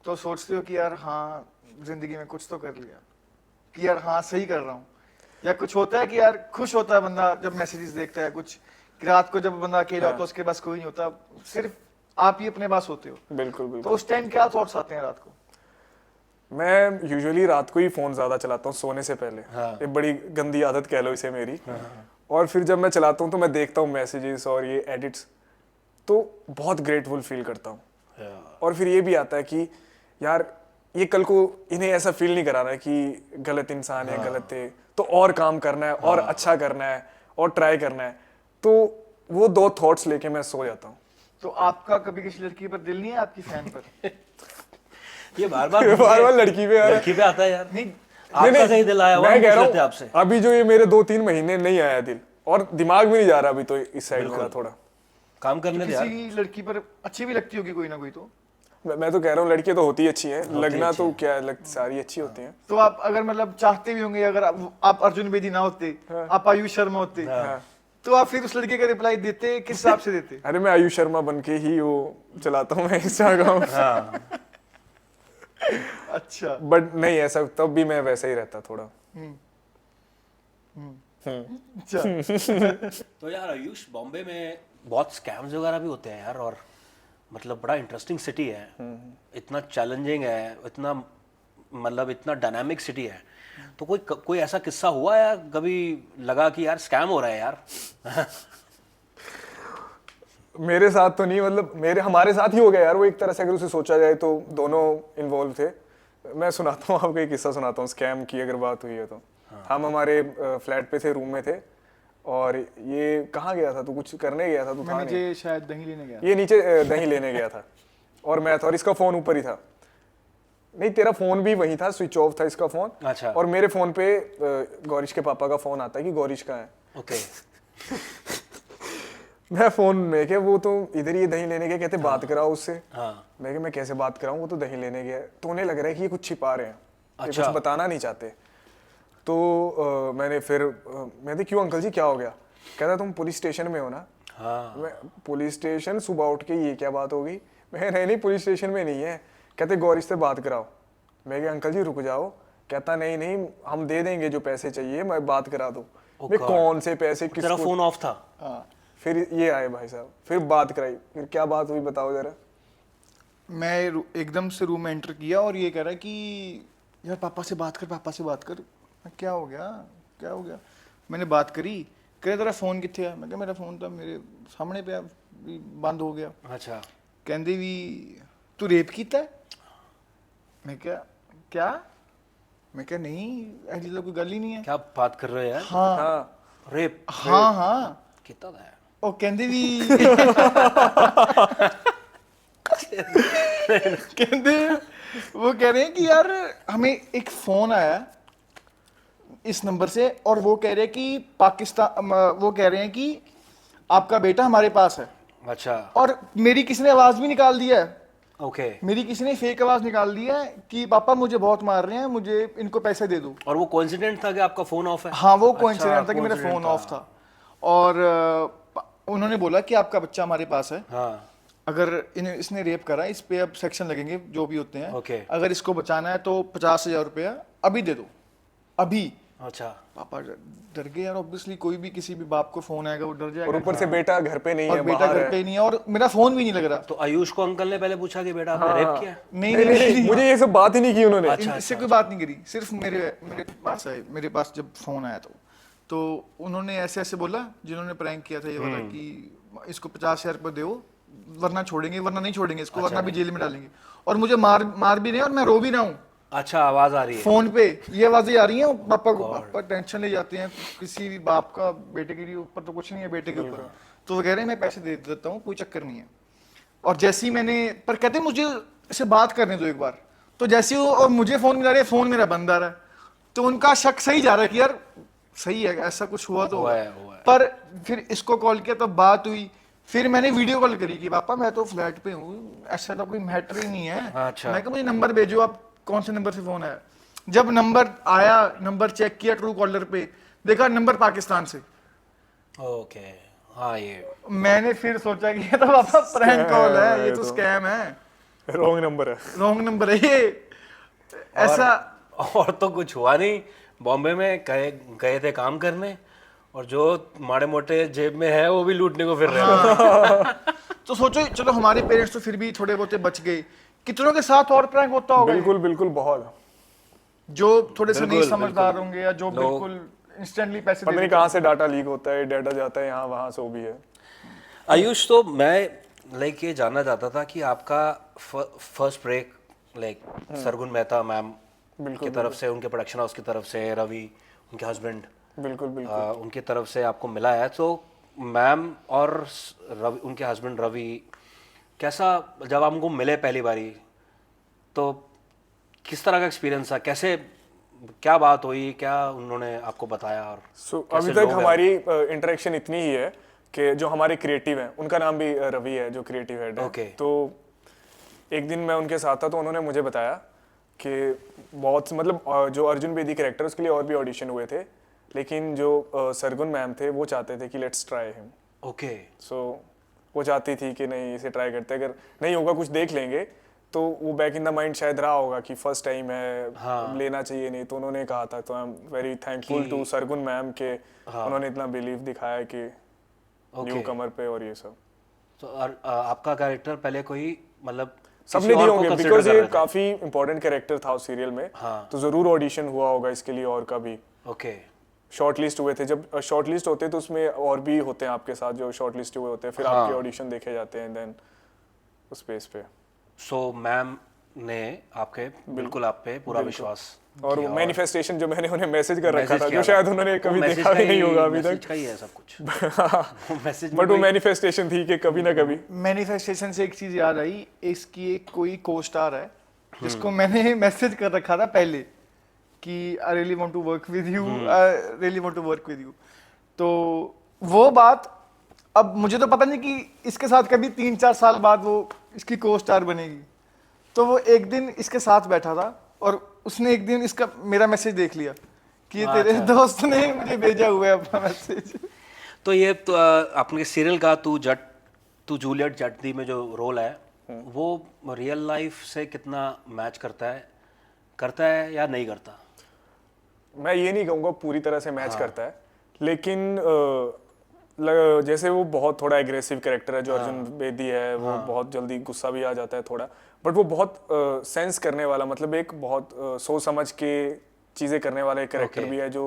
तो सोचते हो कि यार हाँ जिंदगी में कुछ तो कर लिया, कि यार हाँ सही कर रहा हूँ, या कुछ होता है कि यार खुश होता है बंदा जब मैसेजेस देखता है कुछ, कि रात को जब बंदा अकेला होता है उसके पास कोई नहीं होता, सिर्फ आप ही अपने पास होते हो, बिल्कुल तो बिल्कुल। उस टाइम क्या थॉट्स आते हैं रात को? मैं यूजुअली रात को ही फोन ज्यादा चलाता हूँ सोने से पहले। हाँ। ये बड़ी गंदी आदत कह लो इसे मेरी। और फिर जब मैं चलाता हूँ तो मैं देखता हूँ मैसेजेस और ये एडिट्स, तो बहुत ग्रेटफुल फील करता हूँ। और फिर ये भी आता है कि यार ये कल को इन्हें ऐसा फील नहीं कराना है कि गलत इंसान है, गलत थे, तो और काम करना है और अच्छा करना है और ट्राई करना है। तो वो दो थॉट्स लेके मैं सो जाता हूँ। तो आपका कभी किसी लड़की पर दिल नहीं है, आपकी फैन पर? ये बार बार बार बार लड़की पे आ रहा है। लड़की पे आता है यार। नहीं, आपका कहीं दिल आया हुआ? मैं कह पूछ रहा लेते हैं हूँ आपसे। अभी जो ये मेरे 2-3 महीने नहीं आया दिल, और दिमाग भी नहीं जा रहा अभी तो इस साइड मेरा थोड़ा। काम करने दे यार। किसी लड़की पर अच्छी भी लगती होगी कोई ना कोई तो? मैं तो कह रहा हूँ लड़कियां तो होती अच्छी हैं, लगना तो क्या सारी अच्छी होती हैं। तो आप अगर मतलब चाहते भी होंगे, अगर आप अर्जुन बेदी ना होते, आप आयुष शर्मा होते, तो आप फिर उस लड़के का रिप्लाई देते, किस हिसाब से देते? अरे मैं आयुष शर्मा बन के ही वो चलाता हूँ मैं इंस्टाग्राम। अच्छा। बट नहीं, ऐसा तब भी मैं वैसा ही रहता थोड़ा। अच्छा। तो यार आयुष, बॉम्बे में बहुत स्कैम्स वगैरह भी होते हैं यार, और मतलब बड़ा इंटरेस्टिंग सिटी है, इतना चैलेंजिंग है, इतना मतलब इतना डायनामिक सिटी है। तो कोई ऐसा किस्सा हुआ है कभी लगा कि यार स्कैम हो रहा है यार? मेरे साथ तो नहीं, मतलब हमारे साथ ही हो गया यार वो, एक तरह से अगर उसे सोचा जाए तो दोनों इन्वॉल्व थे। मैं सुनाता हूँ आपको एक किस्सा सुनाता हूँ स्कैम की अगर बात हुई है तो। हम हमारे फ्लैट पे थे, रूम में थे, और ये कहाँ गया था, तू कुछ करने गया था, तू था नहीं। मुझे शायद दही लेने गया। ये नीचे दही लेने गया था और मैं था, और इसका फोन ऊपर ही था। नहीं, तेरा फोन भी वहीं था, स्विच ऑफ था इसका फोन। अच्छा। और मेरे फोन पे गौरीश के पापा का फोन आता है कि गौरीश कहाँ है। ओके। मैं फोन में के वो तो इधर ही दही लेने गए, कहते बात कराओ उससे। हाँ। मैं कैसे बात कराऊं, वो तो दही लेने गया। तो उन्हें लग रहा है कि ये कुछ छिपा रहे हैं, ये अच्छा। कुछ बताना नहीं चाहते। तो मैंने फिर मैं क्यों अंकल जी क्या हो गया? कहता तुम पुलिस स्टेशन में हो ना। हाँ। मैं पुलिस स्टेशन सुबह उठ के ये क्या बात होगी? मैं नहीं पुलिस स्टेशन में नहीं है। कहते गौरीश से बात कराओ। मैं कहा अंकल जी रुक जाओ। कहता नहीं हम दे देंगे जो पैसे चाहिए, मैं बात करा दूं। मैं कौन से पैसे, तेरा किसको? फोन ऑफ था? फिर ये आए भाई साहब, फिर बात कराई। फिर क्या बात हुई बताओ जरा। मैं एकदम से रूम में एंटर किया और ये कह रहा है कि यार पापा से बात कर, पापा से बात कर। क्या हो गया, क्या हो गया? मैंने बात करी, कह तेरा फोन किथे है? मैं कहा मेरा फोन तो मेरे सामने पे बंद हो गया। अच्छा। कहते भी तू रेप किया है? मैं क्या? मैं क्या नहीं, ऐसी तो कोई गल ही नहीं है। क्या बात कर रहे हो यार? हाँ रेप? हाँ कितना है? ओ कहते भी कहते वो कह रहे हैं कि यार हमें एक फोन आया इस नंबर से, और वो कह रहे हैं कि पाकिस्तान, वो कह रहे हैं कि आपका बेटा हमारे पास है। अच्छा। और मेरी किसी ने आवाज भी निकाल दिया है, ओके। मेरी किसी ने फेक आवाज निकाल दी है कि पापा मुझे बहुत मार रहे हैं, मुझे इनको पैसे दे दो। और वो कोइंसिडेंट था कि आपका फोन ऑफ है? हाँ, वो अच्छा, कोइंसिडेंट था कि मेरा coincident फोन था। ऑफ था। और उन्होंने बोला कि आपका बच्चा हमारे पास है, हाँ, अगर इसने रेप करा, इस पे अब सेक्शन लगेंगे जो भी होते हैं। ओके। अगर इसको बचाना है तो 50,000 रुपया अभी दे दो, अभी। अच्छा। पापा डर गए यार, ऑब्वियसली कोई भी किसी भी बाप को फोन आएगा वो डर और जाएगा। ऊपर से बेटा घर पे नहीं और है, बेटा बाहर घर है। पे नहीं है और मेरा फोन भी नहीं लग रहा। तो आयुष को अंकल ने पहले पूछा कि बेटा आपने रेप किया? नहीं नहीं, नहीं, नहीं, नहीं, मुझे ये सब बात ही नहीं की उन्होंने। अच्छा, इससे कोई बात नहीं करी, सिर्फ मेरे पास आए, मेरे पास जब फोन आया तो उन्होंने ऐसे ऐसे बोला, जिन्होंने प्रैंक किया था ये वाला, कि इसको 50,000 रुपये दो वरना छोड़ेंगे, वरना नहीं छोड़ेंगे इसको, वरना भी जेल में डालेंगे। और मुझे मार भी रहे हैं और मैं रो भी रहा हूँ अच्छा, आवाज आ रही है फोन पे, ये आवाजें आ रही हैं पापा को। पापा टेंशन ले जाते हैं, किसी भी बाप का बेटे के ऊपर तो कुछ नहीं है, बेटे के ऊपर तो वो कह रहे हैं मैं पैसे दे देता हूँ, कोई चक्कर नहीं है। और जैसे ही मैंने, पर कहते मुझे इससे बात करने दो एक बार, तो जैसे ही और मुझे फोन मिला रहे, फोन मेरा बंद आ रहा है, तो उनका शक सही जा रहा है कि यार सही है, ऐसा कुछ हुआ तो हुआ है। पर फिर इसको कॉल किया तब बात हुई, फिर मैंने वीडियो कॉल करी कि पापा मैं तो फ्लैट पे हूँ, ऐसा तो कोई मैटर ही नहीं है। अच्छा। मैं कहा मुझे नंबर भेजो, आप कौन से नंबर से फोन आया। जब नंबर आया, नंबर चेक किया ट्रू कॉलर पे, देखा नंबर पाकिस्तान से। ओके। हाँ, ये मैंने फिर सोचा कि ये तो पापा प्रैंक कॉल है, ये तो स्कैम है, रॉन्ग नंबर है। रॉन्ग नंबर है ये। ऐसा और तो कुछ हुआ नहीं, बॉम्बे में गए थे काम करने, और जो माड़े मोटे जेब में है वो भी लूटने को फिर रहे हैं। तो सोचो, चलो हमारे पेरेंट्स तो फिर भी थोड़े बहुत बच गए, कितनों के साथ और प्रैंक होता होगा ये? बिल्कुल बिल्कुल, बहुत। जो थोड़े से नहीं बिल्कुल, समझदार बिल्कुल। होंगे, या जो बिल्कुल इंस्टेंटली पैसे पता दे नहीं देते कहाँ से डाटा लीक होता है, डाटा जाता है यहाँ वहाँ से, वो भी है। आयुष, तो मैं ये जानना चाहता था कि आपका first break Sargun Mehta ma'am की तरफ से, उनके प्रोडक्शन हाउस की तरफ से, रवि उनके हस्बैंड, बिल्कुल बिल्कुल। उनकी तरफ से आपको मिला है, तो मैम और रवि, उनके हस्बैंड रवि, कैसा जब आपको मिले पहली बारी, तो किस तरह का एक्सपीरियंस था? कैसे, क्या बात हुई, क्या उन्होंने आपको बताया? और अभी तक हमारी इंटरेक्शन इतनी ही है कि जो हमारे क्रिएटिव हैं, उनका नाम भी रवि है, जो क्रिएटिव हेड है। Okay. तो एक दिन मैं उनके साथ था, तो उन्होंने मुझे बताया कि बहुत, मतलब जो अर्जुन बेदी कैरेक्टर, उसके लिए और भी ऑडिशन हुए थे, लेकिन जो सरगुन मैम थे वो चाहते थे कि लेट्स ट्राई हिम। ओके। सो वो चाहती थी कि नहीं, इसे ट्राई करते, अगर नहीं होगा कुछ देख लेंगे, तो वो बैक इन द माइंड शायद रहा होगा कि फर्स्ट टाइम है, लेना चाहिए नहीं। तो उन्होंने कहा था, तो I am very thankful to Sargun ma'am के उन्होंने इतना बिलीव दिखाया कि न्यू कमर पे और ये सब। तो आपका कैरेक्टर पहले कोई, मतलब सबने दिए होंगे, बिकॉज ये काफी इंपॉर्टेंट कैरेक्टर था उस सीरियल में। हाँ। तो जरूर ऑडिशन हुआ होगा इसके लिए और का भी। ओके। शॉर्ट लिस्ट हुए थे, जब शॉर्ट लिस्ट होते हैं तो उसमें और भी होते हैं आपके साथ जो शॉर्ट लिस्ट हुए होते हैं, फिर आपके ऑडिशन देखे जाते हैं, देन उस बेस पे। सो मैम ने आपके बिल्कुल आप पे पूरा विश्वास, और वो मैनिफेस्टेशन जो मैंने उन्हें मैसेज कर रखा मैसेज था, किया जो शायद उन्होंने कभी देखा भी नहीं होगा अभी मैसेज तक, का ही है सब कुछ। मैसेज बट वो मैनिफेस्टेशन थी कि कभी ना कभी। मैनिफेस्टेशन से एक चीज याद आई, इसकी एक कोई को स्टार है जिसको मैंने मैसेज कर रखा था पहले कि I really want to work with you, I really want to work with you. तो वो बात, अब मुझे तो पता नहीं कि इसके साथ कभी 3-4 साल बाद वो इसकी को स्टार बनेगी। तो वो एक दिन इसके साथ बैठा था और उसने एक दिन इसका मेरा मैसेज देख लिया कि ये तेरे दोस्त ने मुझे भेजा हुआ है अपना मैसेज। तो ये तो आपने सीरियल का तू जूलियट जट्टी में जो रोल है, वो रियल लाइफ से कितना मैच करता है या नहीं करता? मैं ये नहीं कहूँगा पूरी तरह से मैच करता है, लेकिन जैसे वो बहुत थोड़ा एग्रेसिव कैरेक्टर है जो अर्जुन बेदी है, वो बहुत जल्दी गुस्सा भी आ जाता है थोड़ा, बट वो बहुत सेंस करने वाला, मतलब एक बहुत सोच समझ के चीज़ें करने वाला एक कैरेक्टर भी है, जो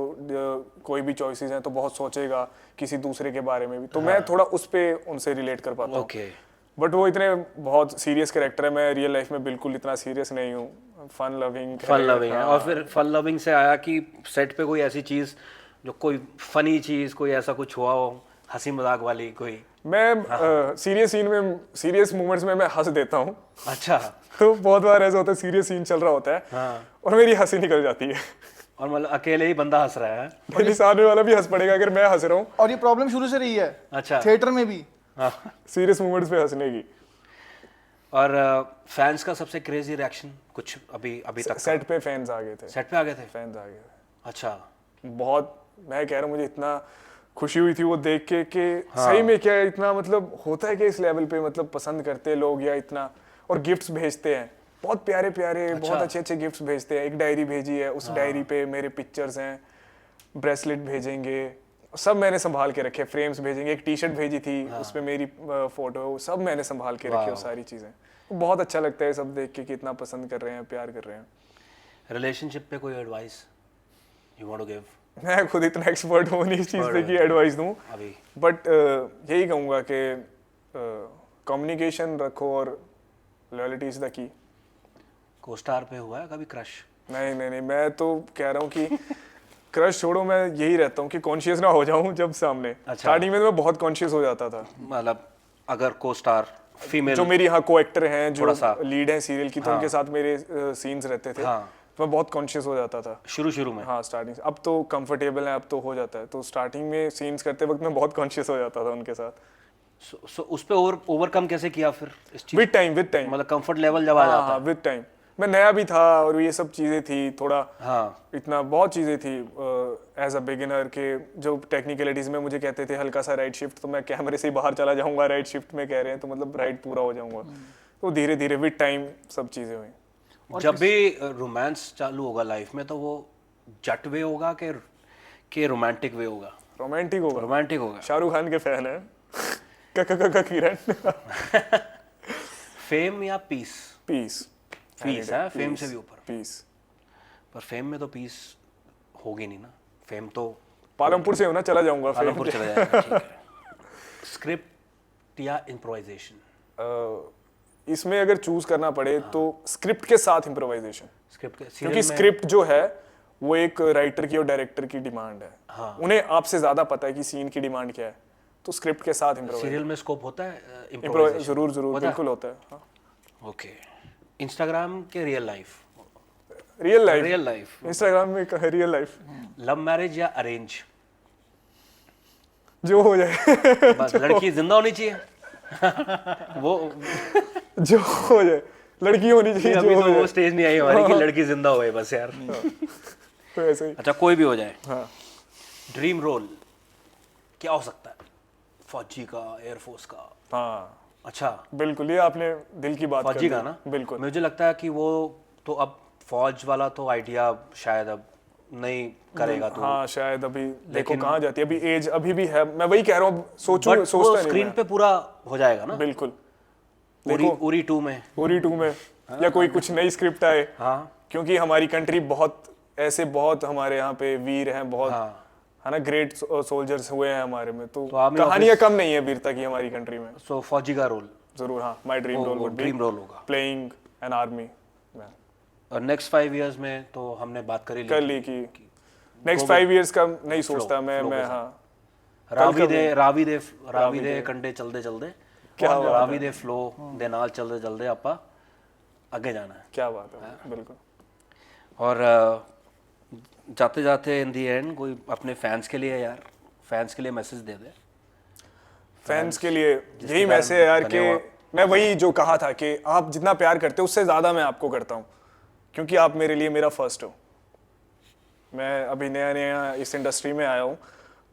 कोई भी चॉइसेस हैं तो बहुत सोचेगा किसी दूसरे के बारे में भी, तो मैं थोड़ा उस पे उनसे रिलेट कर पाता हूँ। बट वो इतने बहुत सीरियस कैरेक्टर है, मैं रियल लाइफ में बिल्कुल इतना सीरियस नहीं हूँ, फन लविंग है। और फिर फन लविंग से आया कि सेट पे कोई ऐसी चीज़, जो कोई फनी चीज़, कोई ऐसा कुछ हुआ हो, हंसी मजाक वाली कोई? मैं सीरियस सीन में, सीरियस मोमेंट्स में मैं हंस देता हूँ। अच्छा। तो बहुत बार ऐसा होता है, सीरियस सीन चल रहा होता है और मेरी हंसी निकल जाती है, और मतलब अकेले ही बंदा हंस रहा है, मेरे सामने वाला भी हंस पड़ेगा अगर मैं हंस रहा हूँ। और ये प्रॉब्लम शुरू से रही है। अच्छा। थिएटर में भी सीरियस मोमेंट्स पे हंसने की। और फैंस का सबसे क्रेजी रिएक्शन कुछ अभी तक सेट पे फैंस आ गए थे, सेट पे आ गए थे? फैंस आ गए थे अच्छा। बहुत। मैं कह रहा हूँ मुझे इतना खुशी हुई थी वो देख के कि सही में क्या इतना मतलब होता है कि इस लेवल पे मतलब पसंद करते हैं लोग या इतना, और गिफ्ट्स भेजते हैं बहुत प्यारे प्यारे, बहुत अच्छे अच्छे गिफ्ट्स भेजते हैं। एक डायरी भेजी है, उस डायरी पे मेरे पिक्चर्स हैं, ब्रेसलेट भेजेंगे, सब मैंने संभाल के रखे, फ्रेम्स भेजेंगे, एक टी शर्ट भेजी थी उसमें मेरी फोटो, सब मैंने संभाल के रखे वो सारी चीज़ें। बहुत अच्छा लगता है सब देख के कि इतना पसंद कर रहे हैं, प्यार कर रहे हैं। रिलेशनशिप पे कोई advice you want to give? मैं खुद इतना एक्सपर्ट हूँ नहीं इस चीज़ पे कि एडवाइस दूँ, अभी बट यही कहूँगा कि कम्युनिकेशन रखो और loyalty is the key. Co-star पे हुआ है कभी क्रश? नहीं नहीं नहीं, मैं तो कह रहा हूँ कि क्रश छोड़ो, मैं यही रहता हूँ कि कॉन्शियस ना हो जाऊँ जब सामने। स्टार्टिंग में तो मैं बहुत कॉन्शियस हो जाता था। मतलब अगर को-स्टार फीमेल जो मेरी हाँ को एक्टर हैं, थोड़ा जो सा लीड हैं सीरियल की, तो उनके साथ मेरे सीन्स रहते थे, तो मैं बहुत कॉन्शियस हो जाता था शुरू में। हाँ स्टार्टिंग से। अब तो कंफर्टेबल है, अब तो हो जाता है। तो स्टार्टिंग में सीन्स करते वक्त मैं बहुत कॉन्शियस हो जाता था उनके साथ। सो उस पे ओवरकम कैसे किया फिर इस चीज? विद टाइम मतलब कंफर्ट लेवल जब आ जाता हाँ विद टाइम। मैं नया भी था और ये सब चीज़ें थी थोड़ा, इतना बहुत चीज़ें थी एज अ बिगिनर के, जो टेक्निकलिटीज में मुझे कहते थे हल्का सा राइट शिफ्ट, तो मैं कैमरे से ही बाहर चला जाऊंगा, राइट शिफ्ट में कह रहे हैं तो मतलब राइट पूरा हो जाऊंगा। तो धीरे धीरे विद टाइम सब चीज़ें हुई। जब भी रोमांस चालू होगा लाइफ में तो वो जट वे होगा कि रोमांटिक वे होगा? रोमांटिक होगा। रोमांटिक होगा। शाहरुख खान के फैन है का किरण। फेम या पीस? पीस। पीस है, फेम से भी ऊपर। पीस। पर फेम में तो पीस होगी नहीं ना। फेम तो पालमपुर से होना, चला जाऊंगा पालमपुर चला जाएगा। ठीक है। स्क्रिप्ट या इम्प्रोवाइजेशन? इसमें अगर चूज करना पड़े तो स्क्रिप्ट के साथ इम्प्रोवाइजेशन, स्क्रिप्ट क्योंकि स्क्रिप्ट जो है वो एक राइटर की और डायरेक्टर की डिमांड है। उन्हें आपसे ज्यादा पता है कि सीन की डिमांड क्या है, तो स्क्रिप्ट के साथ सीरियल में स्कोप होता है इम्प्रोवाइजेशन। जरूर जरूर बिल्कुल होता है। हाँ। ओके। इंस्टाग्राम के real life? Real life Instagram में रियल लाइफ। लव मैरिज या अरेंज? जो हो जाए। बस लड़की जिंदा होनी चाहिए। वो जो हो जाए, लड़की होनी चाहिए। अभी जो तो वो स्टेज नहीं आई हमारी कि लड़की जिंदा होए बस यार। तो ऐसे ही। अच्छा, कोई भी हो जाए। हाँ। ड्रीम रोल क्या हो सकता है? फौजी का, एयरफोर्स का? हाँ अच्छा, बिल्कुल, ये आपने दिल की बात कर फौजी दी। का ना? बिल्कुल। मुझे लगता है कि वो तो अब फौज वाला तो आइडिया शायद अब नहीं करेगा तो। हाँ शायद अभी देखो कहाँ जाती है, अभी एज अभी भी है। मैं वही कह रहा हूँ, सोचता नहीं स्क्रीन पे पूरा हो जाएगा ना? बिल्कुल। उरी 2 में, उरी 2 में या कोई कुछ नई स्क्रिप्ट आए। हाँ, क्योंकि हमारी कंट्री बहुत हमारे यहाँ पे वीर हैं, बहुत है ना, ग्रेट सोल्जर्स हुए हैं हमारे में, तो कहानियां कम नहीं है वीरता की हमारी कंट्री में। सो फौजी का रोल जरूर। हाँ, my dream role would be dream role होगा प्लेइंग एन आर्मी मैन। और नेक्स्ट 5 इयर्स में तो हमने बात कर ली कि नेक्स्ट 5 इयर्स का नहीं सोचता मैं। हाँ, रावी दे कंडे चलते क्या रावी दे फ्लो दे नाल चलते आपा आगे जाना है। क्या बात है, बिल्कुल। और जाते जाते इन दी एंड कोई अपने फैंस के लिए यार, फैंस के लिए मैसेज दे दे। फैंस के लिए यही मैसेज है यार कि मैं वही जो कहा था कि आप जितना प्यार करते हो उससे ज़्यादा मैं आपको करता हूँ, क्योंकि आप मेरे लिए मेरा फर्स्ट हो। मैं अभी नया इस इंडस्ट्री में आया हूँ,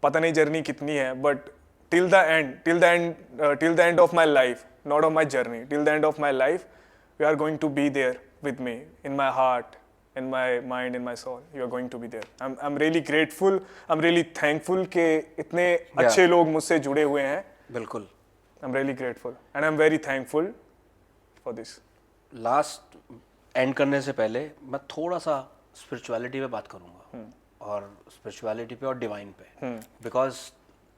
पता नहीं जर्नी कितनी है, but till the end of my life, not of my journey, till the end of my life you are going to be there with me in my heart, in my mind, in my soul. You are going to be there. I'm really grateful. I'm really thankful कि इतने अच्छे लोग मुझसे जुड़े हुए हैं। बिल्कुल। I'm really grateful and I'm very thankful for this. Last and करने से पहले मैं थोड़ा सा स्पिरिचुअलिटी पे बात करूंगा, और स्पिरिचुअलिटी पे और डिवाइन पे, बिकॉज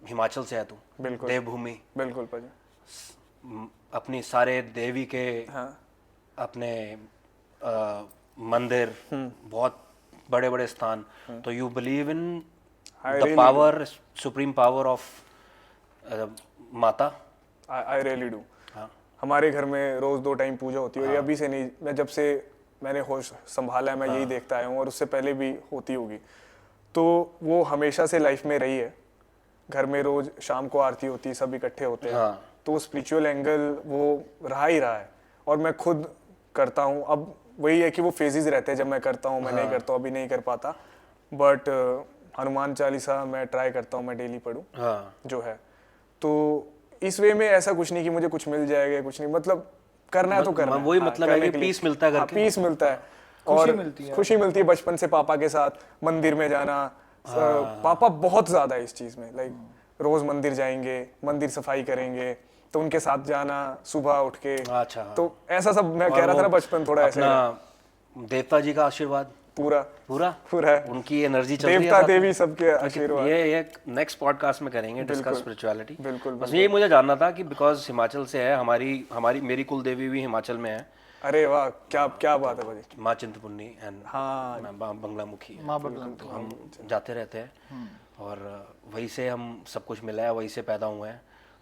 हिमाचल से है तू, बिल्कुल देवभूमि, बिल्कुल पाजी, अपनी सारे देवी के अपने मंदिर, बहुत बड़े बड़े स्थान, तो you believe in the power, supreme power of Mata? I really do. हमारे घर में रोज 2 टाइम पूजा होती है, और ये अभी से नहीं, मैं जब से मैंने होश संभाला है मैं यही देखता आया हूँ, और उससे पहले भी होती होगी, तो वो हमेशा से लाइफ में रही है। घर में रोज शाम को आरती होती है, सब इकट्ठे होते हैं, तो स्पिरिचुअल एंगल वो रहा ही रहा है। और मैं खुद करता हूँ। अब वही है कि वो फेजेस रहते हैं, जब मैं करता हूँ, मैं नहीं करता हूँ, अभी नहीं कर पाता, बट हनुमान चालीसा मैं ट्राई करता हूँ मैं डेली पढूं हाँ जो है। तो इस वे में ऐसा कुछ नहीं कि मुझे कुछ मिल जाएगा, कुछ नहीं, मतलब करना है तो करना है। वही मतलब है करने कि के लिए। पीस मिलता है हाँ, करके। पीस मिलता है खुशी और मिलती है। खुशी मिलती है बचपन से पापा के साथ मंदिर में जाना। पापा बहुत ज्यादा है इस चीज में, लाइक रोज मंदिर जाएंगे, मंदिर सफाई करेंगे, तो उनके साथ जाना सुबह उठ के। अच्छा, हाँ। तो ऐसा सब मैं और कह रहा था वो ना, बचपन थोड़ा ऐसा ही रहा। अपना देवता जी का आशीर्वाद पूरा पूरा पूरा है। उनकी एनर्जी चल रही है देवता साथ में। देवी सबके आशीर्वाद। ये नेक्स्ट पॉडकास्ट में करेंगे डिस्कस बिल्कुल, स्पिरिचुअलिटी। बिल्कुल, बस यही मुझे जानना था कि बिकॉज हिमाचल से है, हमारी हमारी मेरी कुल देवी भी हिमाचल में है, अरे वाह, क्या क्या बात है भाजी। माँ चिंतपूर्णी एंड हाँ बंगलामुखी है। माँ बगला तो हम जाते रहते हैं और वहीं से हम सब कुछ मिला है, वहीं से पैदा हुए हैं।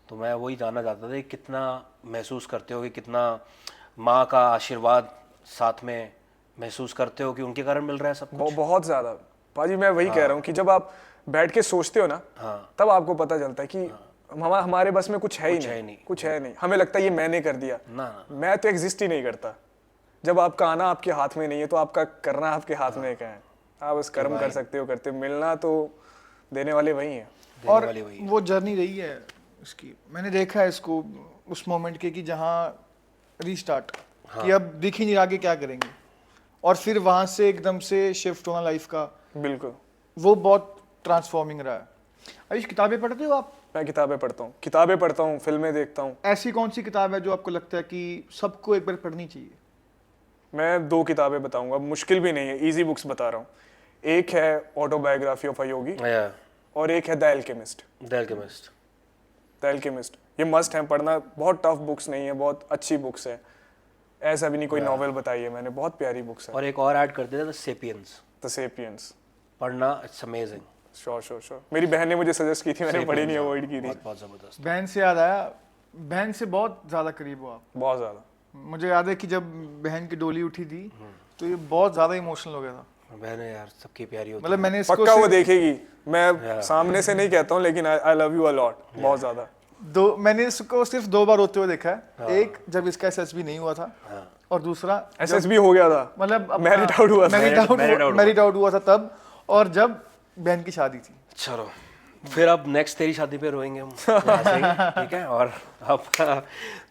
तो मैं वही जानना चाहता था कि कितना महसूस करते हो कि कितना माँ का आशीर्वाद साथ में महसूस करते हो कि उनके कारण मिल रहा है सब कुछ। बहुत ज्यादा भाजी। मैं वही कह रहा हूँ कि जब आप बैठ के सोचते हो ना, हाँ। तब आपको पता चलता है कि हमारे बस में कुछ है ही नहीं, कुछ है नहीं। हमें लगता है ये मैंने कर दिया, ना मैं तो एग्जिस्ट ही नहीं करता। जब आपका आना आपके हाथ में नहीं है, तो आपका करना आपके हाथ में क्या है। आप बस कर्म कर सकते हो, करते हो। मिलना तो देने वाले वही हैं। देने और वाली वही है। वो जर्नी रही है इसकी, मैंने देखा है इसको उस मोमेंट के कि जहाँ रीस्टार्ट कि अब दिख ही नहीं रहा कि क्या करेंगे, और फिर वहां से एकदम से शिफ्ट होना लाइफ का, बिल्कुल। वो बहुत ट्रांसफॉर्मिंग रहा है। आयुष, किताबें पढ़ते हो आप? मैं किताबें पढ़ता हूँ, फिल्में देखता हूँ। ऐसी कौन सी किताब है जो आपको लगता है कि सबको एक बार पढ़नी चाहिए? मैं 2 किताबें बताऊंगा, मुश्किल भी नहीं है, इजी बुक्स बता रहा हूँ। एक है ऑटोबायोग्राफी ऑफ अ योगी या और एक है the alchemist. The alchemist. The alchemist ये मस्ट है पढ़ना। बहुत टफ बुक्स नहीं है, बहुत अच्छी बुक्स है। ऐसा भी नहीं कोई नॉवेल बताई है मैंने, बहुत प्यारी बुक्स है। और एक और ऐड कर देते द सेपियंस, द सेपियंस। पढ़ना इट्स अमेजिंग। श्योर। मेरी बहन ने मुझे सजेस्ट की थी, मैंने पढ़ी नहीं, अवॉइड की थी। बहुत बहुत जबरदस्त। बहन से याद आया, बहन से बहुत ज़्यादा करीब हो आप। बहुत ज्यादा। मुझे याद है कि जब बहन की डोली उठी थी तो ये बहुत ज़्यादा इमोशनल हो गया था। बहनें यार सबकी प्यारी होती मतलब मैंने इसको पक्का वो सिर्फ देखेगी। मैं सामने से नहीं कहता हूँ, लेकिन I love you a lot, बहुत ज्यादा। मैंने इसको सिर्फ 2 बार रोते हुए देखा है। एक जब इसका SSB नहीं हुआ था, और दूसरा SSB हो गया था, मतलब मेरिट आउट हुआ था। मेरिट आउट हुआ था तब, और जब बहन की शादी थी। चलो फिर अब नेक्स्ट तेरी शादी पे रोएंगे हम यहाँ से ही, ठीक है। और अब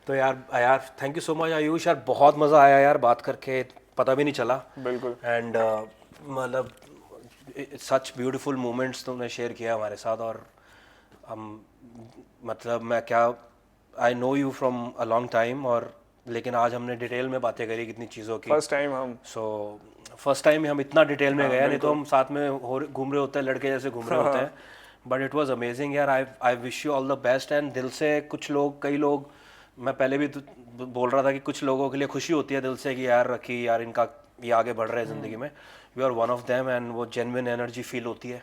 तो यार thank you so much Ayush, यार बहुत मज़ा आया यार बात करके, पता भी नहीं चला। बिल्कुल। एंड मतलब सच ब्यूटीफुल मोमेंट्स तुमने शेयर किया हमारे साथ। और हम मतलब मैं क्या, I know you from a long time, और लेकिन आज हमने डिटेल में बातें करी कितनी चीज़ों की। फर्स्ट टाइम हम फर्स्ट टाइम हम इतना डिटेल में गए, नहीं तो हम साथ में घूम रहे होते हैं, लड़के जैसे घूम रहे होते हैं। बट इट वाज अमेजिंग यार। I wish you all the best. And दिल से कई लोग, मैं पहले भी बोल रहा था कि कुछ लोगों के लिए खुशी होती है दिल से कि यार इनका ये आगे बढ़ रहे हैं ज़िंदगी में। You are one of them, and वो जेन्युइन एनर्जी फील होती है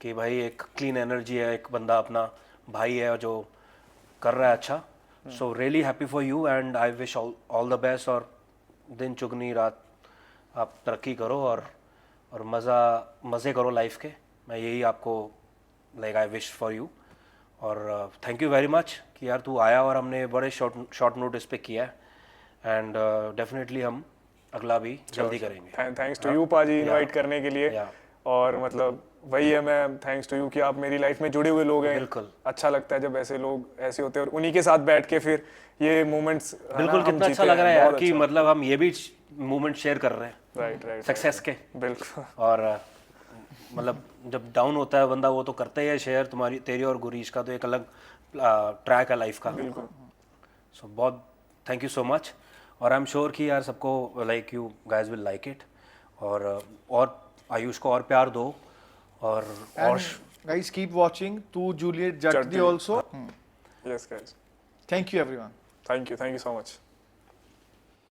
कि भाई एक क्लीन एनर्जी है, एक बंदा अपना भाई है जो कर रहा है अच्छा। So really happy for you and I wish all the best. और दिन चुगनी रात आप तरक्की करो और मज़े करो लाइफ के। मैं यही आपको like I wish for you. और थैंक यू वेरी मच कि यार तू आया और हमने बड़े शॉर्ट नोटिस पे किया है। एंड डेफिनेटली हम अगला भी जल्दी करेंगे। थैंक्स टू यू पाजी इनवाइट करने के लिए। या और मतलब वही है, मैं थैंक्स टू यू कि आप मेरी लाइफ में जुड़े हुए लोग हैं। बिल्कुल। अच्छा लगता है जब ऐसे लोग ऐसे होते हैं, और उन्हीं के साथ बैठ के फिर ये मोमेंट्स बिल्कुल कितना अच्छा लग रहा है यार कि मतलब हम ये भी मोमेंट शेयर कर रहे हैं राइट सक्सेस के। बिल्कुल। और मतलब जब डाउन होता है बंदा वो तो करता ही है शेयर। तेरी और गुरीश का तो एक अलग ट्रैक है लाइफ का। बिल्कुल। सो बहुत थैंक यू सो मच। और आई एम श्योर कि यार सबको like you guys will like it. और आयुष को और प्यार दो। और guys keep watching Tu Juliet Jatti also. Yes guys, thank you everyone. Thank you so much.